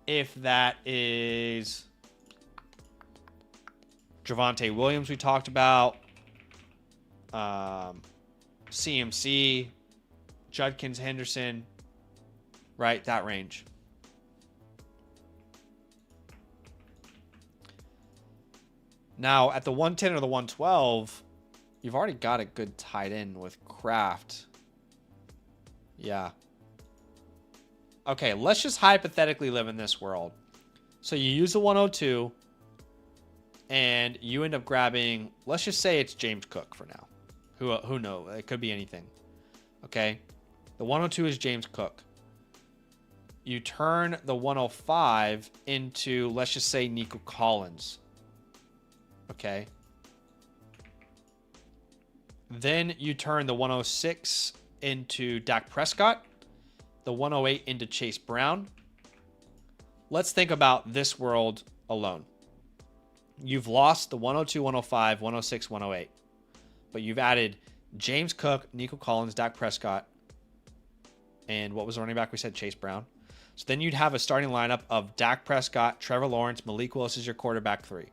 if that is Javonte Williams we talked about, CMC, Judkins, Henderson, right? That range. Now, at the 110 or the 112, you've already got a good tight end with Kraft. Yeah. Okay, let's just hypothetically live in this world. So you use the 102, and you end up grabbing, let's just say it's James Cook for now. Who knows? It could be anything. Okay? The 102 is James Cook. You turn the 105 into, let's just say, Nico Collins. Okay? Then you turn the 106 into Dak Prescott. The 108 into Chase Brown. Let's think about this world alone. You've lost the 102, 105, 106, 108. But you've added James Cook, Nico Collins, Dak Prescott, and what was the running back we said? Chase Brown. So then you'd have a starting lineup of Dak Prescott, Trevor Lawrence, Malik Willis is your quarterback 3.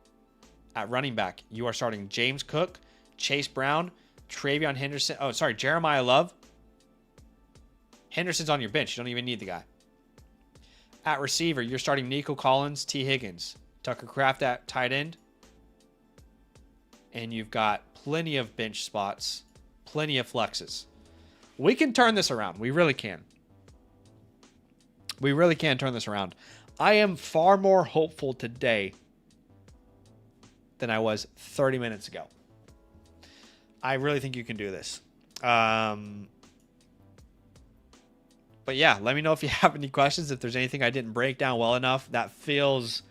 At running back, you are starting James Cook, Chase Brown, Travion Henderson. Oh, sorry, Jeremiah Love. Henderson's on your bench. You don't even need the guy. At receiver, you're starting Nico Collins, T. Higgins, Tucker Kraft at tight end. And you've got plenty of bench spots, plenty of flexes. We can turn this around. We really can. We really can turn this around. I am far more hopeful today than I was 30 minutes ago. I really think you can do this. But yeah, let me know if you have any questions, if there's anything I didn't break down well enough. That feels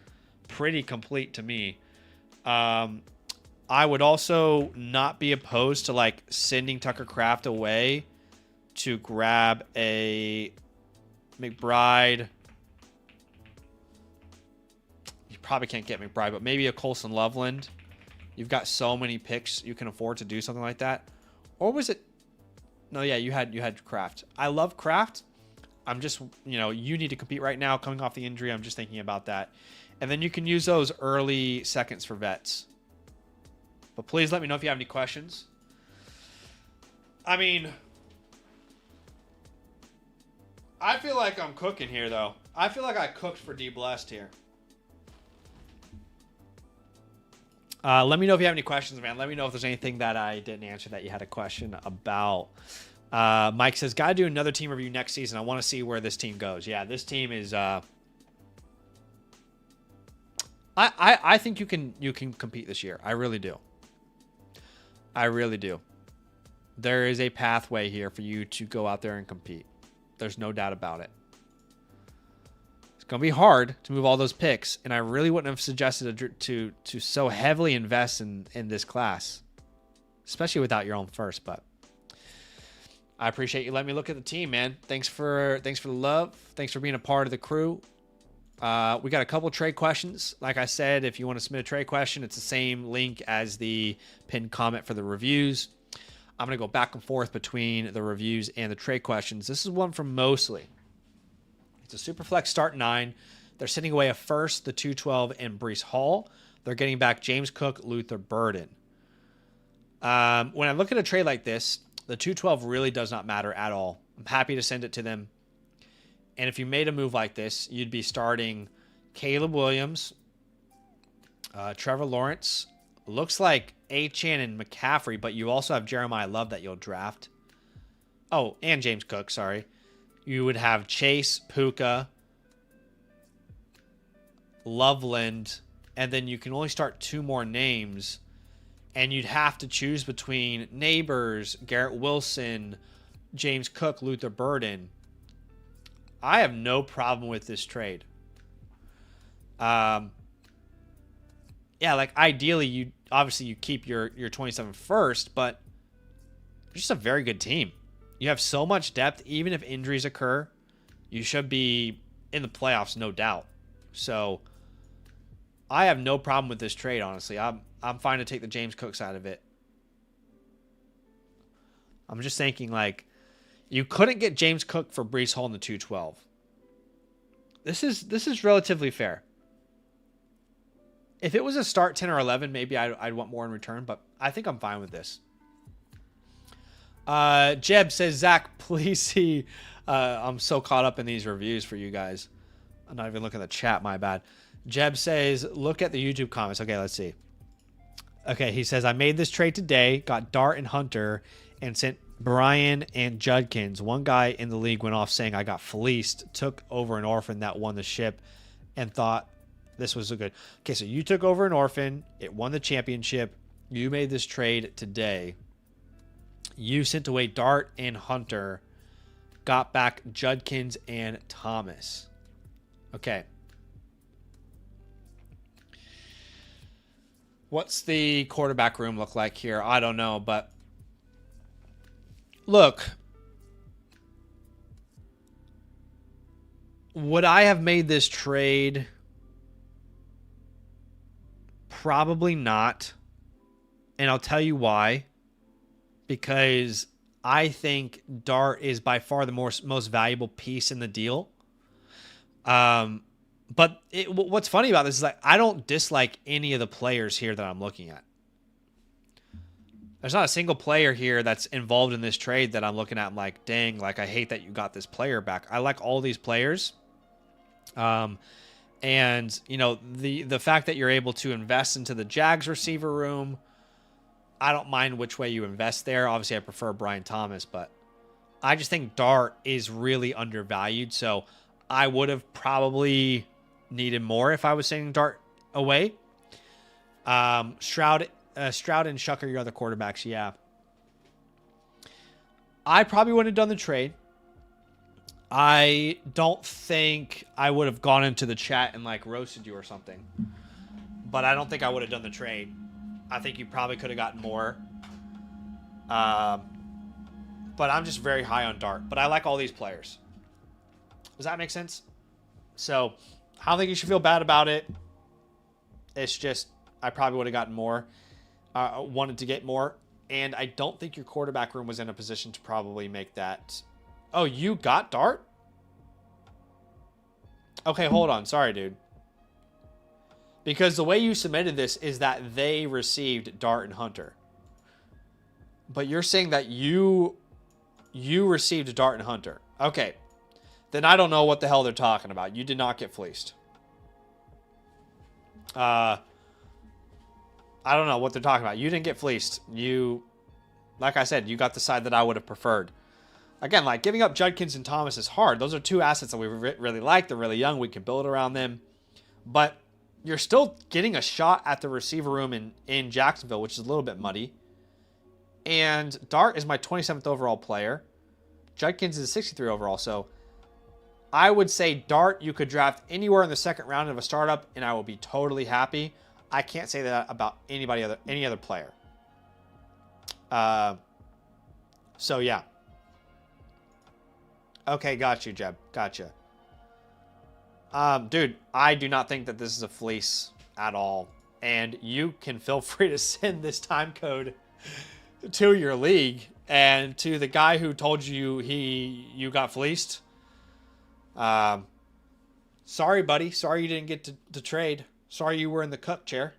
pretty complete to me. I would also not be opposed to like sending Tucker Kraft away to grab a McBride. You probably can't get McBride, but maybe a Colson Loveland. You've got so many picks you can afford to do something like that. Or was it? No, yeah, you had Kraft. I love Kraft. I'm just, you need to compete right now coming off the injury. I'm just thinking about that. And then you can use those early seconds for vets. But please let me know if you have any questions. I mean, I feel like I'm cooking here, though. I feel like I cooked for D Blessed here. Let me know if you have any questions, man. Let me know if there's anything that I didn't answer that you had a question about. Mike says, gotta do another team review next season. I want to see where this team goes. Yeah, this team is... I think you can compete this year. I really do. I really do. There is a pathway here for you to go out there and compete. There's no doubt about it. It's going to be hard to move all those picks, and I really wouldn't have suggested to so heavily invest in this class, especially without your own first, but I appreciate you letting me look at the team, man. Thanks for the love. Thanks for being a part of the crew. We got a couple trade questions. Like I said, if you want to submit a trade question, it's the same link as the pinned comment for the reviews. I'm going to go back and forth between the reviews and the trade questions. This is one from Mosley. It's a Superflex start 9. They're sending away a first, the 212, and Breece Hall. They're getting back James Cook, Luther Burden. When I look at a trade like this, the 212 really does not matter at all. I'm happy to send it to them. And if you made a move like this, you'd be starting Caleb Williams, Trevor Lawrence, looks like Achane and McCaffrey, but you also have Jeremiah Love that you'll draft. Oh, and James Cook, sorry. You would have Chase, Puka, Loveland, and then you can only start 2 more names, and you'd have to choose between Neighbors, Garrett Wilson, James Cook, Luther Burden. I have no problem with this trade. Yeah, like ideally, you keep your 27 first, but you're just a very good team. You have so much depth. Even if injuries occur, you should be in the playoffs, no doubt. So I have no problem with this trade, honestly. I'm fine to take the James Cook side of it. I'm just thinking, like, you couldn't get James Cook for Breece Hall in the 212. This is relatively fair. If it was a start 10 or 11, maybe I'd want more in return, but I think I'm fine with this. Jeb says, Zach, please see. I'm so caught up in these reviews for you guys. I'm not even looking at the chat, my bad. Jeb says, look at the YouTube comments. Okay, let's see. Okay, he says, I made this trade today, got Dart and Hunter, and sent Brian and Judkins. One guy in the league went off saying I got fleeced, took over an orphan that won the ship, and thought this was a good... Okay, so you took over an orphan. It won the championship. You made this trade today. You sent away Dart and Hunter. Got back Judkins and Thomas. Okay. What's the quarterback room look like here? I don't know, but... Look. Would I have made this trade... Probably not. And I'll tell you why. Because I think Dart is by far the most valuable piece in the deal. But what's funny about this is like I don't dislike any of the players here that I'm looking at. There's not a single player here that's involved in this trade that I'm looking at and like, dang, like I hate that you got this player back. I like all these players. And, you know, the fact that you're able to invest into the Jags receiver room, I don't mind which way you invest there. Obviously, I prefer Brian Thomas, but I just think Dart is really undervalued. So I would have probably needed more if I was sending Dart away. Stroud and Shuck are your other quarterbacks, yeah. I probably wouldn't have done the trade. I don't think I would have gone into the chat and like roasted you or something. But I don't think I would have done the trade. I think you probably could have gotten more. But I'm just very high on Dart. But I like all these players. Does that make sense? So I don't think you should feel bad about it. It's just I probably would have gotten more. Wanted to get more. And I don't think your quarterback room was in a position to probably make that... Oh, you got Dart? Okay, hold on. Sorry, dude. Because the way you submitted this is that they received Dart and Hunter. But you're saying that you received Dart and Hunter. Okay. Then I don't know what the hell they're talking about. You did not get fleeced. I don't know what they're talking about. You didn't get fleeced. Like I said, you got the side that I would have preferred. Again, like giving up Judkins and Thomas is hard. Those are two assets that we really like. They're really young. We can build around them. But you're still getting a shot at the receiver room in Jacksonville, which is a little bit muddy. And Dart is my 27th overall player. Judkins is 63 overall. So I would say Dart you could draft anywhere in the second round of a startup, and I will be totally happy. I can't say that about any other player. So yeah. Okay, got you, Jeb. Gotcha. Dude, I do not think that this is a fleece at all. And you can feel free to send this time code to your league. And to the guy who told you you got fleeced. Sorry, buddy. Sorry you didn't get to trade. Sorry you were in the cook chair.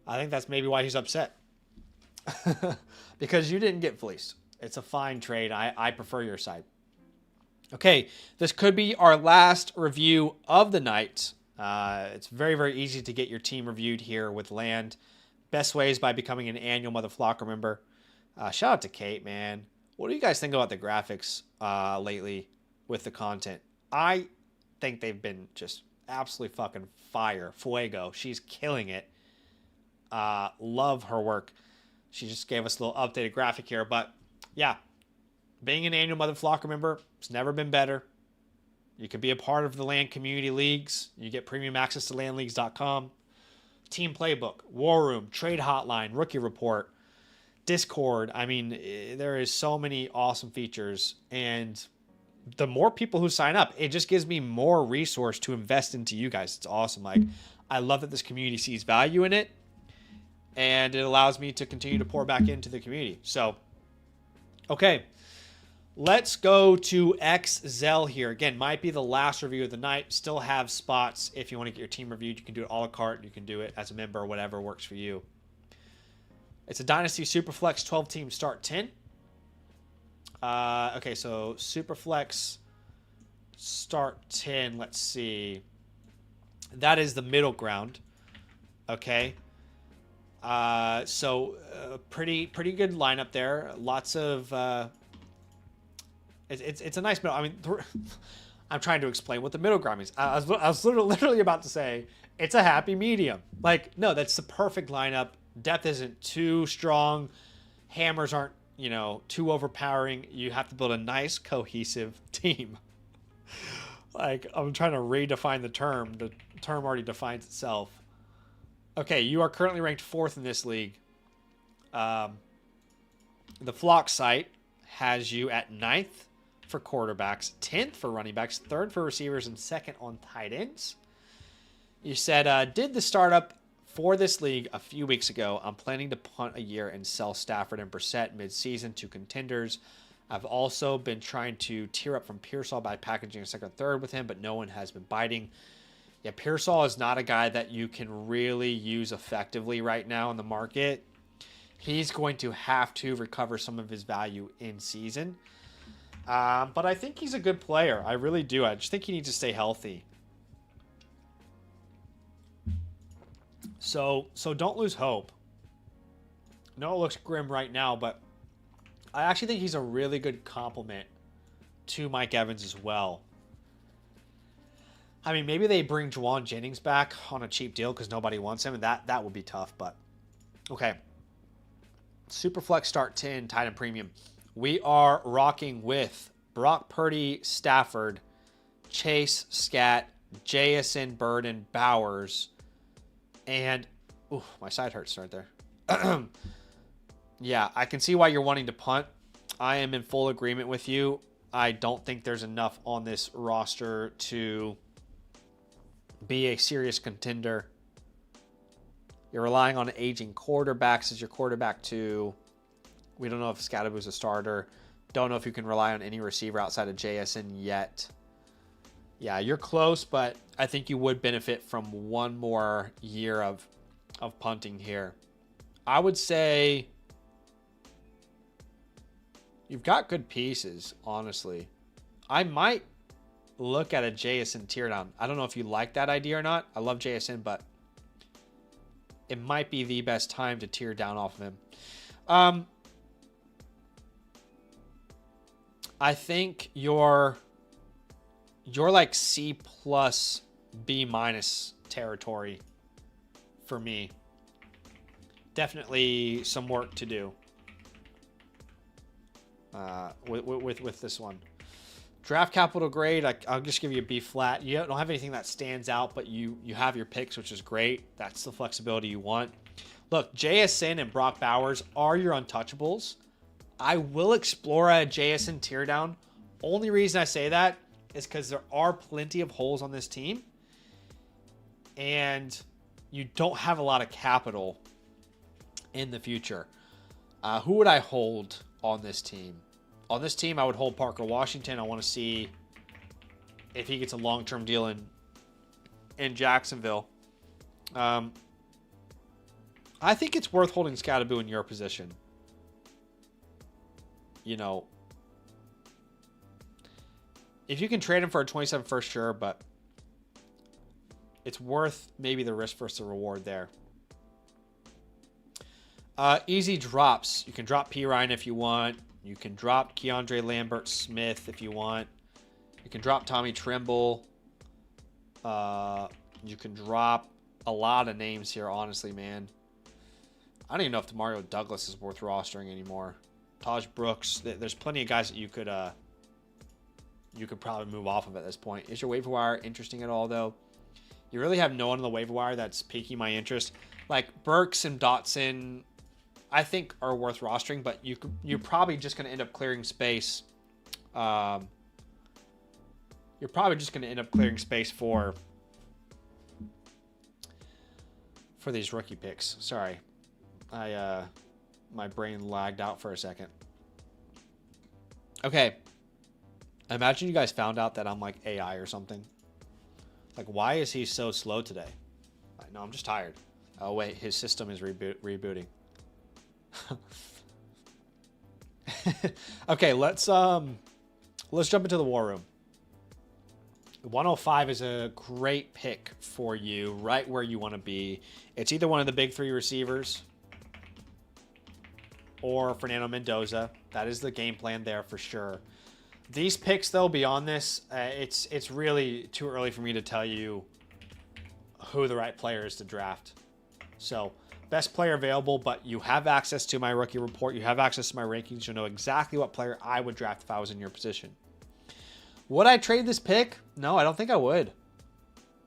I think that's maybe why he's upset. Because you didn't get fleeced. It's a fine trade. I prefer your side. Okay, this could be our last review of the night. It's very, very easy to get your team reviewed here with land. Best way is by becoming an annual Mother Flocker member. Shout out to Kate, man. What do you guys think about the graphics lately with the content? I think they've been just absolutely fucking fire. Fuego. She's killing it. Love her work. She just gave us a little updated graphic here, but yeah, being an annual Mother Flocker member, it's never been better. You can be a part of the LAN community leagues. You get premium access to landleagues.com, team playbook, war room, trade hotline, rookie report, Discord. I mean, there is so many awesome features, and the more people who sign up, it just gives me more resource to invest into you guys. It's awesome. Like, I love that this community sees value in it, and it allows me to continue to pour back into the community. So, okay, let's go to XZell here. Again, might be the last review of the night. Still have spots if you want to get your team reviewed. You can do it a la carte. You can do it as a member or whatever works for you. It's a Dynasty Superflex 12-team start 10. Okay, so Superflex start 10. Let's see. That is the middle ground. Okay. Pretty good lineup there. Lots of it's a nice middle. I mean, I'm trying to explain what the middle ground means. I was literally about to say it's a happy medium. Like, no, that's the perfect lineup. Depth isn't too strong. Hammers aren't, too overpowering. You have to build a nice cohesive team. Like, I'm trying to redefine the term. The term already defines itself. Okay, you are currently ranked 4th in this league. The Flock site has you at 9th for quarterbacks, 10th for running backs, 3rd for receivers, and 2nd on tight ends. You said, did the startup for this league a few weeks ago. I'm planning to punt a year and sell Stafford and Brissett mid-season to contenders. I've also been trying to tier up from Pearsall by packaging a 2nd, 3rd with him, but no one has been biting. Yeah, Pearsall is not a guy that you can really use effectively right now in the market. He's going to have to recover some of his value in season. But I think he's a good player. I really do. I just think he needs to stay healthy. So don't lose hope. No, it looks grim right now, but I actually think he's a really good complement to Mike Evans as well. I mean, maybe they bring Juwan Jennings back on a cheap deal because nobody wants him, and that would be tough, but okay. Superflex start 10, tight end premium. We are rocking with Brock Purdy, Stafford, Chase, Scat, JSN, Burden, Bowers, and my side hurts right there. Yeah, I can see why you're wanting to punt. I am in full agreement with you. I don't think there's enough on this roster to be a serious contender. You're relying on aging quarterbacks as your quarterback too. We don't know if Scadaboo's a starter. Don't know if you can rely on any receiver outside of JSN yet. Yeah, you're close, but I think you would benefit from one more year of punting here. I would say you've got good pieces, honestly. I might look at a JSN teardown. I don't know if you like that idea or not. I love JSN, but it might be the best time to tear down off of him. I think you're like C plus B minus territory for me. Definitely some work to do with this one. Draft capital grade, I'll just give you a B flat. You don't have anything that stands out, but you have your picks, which is great. That's the flexibility you want. Look, JSN and Brock Bowers are your untouchables. I will explore a JSN teardown. Only reason I say that is because there are plenty of holes on this team, and you don't have a lot of capital in the future. Who would I hold on this team? On this team, I would hold Parker Washington. I want to see if he gets a long-term deal in Jacksonville. I think it's worth holding Scatterboo in your position. You know, if you can trade him for a 27 first, sure, but it's worth maybe the risk versus the reward there. Easy drops. You can drop P. Ryan if you want. You can drop Keandre Lambert-Smith if you want. You can drop Tommy Tremble. You can drop a lot of names here, honestly, man. I don't even know if Demario Douglas is worth rostering anymore. Taj Brooks. There's plenty of guys that you could probably move off of at this point. Is your waiver wire interesting at all, though? You really have no one on the waiver wire that's piquing my interest. Like Burks and Dotson, I think are worth rostering, but you're probably just going to end up clearing space. You're probably just going to end up clearing space for these rookie picks. Sorry, my brain lagged out for a second. Okay, I imagine you guys found out that I'm like AI or something. Like, why is he so slow today? No, I'm just tired. Oh wait, his system is rebooting. Okay, let's jump into the war room. 105 is a great pick for you, right where you want to be. It's either one of the big three receivers or Fernando Mendoza. That is the game plan there for sure. These picks, though, beyond this, it's really too early for me to tell you who the right player is to draft. So, best player available, but you have access to my rookie report. You have access to my rankings. You'll know exactly what player I would draft if I was in your position. Would I trade this pick? No, I don't think I would.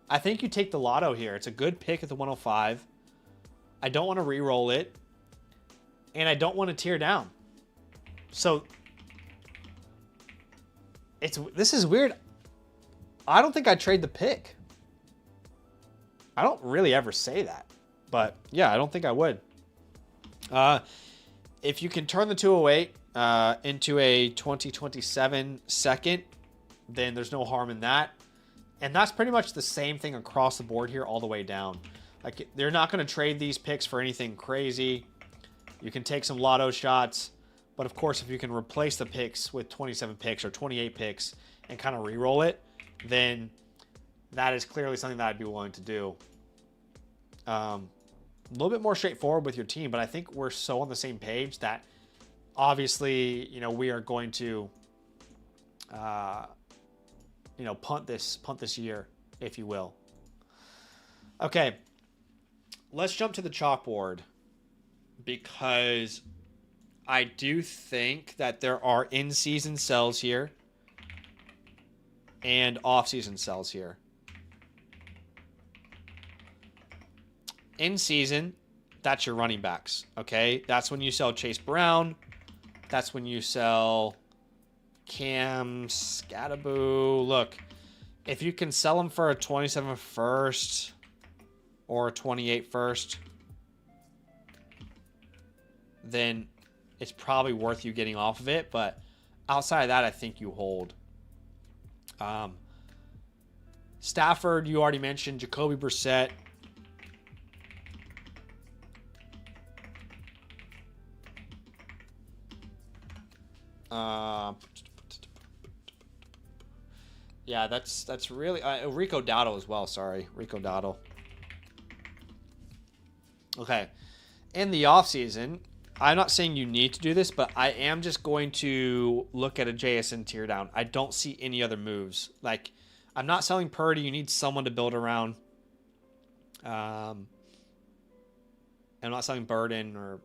I think you take the lotto here. It's a good pick at the 105. I don't want to re-roll it, and I don't want to tear down. So, this is weird. I don't think I'd trade the pick. I don't really ever say that. But, yeah, I don't think I would. If you can turn the 208 into a 2027 second, then there's no harm in that. And that's pretty much the same thing across the board here all the way down. Like, they're not going to trade these picks for anything crazy. You can take some lotto shots. But, of course, if you can replace the picks with 27 picks or 28 picks and kind of re-roll it, then that is clearly something that I'd be willing to do. A little bit more straightforward with your team, but I think we're so on the same page that obviously, you know, we are going to, punt this year, if you will. Okay, let's jump to the chalkboard because I do think that there are in-season sells here and off-season sells here. In season, that's your running backs, okay? That's when you sell Chase Brown. That's when you sell Cam Scatterboo. Look, if you can sell them for a 27 first or a 28 first, then it's probably worth you getting off of it. But outside of that, I think you hold. Stafford, you already mentioned. Jacoby Brissett. Yeah, that's really Rico Dowdle as well. Sorry, Rico Dowdle. Okay, in the offseason, I'm not saying you need to do this, but I am just going to look at a JSN tear down. I don't see any other moves. Like, I'm not selling Purdy. You need someone to build around. I'm not selling Burden or,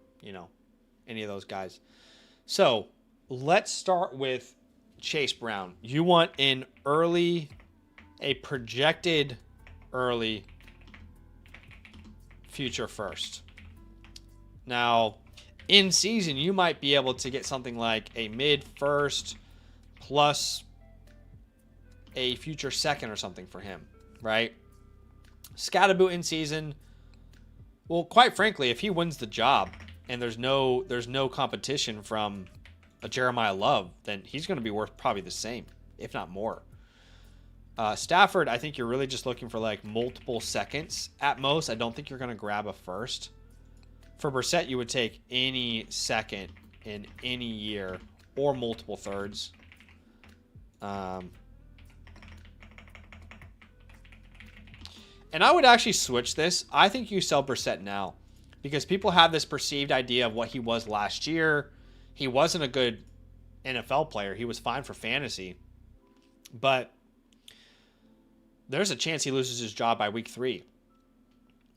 any of those guys. So let's start with Chase Brown. You want a projected early future first. Now, in season, you might be able to get something like a mid first plus a future second or something for him, right? Scatterboot in season. Well, quite frankly, if he wins the job and there's no competition from a Jeremiah Love, then he's going to be worth probably the same, if not more. Stafford, I think you're really just looking for like multiple seconds at most. I don't think you're going to grab a first. For Brissett, you would take any second in any year or multiple thirds. And I would actually switch this. I think you sell Brissett now because people have this perceived idea of what he was last year. He wasn't a good NFL player. He was fine for fantasy. But there's a chance he loses his job by week 3.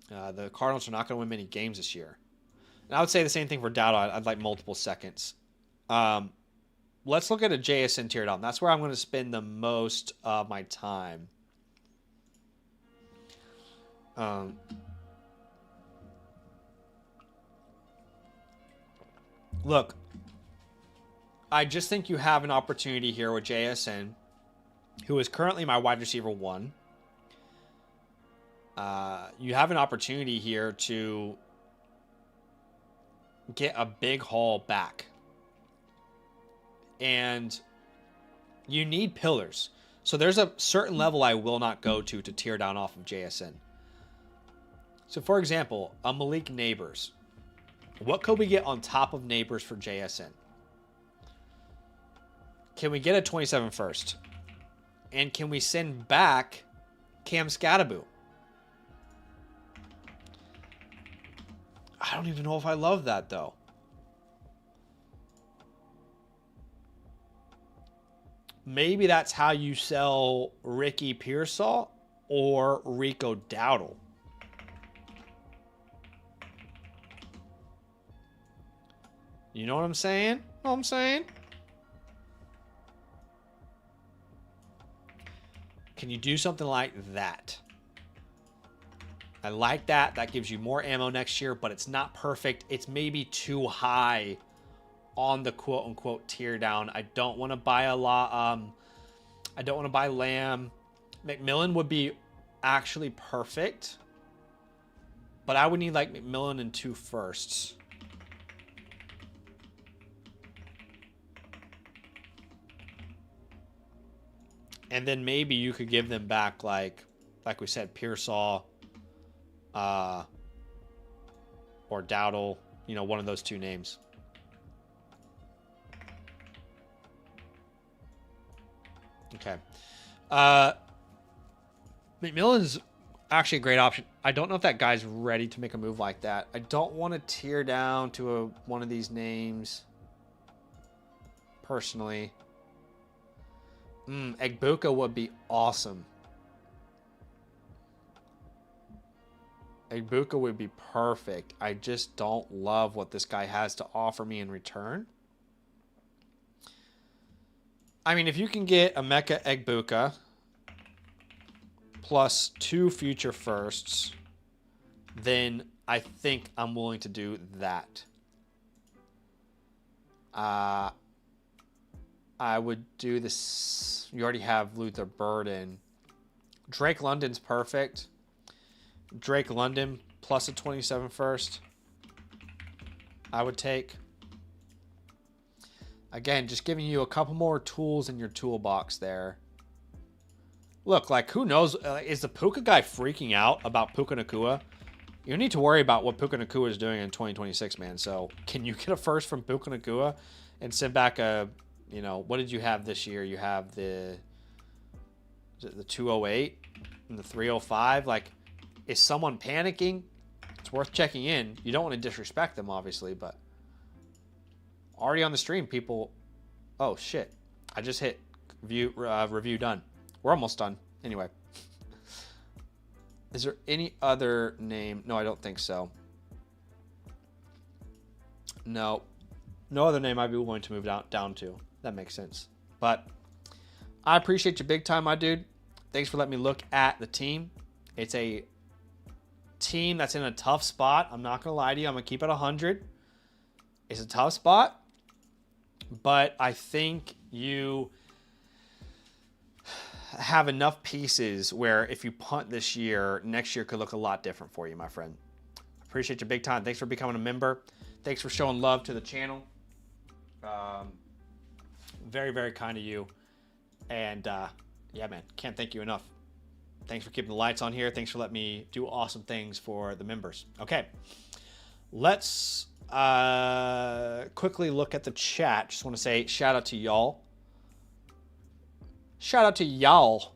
The Cardinals are not going to win many games this year. And I would say the same thing for Dowdle. I'd like multiple seconds. Let's look at a JSN tier down. That's where I'm going to spend the most of my time. Look, I just think you have an opportunity here with JSN, who is currently my wide receiver 1. You have an opportunity here to get a big haul back. And you need pillars. So there's a certain level I will not go to tear down off of JSN. So for example, a Malik Neighbors. What could we get on top of Neighbors for JSN? Can we get a 27 first? And can we send back Cam Scatterboot? I don't even know if I love that, though. Maybe that's how you sell Ricky Pearsall or Rico Dowdle. You know what I'm saying? Can you do something like that? I like that. That gives you more ammo next year, but it's not perfect. It's maybe too high on the quote-unquote tear down. I don't want to buy a lot. I don't want to buy Lamb. McMillan would be actually perfect, but I would need like McMillan and 2 firsts. And then maybe you could give them back like we said, Pearsall, or Dowdle, one of those 2 names. Okay. McMillan's actually a great option. I don't know if that guy's ready to make a move like that. I don't want to tear down to one of these names personally. Egbuka would be awesome. Egbuka would be perfect. I just don't love what this guy has to offer me in return. I mean, if you can get Emeka Egbuka plus 2 future firsts, then I think I'm willing to do that. I would do this. You already have Luther Burden. Drake London's perfect. Drake London plus a 27 first. I would take. Again, just giving you a couple more tools in your toolbox there. Look, like, who knows? Is the Puka guy freaking out about Puka Nakua? You need to worry about what Puka Nakua is doing in 2026, man. So, can you get a first from Puka Nakua and send back a, you know, what did you have this year? You have the 208 and the 305. Like, is someone panicking? It's worth checking in. You don't want to disrespect them, obviously, but already on the stream, people. Oh shit! I just hit review done. We're almost done. Anyway. Is there any other name? No, I don't think so. No. No other name I'd be willing to move down to. That makes sense. But I appreciate you big time, my dude. Thanks for letting me look at the team. It's a team that's in a tough spot. I'm not going to lie to you. I'm going to keep it 100. It's a tough spot. But I think you have enough pieces where if you punt this year, next year could look a lot different for you, my friend. Appreciate you big time. Thanks for becoming a member. Thanks for showing love to the channel. Very, very kind of you. And yeah, man, can't thank you enough. Thanks for keeping the lights on here. Thanks for letting me do awesome things for the members. Okay, let's quickly look at the chat. Just want to say shout out to y'all. Shout out to y'all.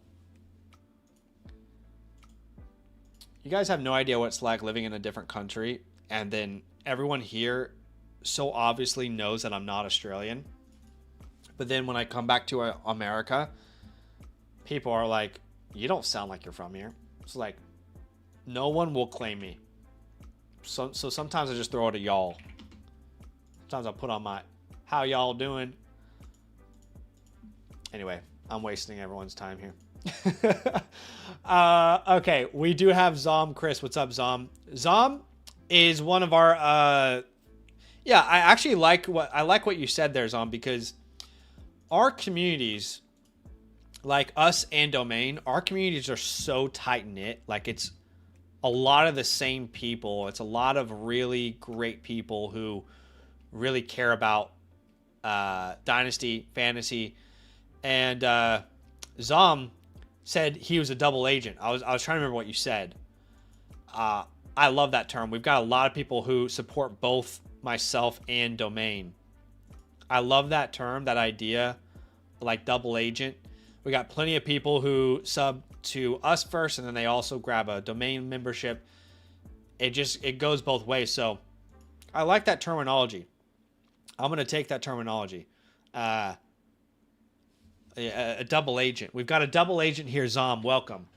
You guys have no idea what it's like living in a different country, and then everyone here so obviously knows that I'm not Australian. But then when I come back to America, people are like, you don't sound like you're from here. It's like, no one will claim me. So sometimes I just throw it at y'all. Sometimes I'll put on my, how y'all doing? Anyway. I'm wasting everyone's time here. Okay, we do have Zom Chris. What's up, Zom? Zom is one of our yeah, I actually like what you said there, Zom, because our communities, like us and Domain, our communities are so tight knit. Like, it's a lot of the same people. It's a lot of really great people who really care about Dynasty, fantasy. And Zom said he was a double agent. I was trying to remember what you said. I love that term. We've got a lot of people who support both myself and Domain. I love that term, that idea, like double agent. We got plenty of people who sub to us first, and then they also grab a Domain membership. It goes both ways. So I like that terminology. I'm going to take that terminology. A double agent. We've got a double agent here, Zom. Welcome.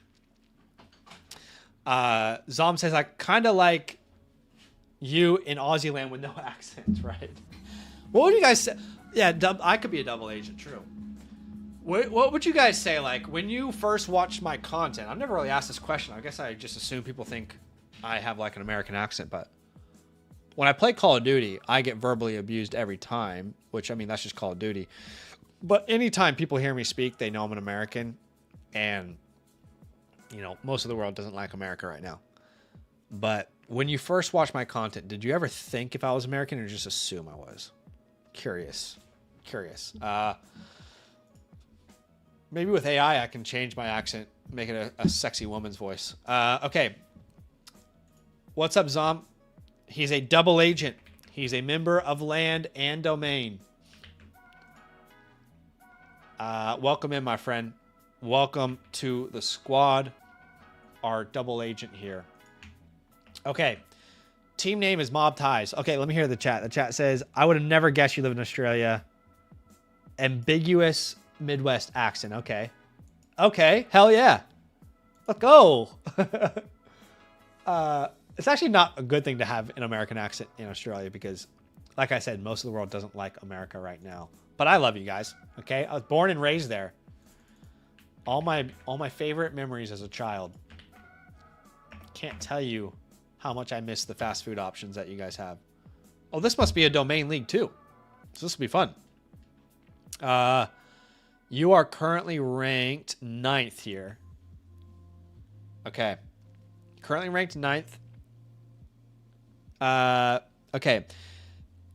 Zom says, I kind of like you in Aussie land with no accent, right? What would you guys say? Yeah, I could be a double agent, true. What would you guys say, like, when you first watched my content? I've never really asked this question. I guess I just assume people think I have, like, an American accent, but when I play Call of Duty, I get verbally abused every time, which, I mean, that's just Call of Duty. But anytime people hear me speak, they know I'm an American. And, you know, most of the world doesn't like America right now. But when you first watched my content, did you ever think if I was American or just assume I was? Curious. Maybe with AI, I can change my accent, make it a sexy woman's voice. Okay. What's up, Zom? He's a double agent. He's a member of Land and Domain. Welcome in, my friend. Welcome to the squad. Our double agent here. Okay. Team name is Mob Ties. Okay, let me hear the chat. The chat says, I would have never guessed you live in Australia. Ambiguous Midwest accent. Okay. Okay. Hell yeah. Let's go. It's actually not a good thing to have an American accent in Australia because, like I said, most of the world doesn't like America right now. But I love you guys. Okay. I was born and raised there. All my favorite memories as a child. Can't tell you how much I miss the fast food options that you guys have. Oh, this must be a Domain league too. So this will be fun. You are currently ranked 9th here. Okay. Currently ranked 9th. Okay.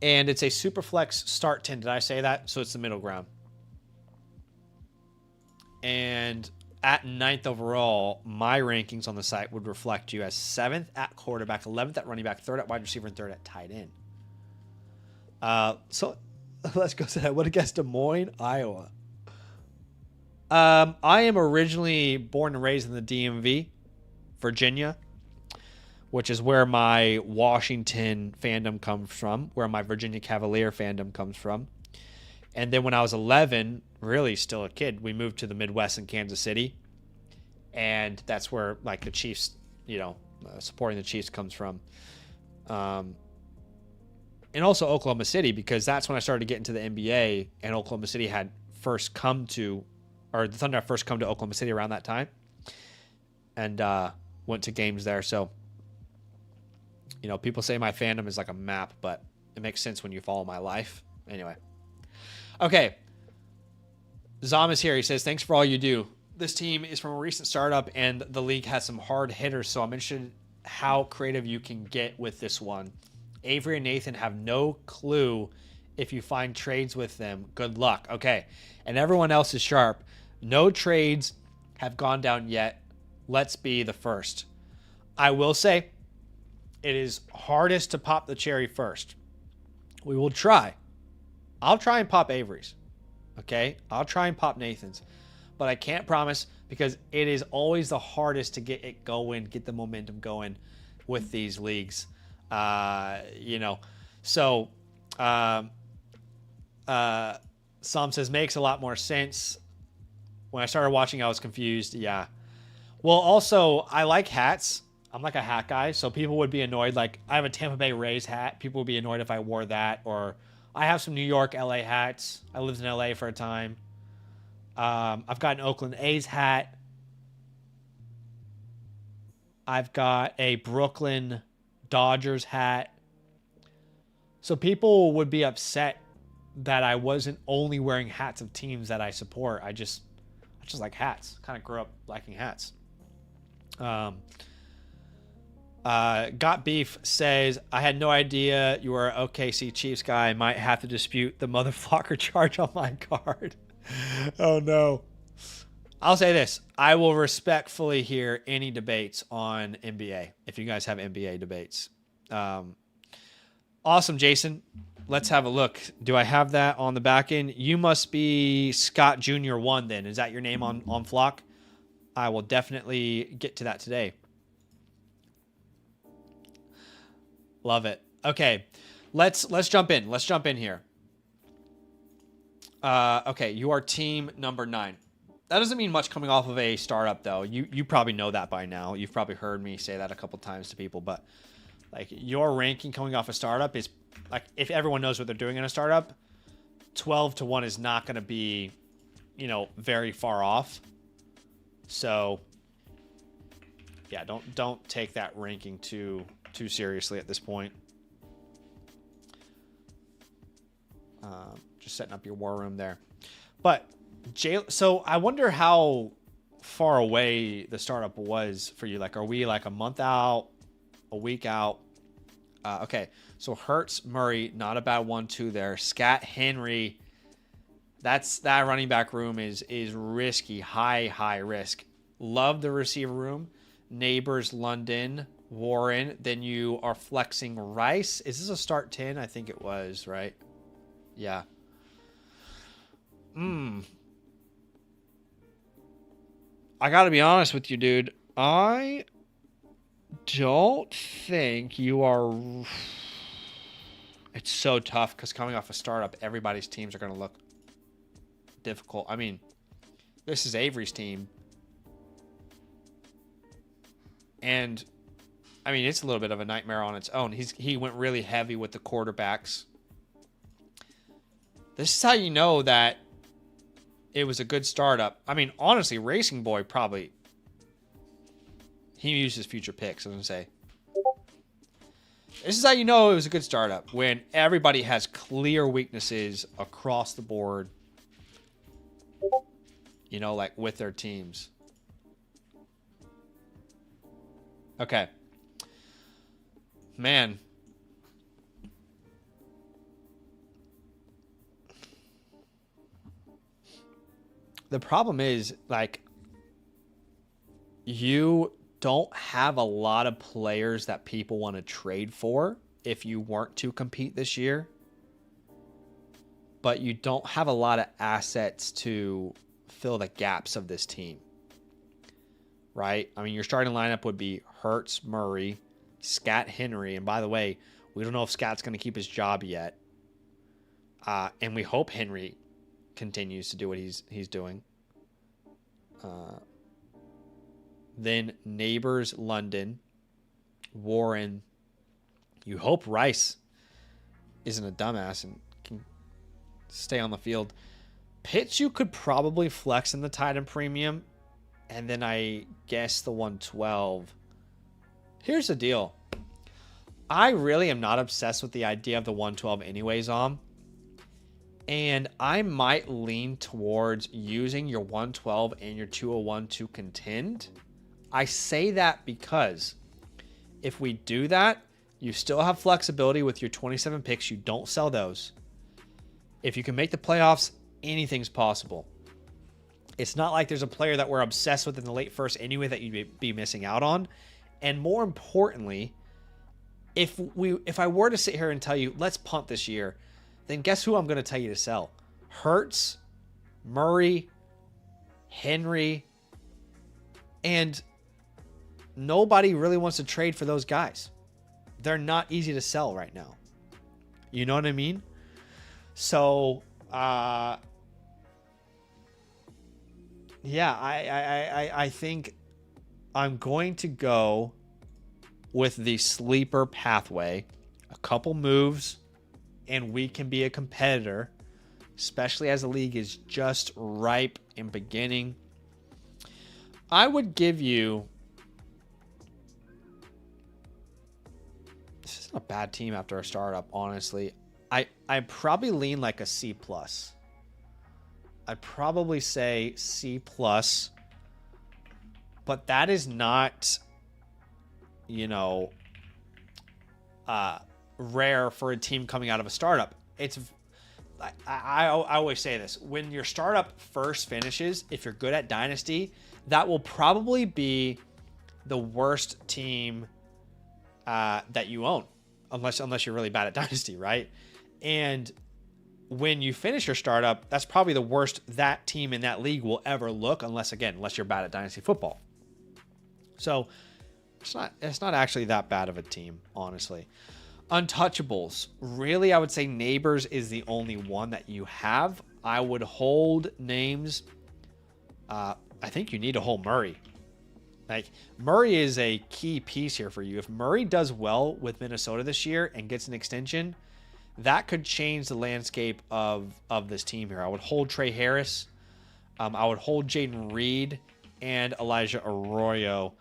And it's a Superflex start 10. Did I say that? So it's the middle ground. And at 9th overall, my rankings on the site would reflect you as 7th at quarterback, 11th at running back, 3rd at wide receiver, and 3rd at tight end. So let's go to that. What against Des Moines, Iowa? I am originally born and raised in the DMV, Virginia, which is where my Washington fandom comes from, where my Virginia Cavalier fandom comes from. And then when I was 11, really still a kid, we moved to the Midwest in Kansas City. And that's where like the Chiefs, supporting the Chiefs comes from. And also Oklahoma City, because that's when I started to get into the NBA, and Oklahoma City had first come to, or the Thunder had first come to Oklahoma City around that time, and went to games there. So, people say my fandom is like a map, but it makes sense when you follow my life. Anyway. Okay. Zom is here. He says, thanks for all you do. This team is from a recent startup, and the league has some hard hitters, so I'm interested how creative you can get with this one. Avery and Nathan have no clue if you find trades with them. Good luck. Okay. And everyone else is sharp. No trades have gone down yet. Let's be the first. I will say it is hardest to pop the cherry first. We will try. I'll try and pop Avery's. Okay? I'll try and pop Nathan's. But I can't promise, because it is always the hardest to get it going, get the momentum going with these leagues. So Sam says, makes a lot more sense. When I started watching, I was confused. Yeah. Well, also, I like hats. I'm like a hat guy, so people would be annoyed. Like, I have a Tampa Bay Rays hat. People would be annoyed if I wore that. Or I have some New York, LA hats. I lived in LA for a time. I've got an Oakland A's hat. I've got a Brooklyn Dodgers hat. So people would be upset that I wasn't only wearing hats of teams that I support. I just like hats. Kind of grew up liking hats. Got Beef says, I had no idea you were an OKC Chiefs guy. I might have to dispute the motherfucker charge on my card. Oh no. I'll say this. I will respectfully hear any debates on NBA if you guys have NBA debates. Awesome, Jason. Let's have a look. Do I have that on the back end? You must be Scott Jr. 1 then. Is that your name on Flock? I will definitely get to that today. Love it. Okay. Let's jump in. Let's jump in here. Okay, you are team number 9. That doesn't mean much coming off of a startup, though. You probably know that by now. You've probably heard me say that a couple times to people, but like your ranking coming off a startup is like, if everyone knows what they're doing in a startup, 12-1 is not going to be, very far off. So yeah, don't take that ranking too seriously at this point. Just setting up your war room there. But so I wonder how far away the startup was for you. Like, are we like a month out, a week out? Okay, so Hurts, Murray, not a bad 1-2 there. Scat, Henry, that running back room is risky, high risk. Love the receiver room. Neighbors, London, Warren. Then you are flexing Rice. Is this a start 10? I think it was, right? Yeah. I gotta be honest with you, dude. I don't think you are... It's so tough because coming off a startup, everybody's teams are going to look difficult. I mean, this is Avery's team. And, I mean, it's a little bit of a nightmare on its own. He went really heavy with the quarterbacks. This is how you know that it was a good startup. I mean, honestly, Racing Boy probably... He used his future picks, I was going to say. This is how you know it was a good startup. When everybody has clear weaknesses across the board. Like with their teams. Okay. Man. The problem is, like, you don't have a lot of players that people want to trade for if you weren't to compete this year. But you don't have a lot of assets to fill the gaps of this team. Right? I mean, your starting lineup would be Hurts, Murray, Scat, Henry. And by the way, we don't know if Scat's going to keep his job yet. And we hope Henry continues to do what he's doing. Then Neighbors, London, Warren. You hope Rice isn't a dumbass and can stay on the field. Pitts, you could probably flex in the tight end premium. And then I guess the 112. Here's the deal. I really am not obsessed with the idea of the 112 anyways, and I might lean towards using your 112 and your 201 to contend. I say that because if we do that, you still have flexibility with your 27 picks. You don't sell those. If you can make the playoffs, anything's possible. It's not like there's a player that we're obsessed with in the late first anyway that you'd be missing out on. And more importantly, if I were to sit here and tell you, let's punt this year, then guess who I'm going to tell you to sell? Hurts, Murray, Henry, and nobody really wants to trade for those guys. They're not easy to sell right now. You know what I mean? So, yeah, I think I'm going to go with the sleeper pathway. A couple moves, and we can be a competitor, especially as the league is just ripe and beginning. I would give you... This isn't a bad team after a startup, honestly. I probably lean like a C+. I'd probably say C+, but that is not, you know, rare for a team coming out of a startup. It's, I always say this, when your startup first finishes, if you're good at Dynasty, that will probably be the worst team that you own, unless you're really bad at Dynasty, right? And when you finish your startup, that's probably the worst that team in that league will ever look, unless you're bad at Dynasty football. So it's not actually that bad of a team, honestly. Untouchables. Really, I would say Neighbors is the only one that you have. I would hold names. I think you need to hold Murray. Like, Murray is a key piece here for you. If Murray does well with Minnesota this year and gets an extension, that could change the landscape of this team here. I would hold Trey Harris. I would hold Jaden Reed and Elijah Arroyo.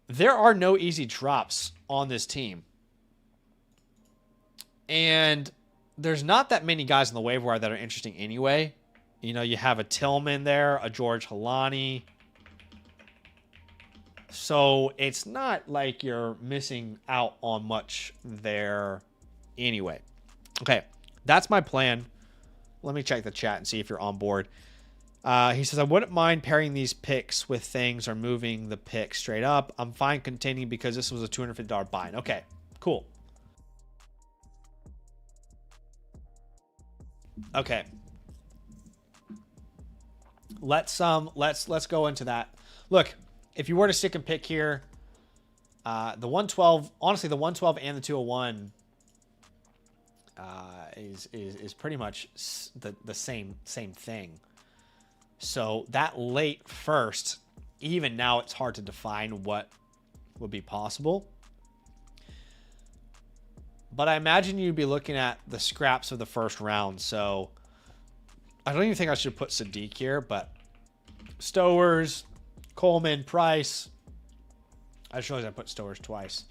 There are no easy drops on this team. And there's not that many guys on the waiver wire that are interesting anyway. You know, you have a Tillman there, a George Halani. So it's not like you're missing out on much there anyway. Okay, that's my plan. Let me check the chat and see if you're on board. He says, I wouldn't mind pairing these picks with things or moving the pick straight up. I'm fine continuing because this was a $250 bind. Okay, cool. Okay. Let's go into that. Look, if you were to stick and pick here, the 112, honestly, the 112 and the 201 is pretty much the same thing. So that late first, even now it's hard to define what would be possible. But I imagine you'd be looking at the scraps of the first round. So I don't even think I should put Sadiq here, but Stowers, Coleman, Price. I just realized I put Stowers twice.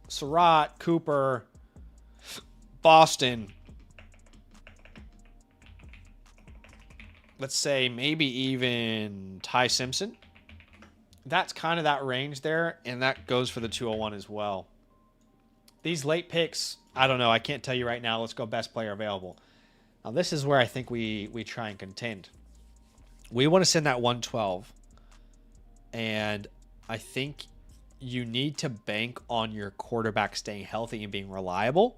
Surratt, Cooper, Boston. Let's say maybe even Ty Simpson. That's kind of that range there, and that goes for the 201 as well. These late picks, I don't know. I can't tell you right now. Let's go best player available. Now, this is where I think we try and contend. We want to send that 112. And I think you need to bank on your quarterback staying healthy and being reliable.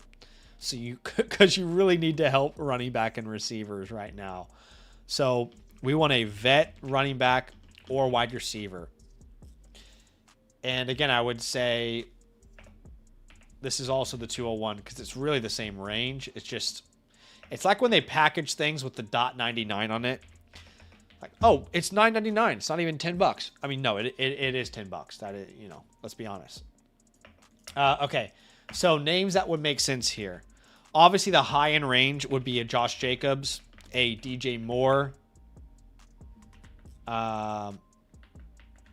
So because you really need to help running back and receivers right now. So we want a vet running back or wide receiver. And again, I would say this is also the 201 because it's really the same range. It's like when they package things with the .99 on it. Like, oh, it's $9.99. It's not even $10. I mean, no, it is $10. That is, let's be honest. Okay, so names that would make sense here. Obviously, the high-end range would be a Josh Jacobs, a DJ Moore. Let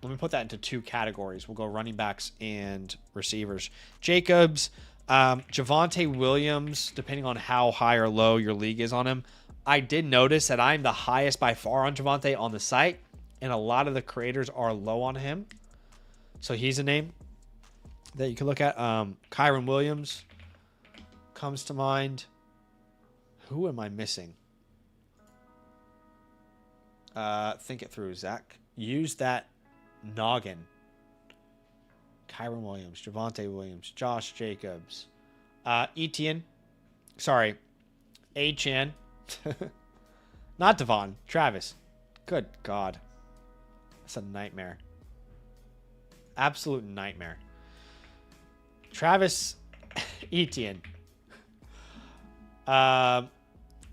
me put that into two categories. We'll go running backs and receivers. Jacobs, Javonte Williams, depending on how high or low your league is on him. I did notice that I'm the highest by far on Javonte on the site, and a lot of the creators are low on him. So he's a name that you can look at. Kyron Williams comes to mind. Who am I missing? Think it through, Zach. Use that noggin. Kyron Williams, Javonte Williams, Josh Jacobs, Etienne. Sorry, Achan. Not Devon. Travis. Good God. That's a nightmare. Absolute nightmare. Travis Etienne. And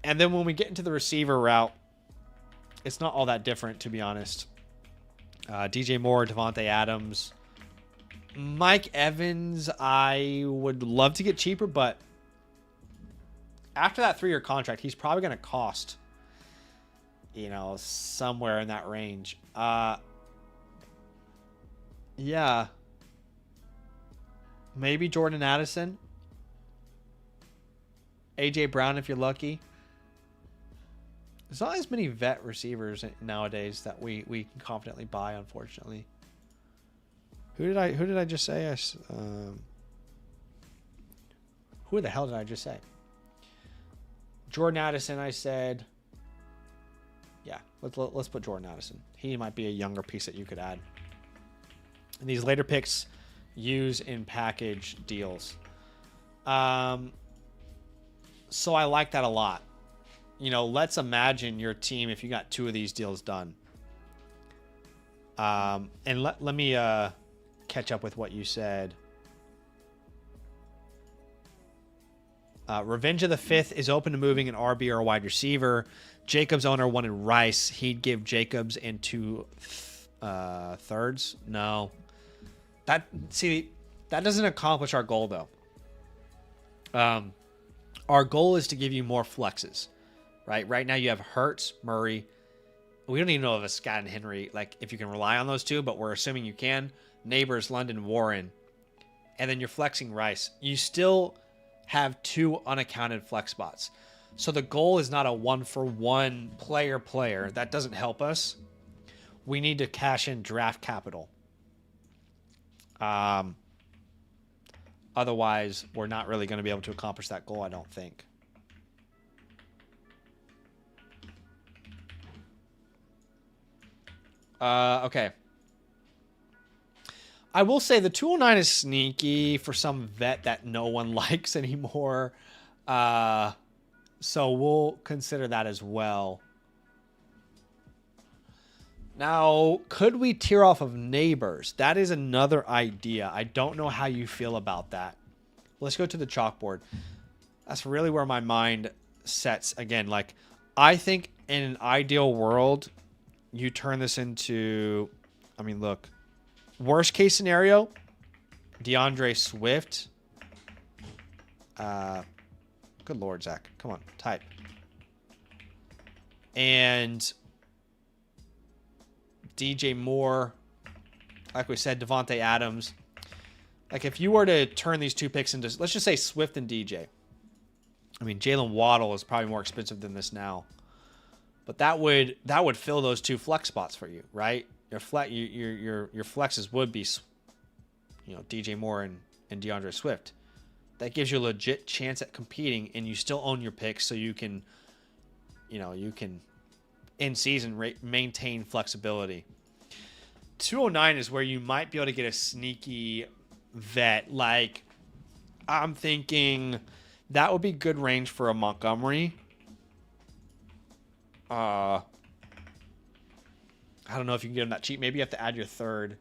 then when we get into the receiver route, it's not all that different, to be honest. DJ Moore, Devontae Adams. Mike Evans, I would love to get cheaper, but after that 3-year contract, he's probably going to cost, somewhere in that range. Yeah. Maybe Jordan Addison. AJ Brown, if you're lucky. There's not as many vet receivers nowadays that we can confidently buy, unfortunately. Who did I just say? Who the hell did I just say? Jordan Addison, I said. Yeah, let's put Jordan Addison. He might be a younger piece that you could add. And these later picks use in package deals. So I like that a lot. Let's imagine your team if you got 2 of these deals done. And let me catch up with what you said. Revenge of the Fifth is open to moving an RB or a wide receiver. Jacobs owner wanted Rice. He'd give Jacobs in 2 thirds. No. That doesn't accomplish our goal, though. Our goal is to give you more flexes, right? Right now you have Hurts, Murray. We don't even know if a Scott and Henry, like if you can rely on those 2, but we're assuming you can. Neighbors, London, Warren. And then you're flexing Rice. You still have 2 unaccounted flex spots. So the goal is not a 1-for-1 player. That doesn't help us. We need to cash in draft capital. Otherwise, we're not really going to be able to accomplish that goal, I don't think. Okay. I will say the 209 is sneaky for some vet that no one likes anymore. So we'll consider that as well. Now, could we tear off of Neighbors? That is another idea. I don't know how you feel about that. Let's go to the chalkboard. That's really where my mind sets. Again, like, I think in an ideal world, you turn this into, look, worst case scenario, DeAndre Swift. Good Lord, Zach. Come on, type. And DJ Moore, like we said, Devontae Adams. Like if you were to turn these 2 picks into, let's just say Swift and DJ. Jalen Waddle is probably more expensive than this now, but that would fill those 2 flex spots for you, right? Your flexes would be, DJ Moore and DeAndre Swift. That gives you a legit chance at competing, and you still own your picks, so you can in season maintain flexibility. 209 is where you might be able to get a sneaky vet. Like, I'm thinking that would be good range for a Montgomery. I don't know if you can get him that cheap. Maybe you have to add your third.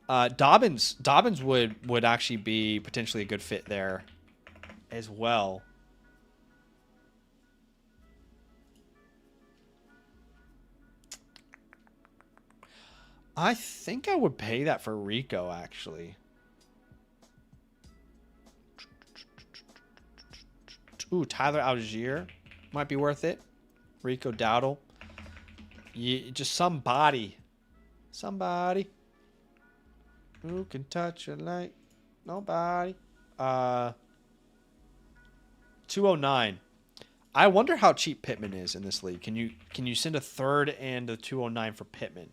Dobbins would actually be potentially a good fit there as well. I think I would pay that for Rico, actually. Ooh, Tyler Algier might be worth it. Rico Dowdle. Just somebody. Somebody who can touch it like nobody. 209. I wonder how cheap Pittman is in this league. Can you send a third and a 209 for Pittman?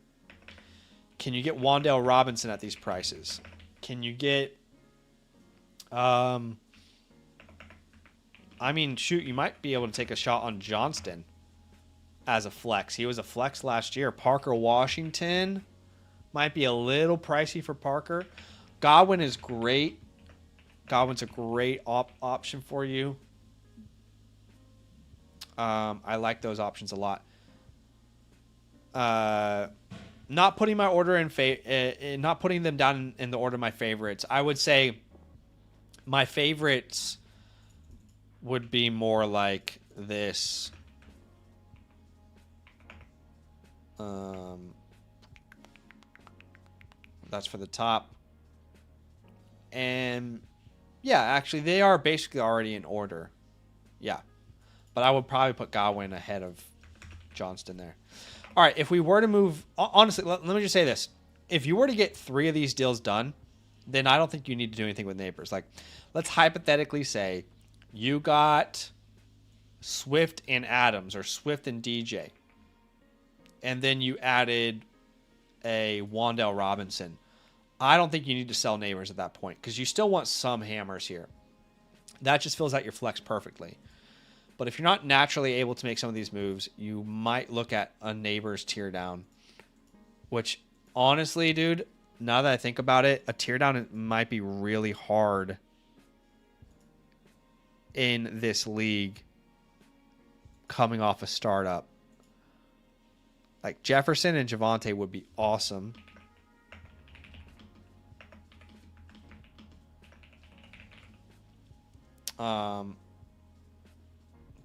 Can you get Wan'Dale Robinson at these prices? Can you get I mean, shoot, you might be able to take a shot on Johnston as a flex. He was a flex last year. Parker Washington might be a little pricey for Parker. Godwin is great. Godwin's a great option for you. I like those options a lot. Not putting my order not putting them down in the order of my favorites. I would say my favorites would be more like this. That's for the top. And yeah, actually they are basically already in order. Yeah. But I would probably put Godwin ahead of Johnston there. All right, if we were to move... Honestly, let me just say this. If you were to get 3 of these deals done, then I don't think you need to do anything with neighbors. Like, let's hypothetically say you got Swift and Adams or Swift and DJ, and then you added a Wan'Dale Robinson. I don't think you need to sell neighbors at that point because you still want some hammers here. That just fills out your flex perfectly. But if you're not naturally able to make some of these moves, you might look at a neighbor's tear down. Which, honestly, dude, now that I think about it, a tear down might be really hard in this league coming off a startup. Like, Jefferson and Javonte would be awesome.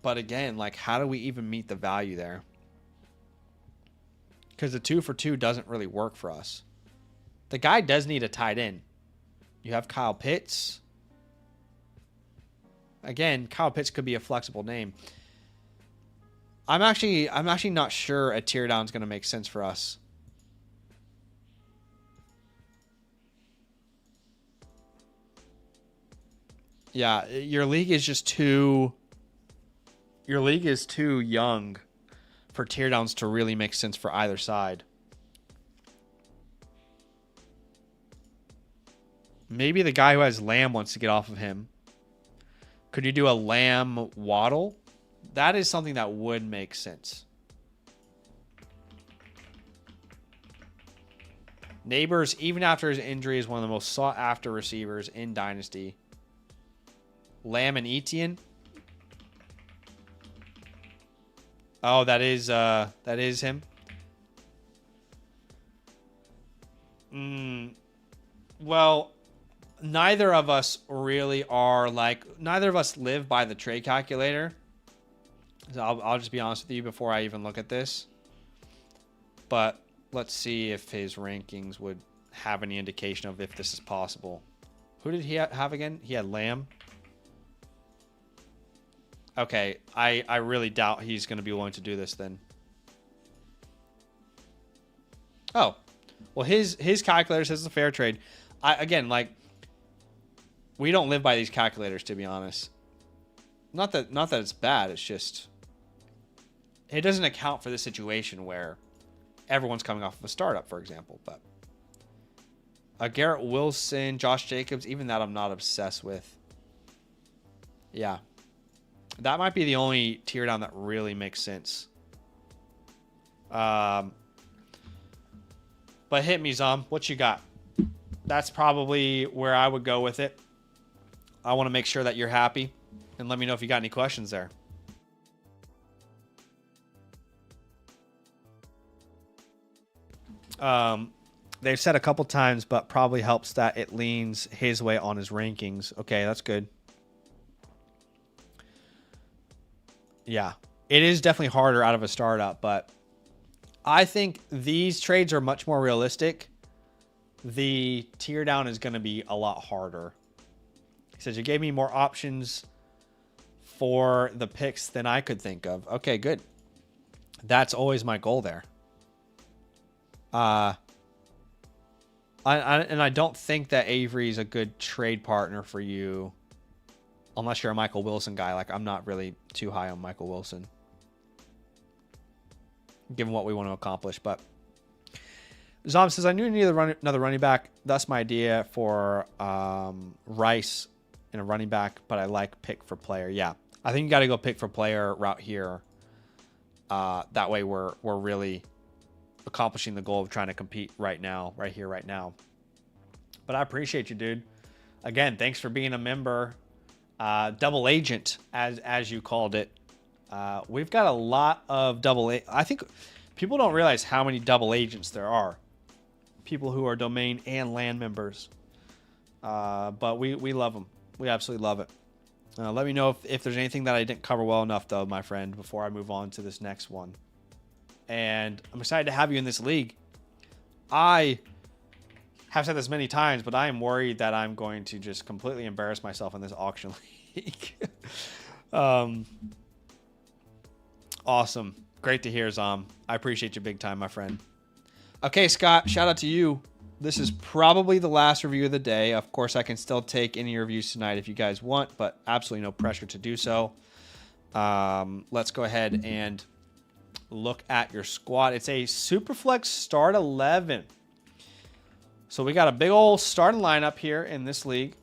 But again, like, how do we even meet the value there? Because the 2 for 2 doesn't really work for us. The guy does need a tight end. You have Kyle Pitts. Again, Kyle Pitts could be a flexible name. I'm actually not sure a tear down is going to make sense for us. Yeah, your league is just too... Your league is too young for teardowns to really make sense for either side. Maybe the guy who has Lamb wants to get off of him. Could you do a Lamb Waddle? That is something that would make sense. Neighbors, even after his injury, is one of the most sought after receivers in Dynasty. Lamb and Etienne. Oh, that is him. Well, neither of us really are neither of us live by the trade calculator. So I'll just be honest with you before I even look at this. But let's see if his rankings would have any indication of if this is possible. Who did he have again? He had Lamb. Okay, I really doubt he's going to be willing to do this then. Oh, well, his calculator says it's a fair trade. Again, like, we don't live by these calculators, to be honest. Not that it's bad. It's just it doesn't account for the situation where everyone's coming off of a startup, for example. But Garrett Wilson, Josh Jacobs, even that I'm not obsessed with. Yeah. That might be the only tear down that really makes sense. But hit me, Zom. What you got? That's probably where I would go with it. I want to make sure that you're happy. And let me know if you got any questions there. They've said a couple times, but probably helps that it leans his way on his rankings. Okay, that's good. Yeah, it is definitely harder out of a startup, but I think these trades are much more realistic. The tear down is going to be a lot harder. He says, you gave me more options for the picks than I could think of. Okay, good. That's always my goal there. And I don't think that Avery is a good trade partner for you unless you're a Michael Wilson guy. Like, I'm not really too high on Michael Wilson, given what we want to accomplish. But Zom says, I knew you needed another running back. That's my idea for Rice and a running back, but I like pick for player. Yeah, I think you got to go pick for player route here. That way we're really accomplishing the goal of trying to compete right now, right here, right now. But I appreciate you, dude. Again, thanks for being a member. Double agent, as you called it. We've got a lot of I think people don't realize how many double agents there are. People who are domain and land members. But we love them. We absolutely love it. Let me know if there's anything that I didn't cover well enough, though, my friend, before I move on to this next one. And I'm excited to have you in this league. I have said this many times, but I am worried that I'm going to just completely embarrass myself in this auction league. Awesome. Great to hear, Zom. I appreciate you big time, my friend. Okay, Scott, shout out to you. This is probably the last review of the day. Of course, I can still take any reviews tonight if you guys want, but absolutely no pressure to do so. Let's go ahead and look at your squad. It's a Superflex Start 11. So we got a big old starting lineup here in this league.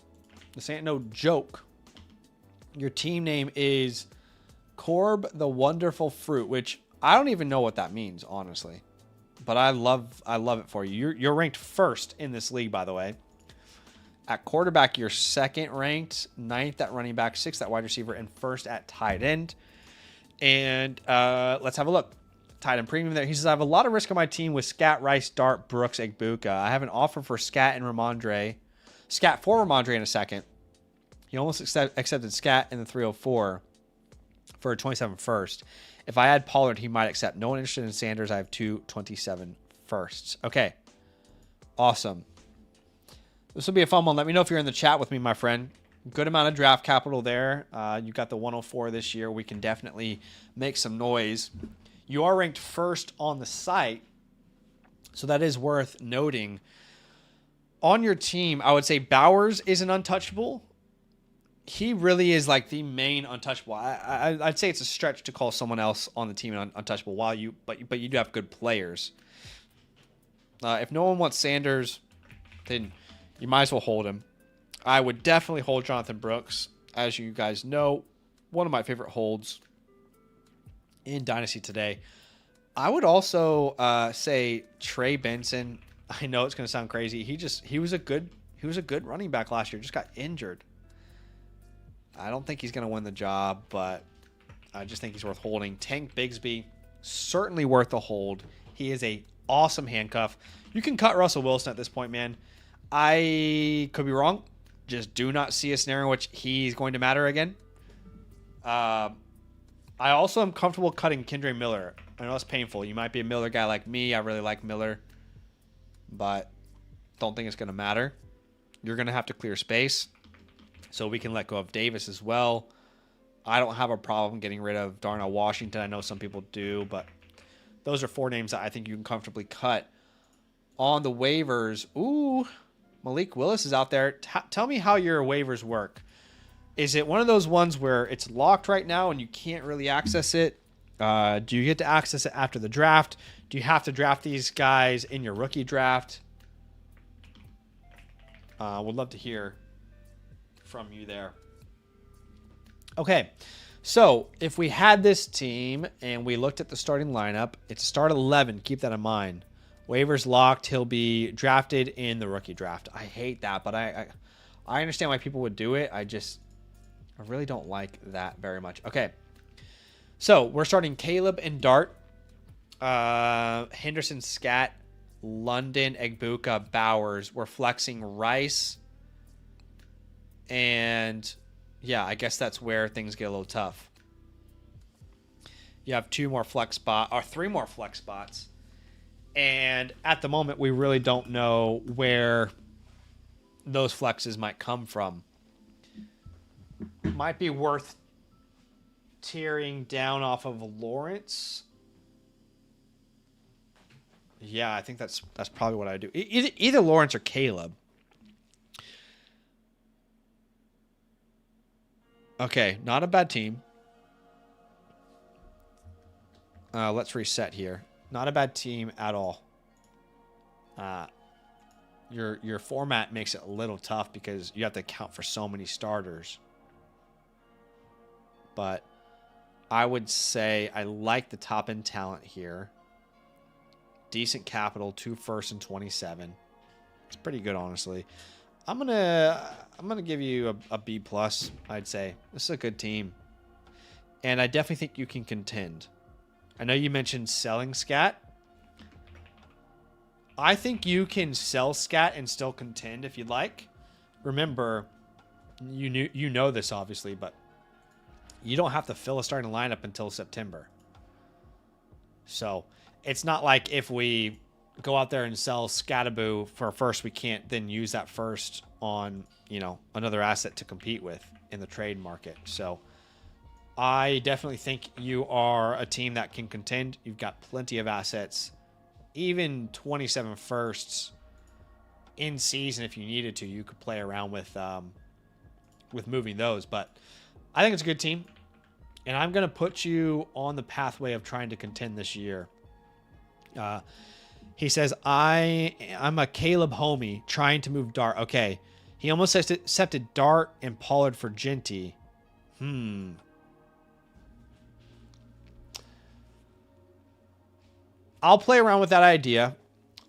This ain't no joke. Your team name is Corb the Wonderful Fruit, which I don't even know what that means, honestly. But I love it for you. You're ranked first in this league, by the way. At quarterback, you're second ranked, ninth at running back, sixth at wide receiver, and first at tight end. And let's have a look. Tight end premium there. He says, I have a lot of risk on my team with Scat, Rice, Dart, Brooks, Egbuka. I have an offer for Scat and Ramondre. Scat for Ramondre in a second. He almost accepted Scat in the 304 for a 27 first. If I add Pollard, he might accept. No one interested in Sanders. I have 227 firsts. Okay. Awesome. This will be a fun one. Let me know if you're in the chat with me, my friend. Good amount of draft capital there. You got the 104 this year. We can definitely make some noise. You are ranked first on the site, so that is worth noting. On your team, I would say Bowers is an untouchable. He really is like the main untouchable. I'd say it's a stretch to call someone else on the team an untouchable. But you do have good players. If no one wants Sanders, then you might as well hold him. I would definitely hold Jonathan Brooks. As you guys know, one of my favorite holds in Dynasty today. I would also say Trey Benson. I know it's going to sound crazy. He was a good running back last year. Just got injured. I don't think he's going to win the job, but I just think he's worth holding. Tank Bigsby, certainly worth a hold. He is a awesome handcuff. You can cut Russell Wilson at this point, man. I could be wrong. Just do not see a scenario in which he's going to matter again. I also am comfortable cutting Kendre Miller. I know it's painful. You might be a Miller guy like me. I really like Miller, but don't think it's going to matter. You're going to have to clear space. So we can let go of Davis as well. I don't have a problem getting rid of Darnell Washington. I know some people do, but those are four names that I think you can comfortably cut. On the waivers, ooh, Malik Willis is out there. Tell me how your waivers work. Is it one of those ones where it's locked right now and you can't really access it? Do you get to access it after the draft? Do you have to draft these guys in your rookie draft? Would love to hear from you there. Okay, So if we had this team and we looked at the starting lineup, it's start 11. Keep that in mind. Waivers locked. He'll be drafted in the rookie draft. I hate that, but I understand why people would do it. I really don't like that very much. Okay. So we're starting Caleb and Dart, Henderson, Scat, London, Egbuka, Bowers. We're flexing Rice. And yeah, I guess that's where things get a little tough. You have 3 more flex spots. And at the moment, we really don't know where those flexes might come from. Might be worth tearing down off of Lawrence. Yeah, I think that's probably what I do. Either Lawrence or Caleb. Okay, not a bad team. Let's reset here. Not a bad team at all. Your format makes it a little tough because you have to account for so many starters. But I would say I like the top end talent here. Decent capital, 2 firsts and 27. It's pretty good, honestly. I'm gonna give you a B plus. I'd say this is a good team, and I definitely think you can contend. I know you mentioned selling Scat. I think you can sell Scat and still contend if you'd like. Remember, you know this obviously, but you don't have to fill a starting lineup until September. So it's not like if we go out there and sell Scataboo for a first, we can't then use that first on, another asset to compete with in the trade market. So I definitely think you are a team that can contend. You've got plenty of assets, even 27 firsts in season. If you needed to, you could play around with moving those, but I think it's a good team, and I'm going to put you on the pathway of trying to contend this year. He says, I'm a Caleb homie trying to move Dart. Okay. He almost accepted Dart and Pollard for Genty. I'll play around with that idea.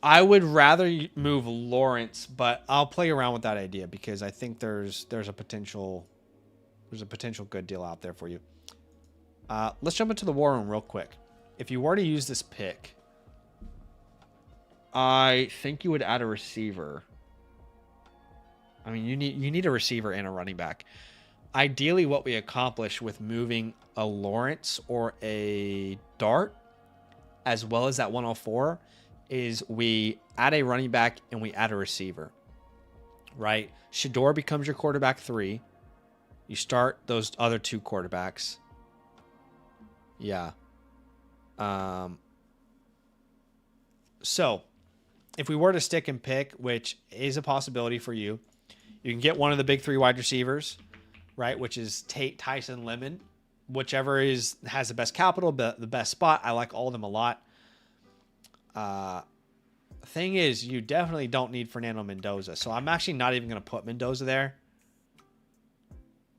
I would rather move Lawrence, but I'll play around with that idea because I think there's a potential good deal out there for you. Let's jump into the war room real quick. If you were to use this pick, I think you would add a receiver. I mean, you need a receiver and a running back. Ideally, what we accomplish with moving a Lawrence or a Dart, as well as that 104, is we add a running back and we add a receiver, right? Shador becomes your quarterback 3. You start those other 2 quarterbacks. Yeah. So if we were to stick and pick, which is a possibility for you, you can get one of the big 3 wide receivers, right? Which is Tate, Tyson, Lemon, whichever has the best capital, the best spot. I like all of them a lot. Thing is, you definitely don't need Fernando Mendoza. So I'm actually not even going to put Mendoza there.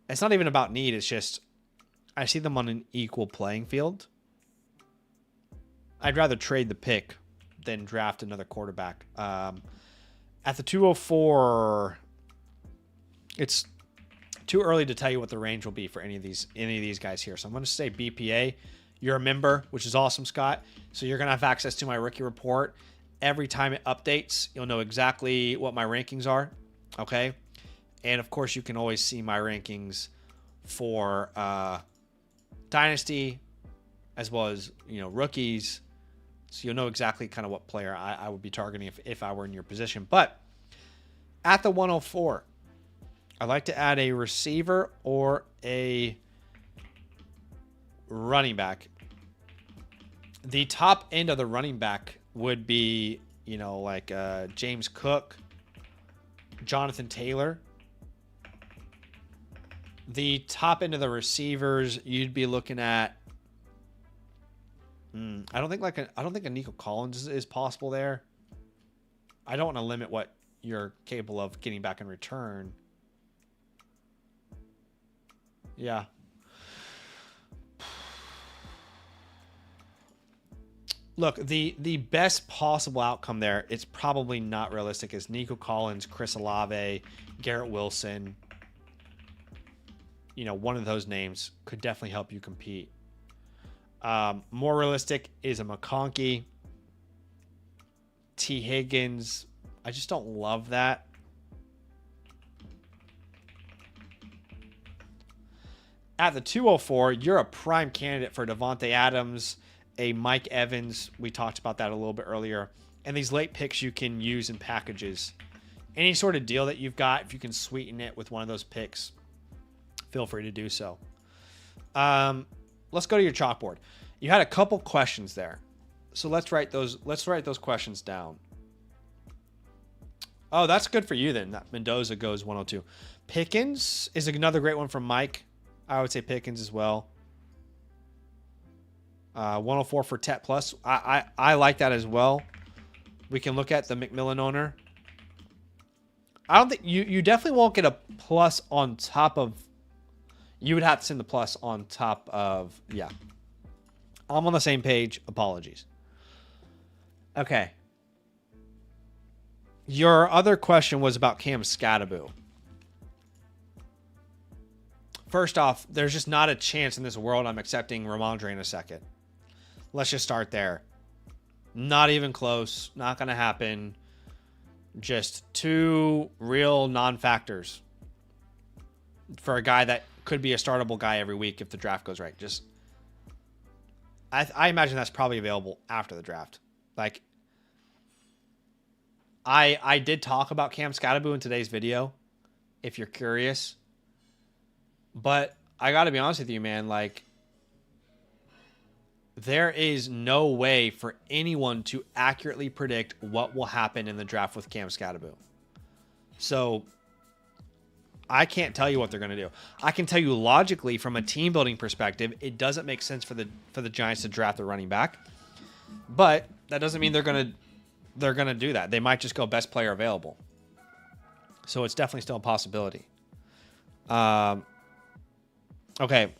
It's not even about need. It's just I see them on an equal playing field. I'd rather trade the pick than draft another quarterback. At the 204, it's too early to tell you what the range will be for any of these guys here. So I'm going to say BPA. You're a member, which is awesome, Scott. So you're going to have access to my rookie report. Every time it updates, you'll know exactly what my rankings are. Okay. And of course, you can always see my rankings for Dynasty as well as, rookies. So you'll know exactly kind of what player I would be targeting if I were in your position. But at the 104, I'd like to add a receiver or a running back. The top end of the running back would be, like James Cook, Jonathan Taylor. The top end of the receivers, you'd be looking at. I don't think a Nico Collins is possible there. I don't want to limit what you're capable of getting back in return. Yeah. Look, the best possible outcome there, it's probably not realistic, is Nico Collins, Chris Olave, Garrett Wilson. You know, one of those names could definitely help you compete. More realistic is a McConkey, T. Higgins. I just don't love that. At the 204, you're a prime candidate for Devontae Adams, a Mike Evans. We talked about that a little bit earlier. And these late picks you can use in packages. Any sort of deal that you've got, if you can sweeten it with one of those picks, feel free to do so. Let's go to your chalkboard. You had a couple questions there. So let's write those questions down. Oh, that's good for you then. That Mendoza goes 102. Pickens is another great one from Mike. I would say Pickens as well. 104 for Tet Plus. I like that as well. We can look at the McMillan owner. I don't think you definitely won't get a plus on top of. You would have to send the plus on top of. Yeah. I'm on the same page. Apologies. Okay. Your other question was about Cam Scatterbo. First off, there's just not a chance in this world I'm accepting Ramondre in a second. Let's just start there. Not even close. Not going to happen. Just two real non-factors for a guy that could be a startable guy every week if the draft goes right. Just, I imagine that's probably available after the draft. Like, I did talk about Cam Scatterbo in today's video, if you're curious. But I got to be honest with you, man. Like, there is no way for anyone to accurately predict what will happen in the draft with Cam Scatterbo. So I can't tell you what they're going to do. I can tell you logically from a team building perspective, it doesn't make sense for the Giants to draft a running back. But that doesn't mean they're going to do that. They might just go best player available. So it's definitely still a possibility. Okay.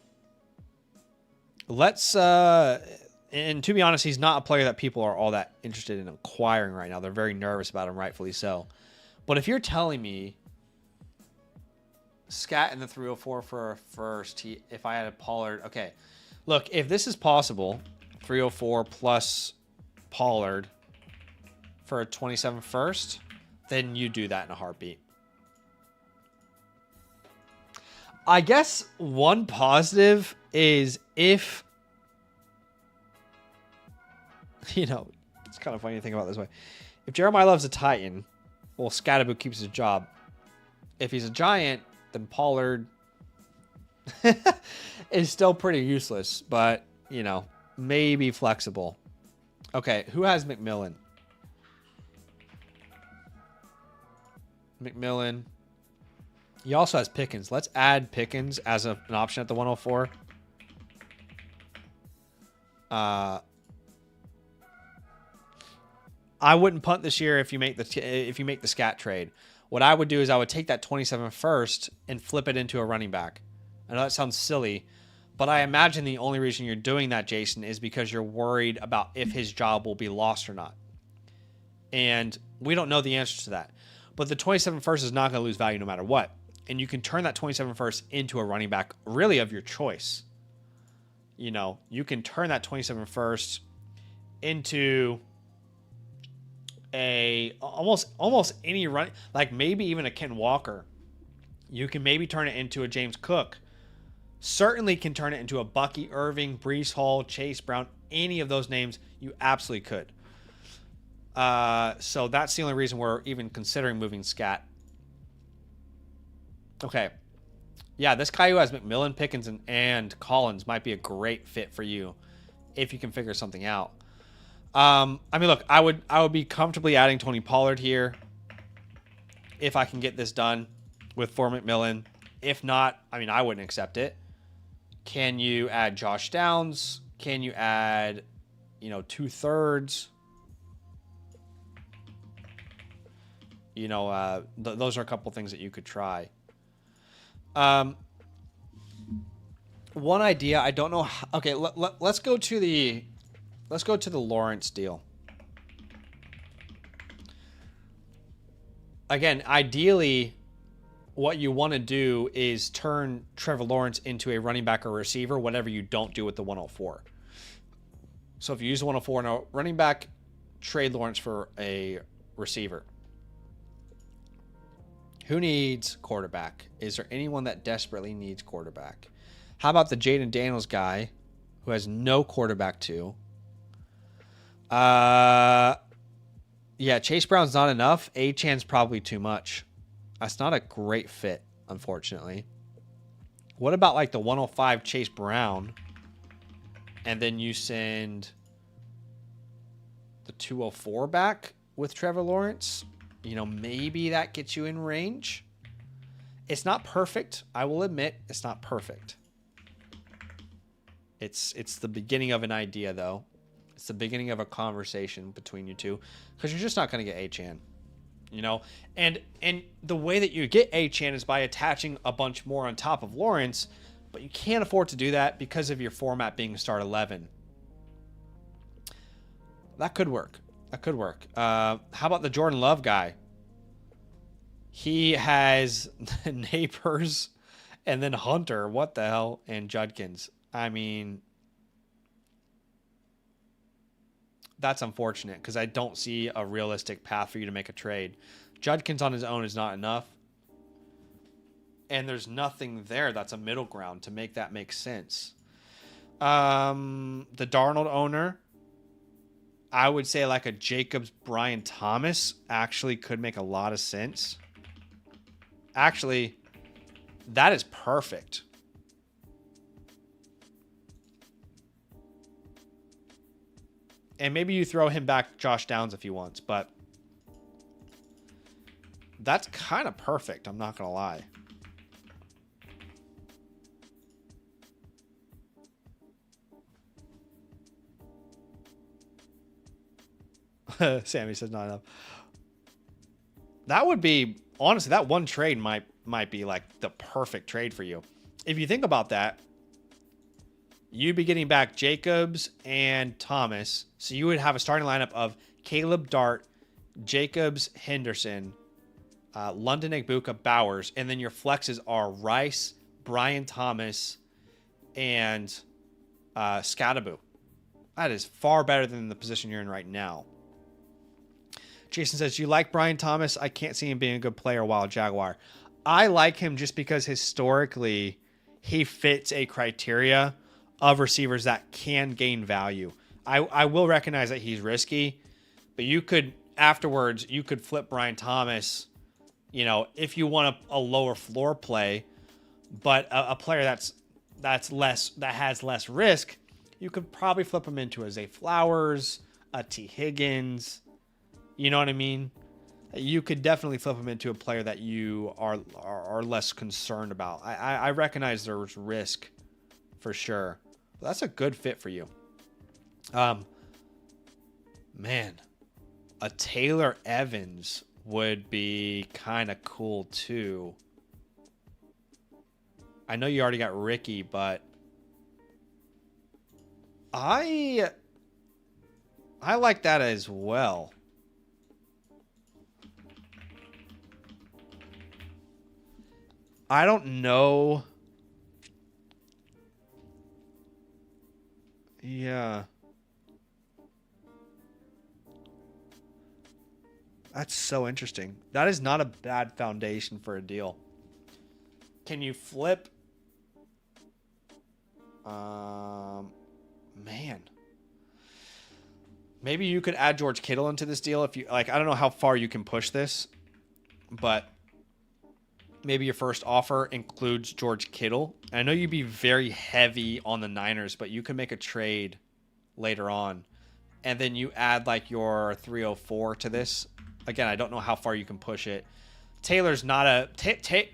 Let's, and to be honest, he's not a player that people are all that interested in acquiring right now. They're very nervous about him, rightfully so. But if you're telling me Scat in the 304 for a first, if I had a Pollard, okay. Look, if this is possible, 304 plus Pollard for a 27 first, then you do that in a heartbeat. I guess one positive is if, you know, it's kind of funny to think about it this way. If Jeremiah Love's a Titan, well, Scatterbo keeps his job. If he's a Giant, then Pollard is still pretty useless, but, you know, maybe flexible. Okay, who has McMillan? McMillan. He also has Pickens. Let's add Pickens as an option at the 104. I wouldn't punt this year if you make the Scat trade. What I would do is I would take that 27 first and flip it into a running back. I know that sounds silly, but I imagine the only reason you're doing that, Jason, is because you're worried about if his job will be lost or not. And we don't know the answer to that. But the 27 first is not going to lose value no matter what. And you can turn that 27 first into a running back really of your choice. You know, you can turn that 27 first into a almost any run, like maybe even a Ken Walker. You can maybe turn it into a James Cook. Certainly can turn it into a Bucky Irving, Breece Hall, Chase Brown, any of those names, you absolutely could. So that's the only reason we're even considering moving Scat. Okay. Yeah, this guy who has McMillan, Pickens, and Collins might be a great fit for you if you can figure something out. I mean, look, I would be comfortably adding Tony Pollard here if I can get this done with for McMillan. If not, I mean, I wouldn't accept it. Can you add Josh Downs? Can you add, 2/3? Those are a couple things that you could try. One idea, I don't know. Okay, let's go to the Let's go to the Lawrence deal. Again, ideally, what you want to do is turn Trevor Lawrence into a running back or receiver, whatever you don't do with the 104. So if you use the 104 in a running back, trade Lawrence for a receiver. Who needs quarterback? Is there anyone that desperately needs quarterback? How about the Jaden Daniels guy who has no quarterback too? Yeah, Chase Brown's not enough. Achan's probably too much. That's not a great fit, unfortunately. What about like the 105 Chase Brown? And then you send the 204 back with Trevor Lawrence? You know, maybe that gets you in range. It's not perfect. I will admit it's not perfect. It's the beginning of an idea, though. It's the beginning of a conversation between you two, because you're just not going to get Achan, you know. And the way that you get Achan is by attaching a bunch more on top of Lawrence, but you can't afford to do that because of your format being start 11. That could work. That could work. How about the Jordan Love guy? He has Neighbors and then Hunter. What the hell? And Judkins. I mean, that's unfortunate because I don't see a realistic path for you to make a trade. Judkins on his own is not enough. And there's nothing there that's a middle ground to make that make sense. The Darnold owner, I would say like a Jacobs Brian Thomas actually could make a lot of sense. Actually, that is perfect. And maybe you throw him back Josh Downs if he wants, but that's kind of perfect. I'm not going to lie. Sammy says not enough. That would be, honestly, that one trade might be like the perfect trade for you. If you think about that, you'd be getting back Jacobs and Thomas. So you would have a starting lineup of Caleb Dart, Jacobs, Henderson, London Egbuka, Bowers. And then your flexes are Rice, Brian Thomas, and Scadaboo. That is far better than the position you're in right now. Jason says, you like Brian Thomas? I can't see him being a good player while Jaguar. I like him just because historically he fits a criteria of receivers that can gain value. I will recognize that he's risky, but you could afterwards, you could flip Brian Thomas, you know, if you want a lower floor play, but a player that has less risk, you could probably flip him into a Zay Flowers, a T. Higgins. You know what I mean? You could definitely flip him into a player that you are less concerned about. I recognize there's risk for sure. But that's a good fit for you. Man, a Taylor Evans would be kind of cool too. I know you already got Ricky, but I like that as well. I don't know. Yeah. That's so interesting. That is not a bad foundation for a deal. Can you flip? Man. Maybe you could add George Kittle into this deal if you like. I don't know how far you can push this, but maybe your first offer includes George Kittle. I know you'd be very heavy on the Niners, but you can make a trade later on. And then you add like your 304 to this. Again, I don't know how far you can push it. Taylor's not a...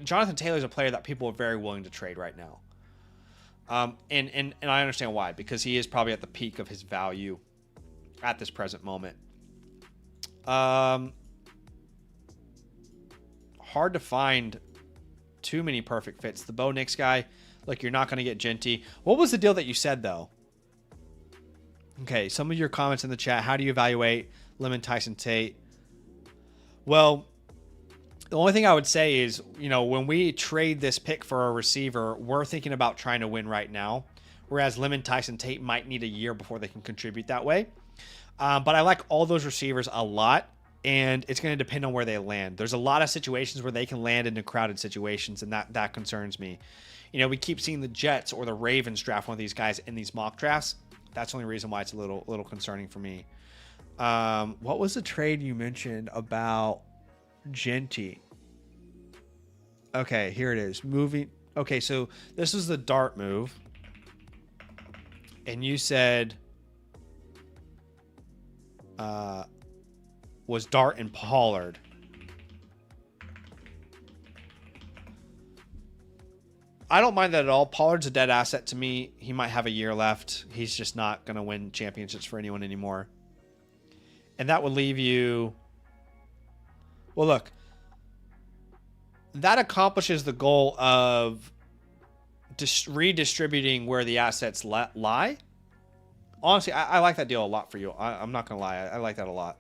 Jonathan Taylor's a player that people are very willing to trade right now. And I understand why. Because he is probably at the peak of his value at this present moment. Hard to find too many perfect fits. The Bo Nix guy, like you're not going to get Genty. What was the deal that you said though? Okay, some of your comments in the chat. How do you evaluate Lemon Tyson Tate? Well, the only thing I would say is, when we trade this pick for a receiver, we're thinking about trying to win right now. Whereas Lemon Tyson Tate might need a year before they can contribute that way. But I like all those receivers a lot, and it's going to depend on where they land. There's a lot of situations where they can land into crowded situations, and that concerns me. We keep seeing the Jets or the Ravens draft one of these guys in these mock drafts. That's the only reason why it's a little concerning for me. What was the trade you mentioned about Genty? Okay, here it is. Moving. Okay, so this is the Dart move. And you said was Dart and Pollard. I don't mind that at all. Pollard's a dead asset to me. He might have a year left. He's just not going to win championships for anyone anymore. And that would leave you... Well, look. That accomplishes the goal of redistributing where the assets lie. Honestly, I like that deal a lot for you. I'm not going to lie. I like that a lot.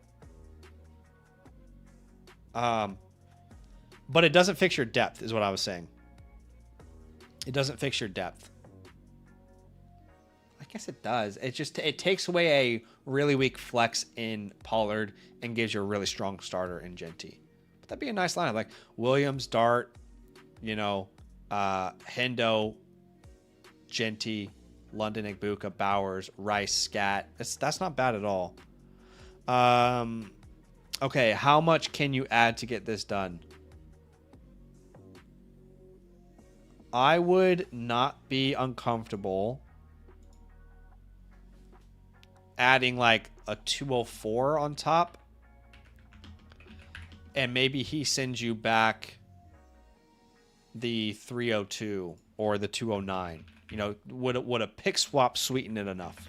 But it doesn't fix your depth, is what I was saying. It doesn't fix your depth. I guess it does. It takes away a really weak flex in Pollard and gives you a really strong starter in Genty. But that'd be a nice lineup. Like Williams, Dart, Hendo, Genty, London, Igbuka, Bowers, Rice, Scat. That's not bad at all. Okay, how much can you add to get this done? I would not be uncomfortable adding like a 204 on top. And maybe he sends you back the 302 or the 209. Would a pick swap sweeten it enough?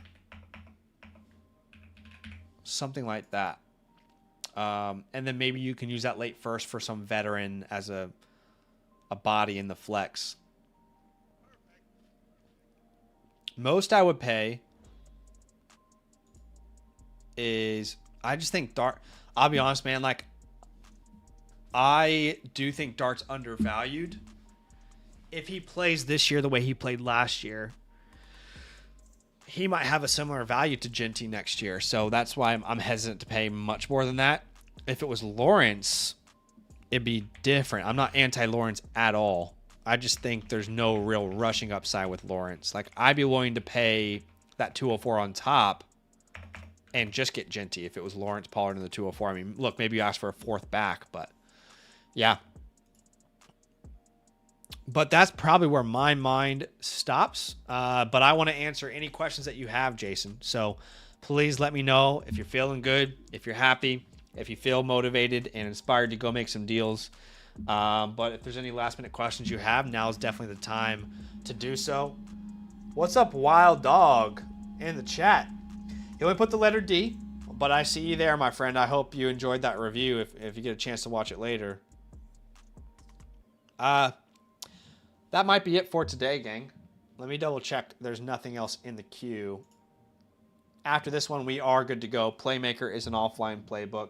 Something like that. And then maybe you can use that late first for some veteran as a body in the flex. Most I would pay is, I just think Dart, I'll be honest, man, like, I do think Dart's undervalued. If he plays this year the way he played last year, he might have a similar value to Genty next year. So that's why I'm hesitant to pay much more than that. If it was Lawrence, it'd be different. I'm not anti-Lawrence at all. I just think there's no real rushing upside with Lawrence. Like, I'd be willing to pay that 204 on top and just get Genty if it was Lawrence, Pollard, and the 204. I mean, look, maybe you ask for a fourth back, but yeah. But that's probably where my mind stops. But I want to answer any questions that you have, Jason. So please let me know if you're feeling good, if you're happy, if you feel motivated and inspired to go make some deals. But if there's any last minute questions you have, now is definitely the time to do so. What's up, Wild Dog, in the chat? He only put the letter D, but I see you there, my friend. I hope you enjoyed that review if you get a chance to watch it later. That might be it for today, gang. Let me double check. There's nothing else in the queue. After this one, we are good to go. Playmaker is an offline playbook.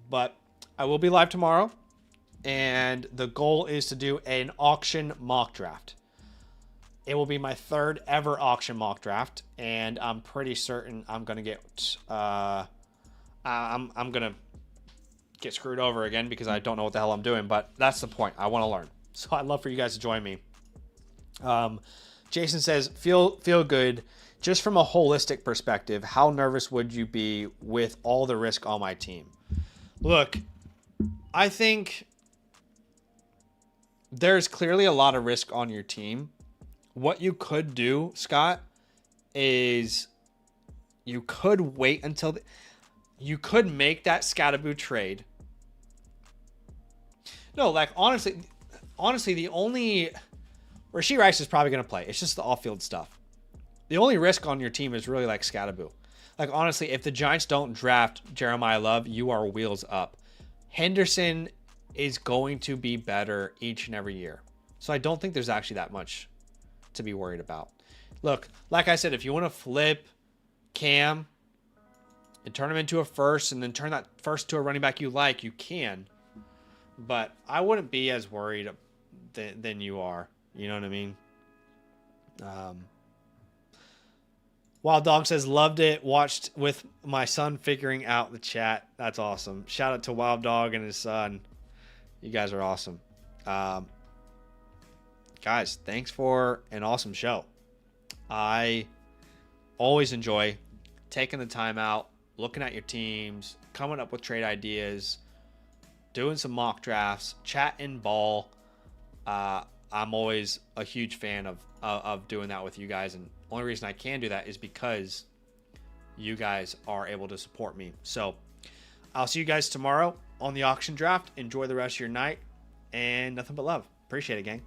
But I will be live tomorrow, and the goal is to do an auction mock draft. It will be my third ever auction mock draft, and I'm pretty certain I'm gonna get I'm gonna get screwed over again because I don't know what the hell I'm doing. But that's the point. I want to learn, so I'd love for you guys to join me. Jason says, feel good. Just from a holistic perspective, how nervous would you be with all the risk on my team? Look, I think there's clearly a lot of risk on your team. What you could do, Scott, is you could wait until you could make that Scatterboo trade. No, like honestly, the only Rashee Rice is probably going to play. It's just the off-field stuff. The only risk on your team is really like Scatterboo. Like honestly, if the Giants don't draft Jeremiah Love, you are wheels up. Henderson is going to be better each and every year. So I don't think there's actually that much to be worried about. Look, like I said, if you want to flip Cam and turn him into a first and then turn that first to a running back you like, you can. But I wouldn't be as worried than you are. You know what I mean? Wild Dog says, loved it. Watched with my son figuring out the chat. That's awesome. Shout out to Wild Dog and his son. You guys are awesome. Guys, thanks for an awesome show. I always enjoy taking the time out, looking at your teams, coming up with trade ideas, doing some mock drafts, chatting ball. I'm always a huge fan of doing that with you guys. And the only reason I can do that is because you guys are able to support me. So I'll see you guys tomorrow on the auction draft. Enjoy the rest of your night and nothing but love. Appreciate it, gang.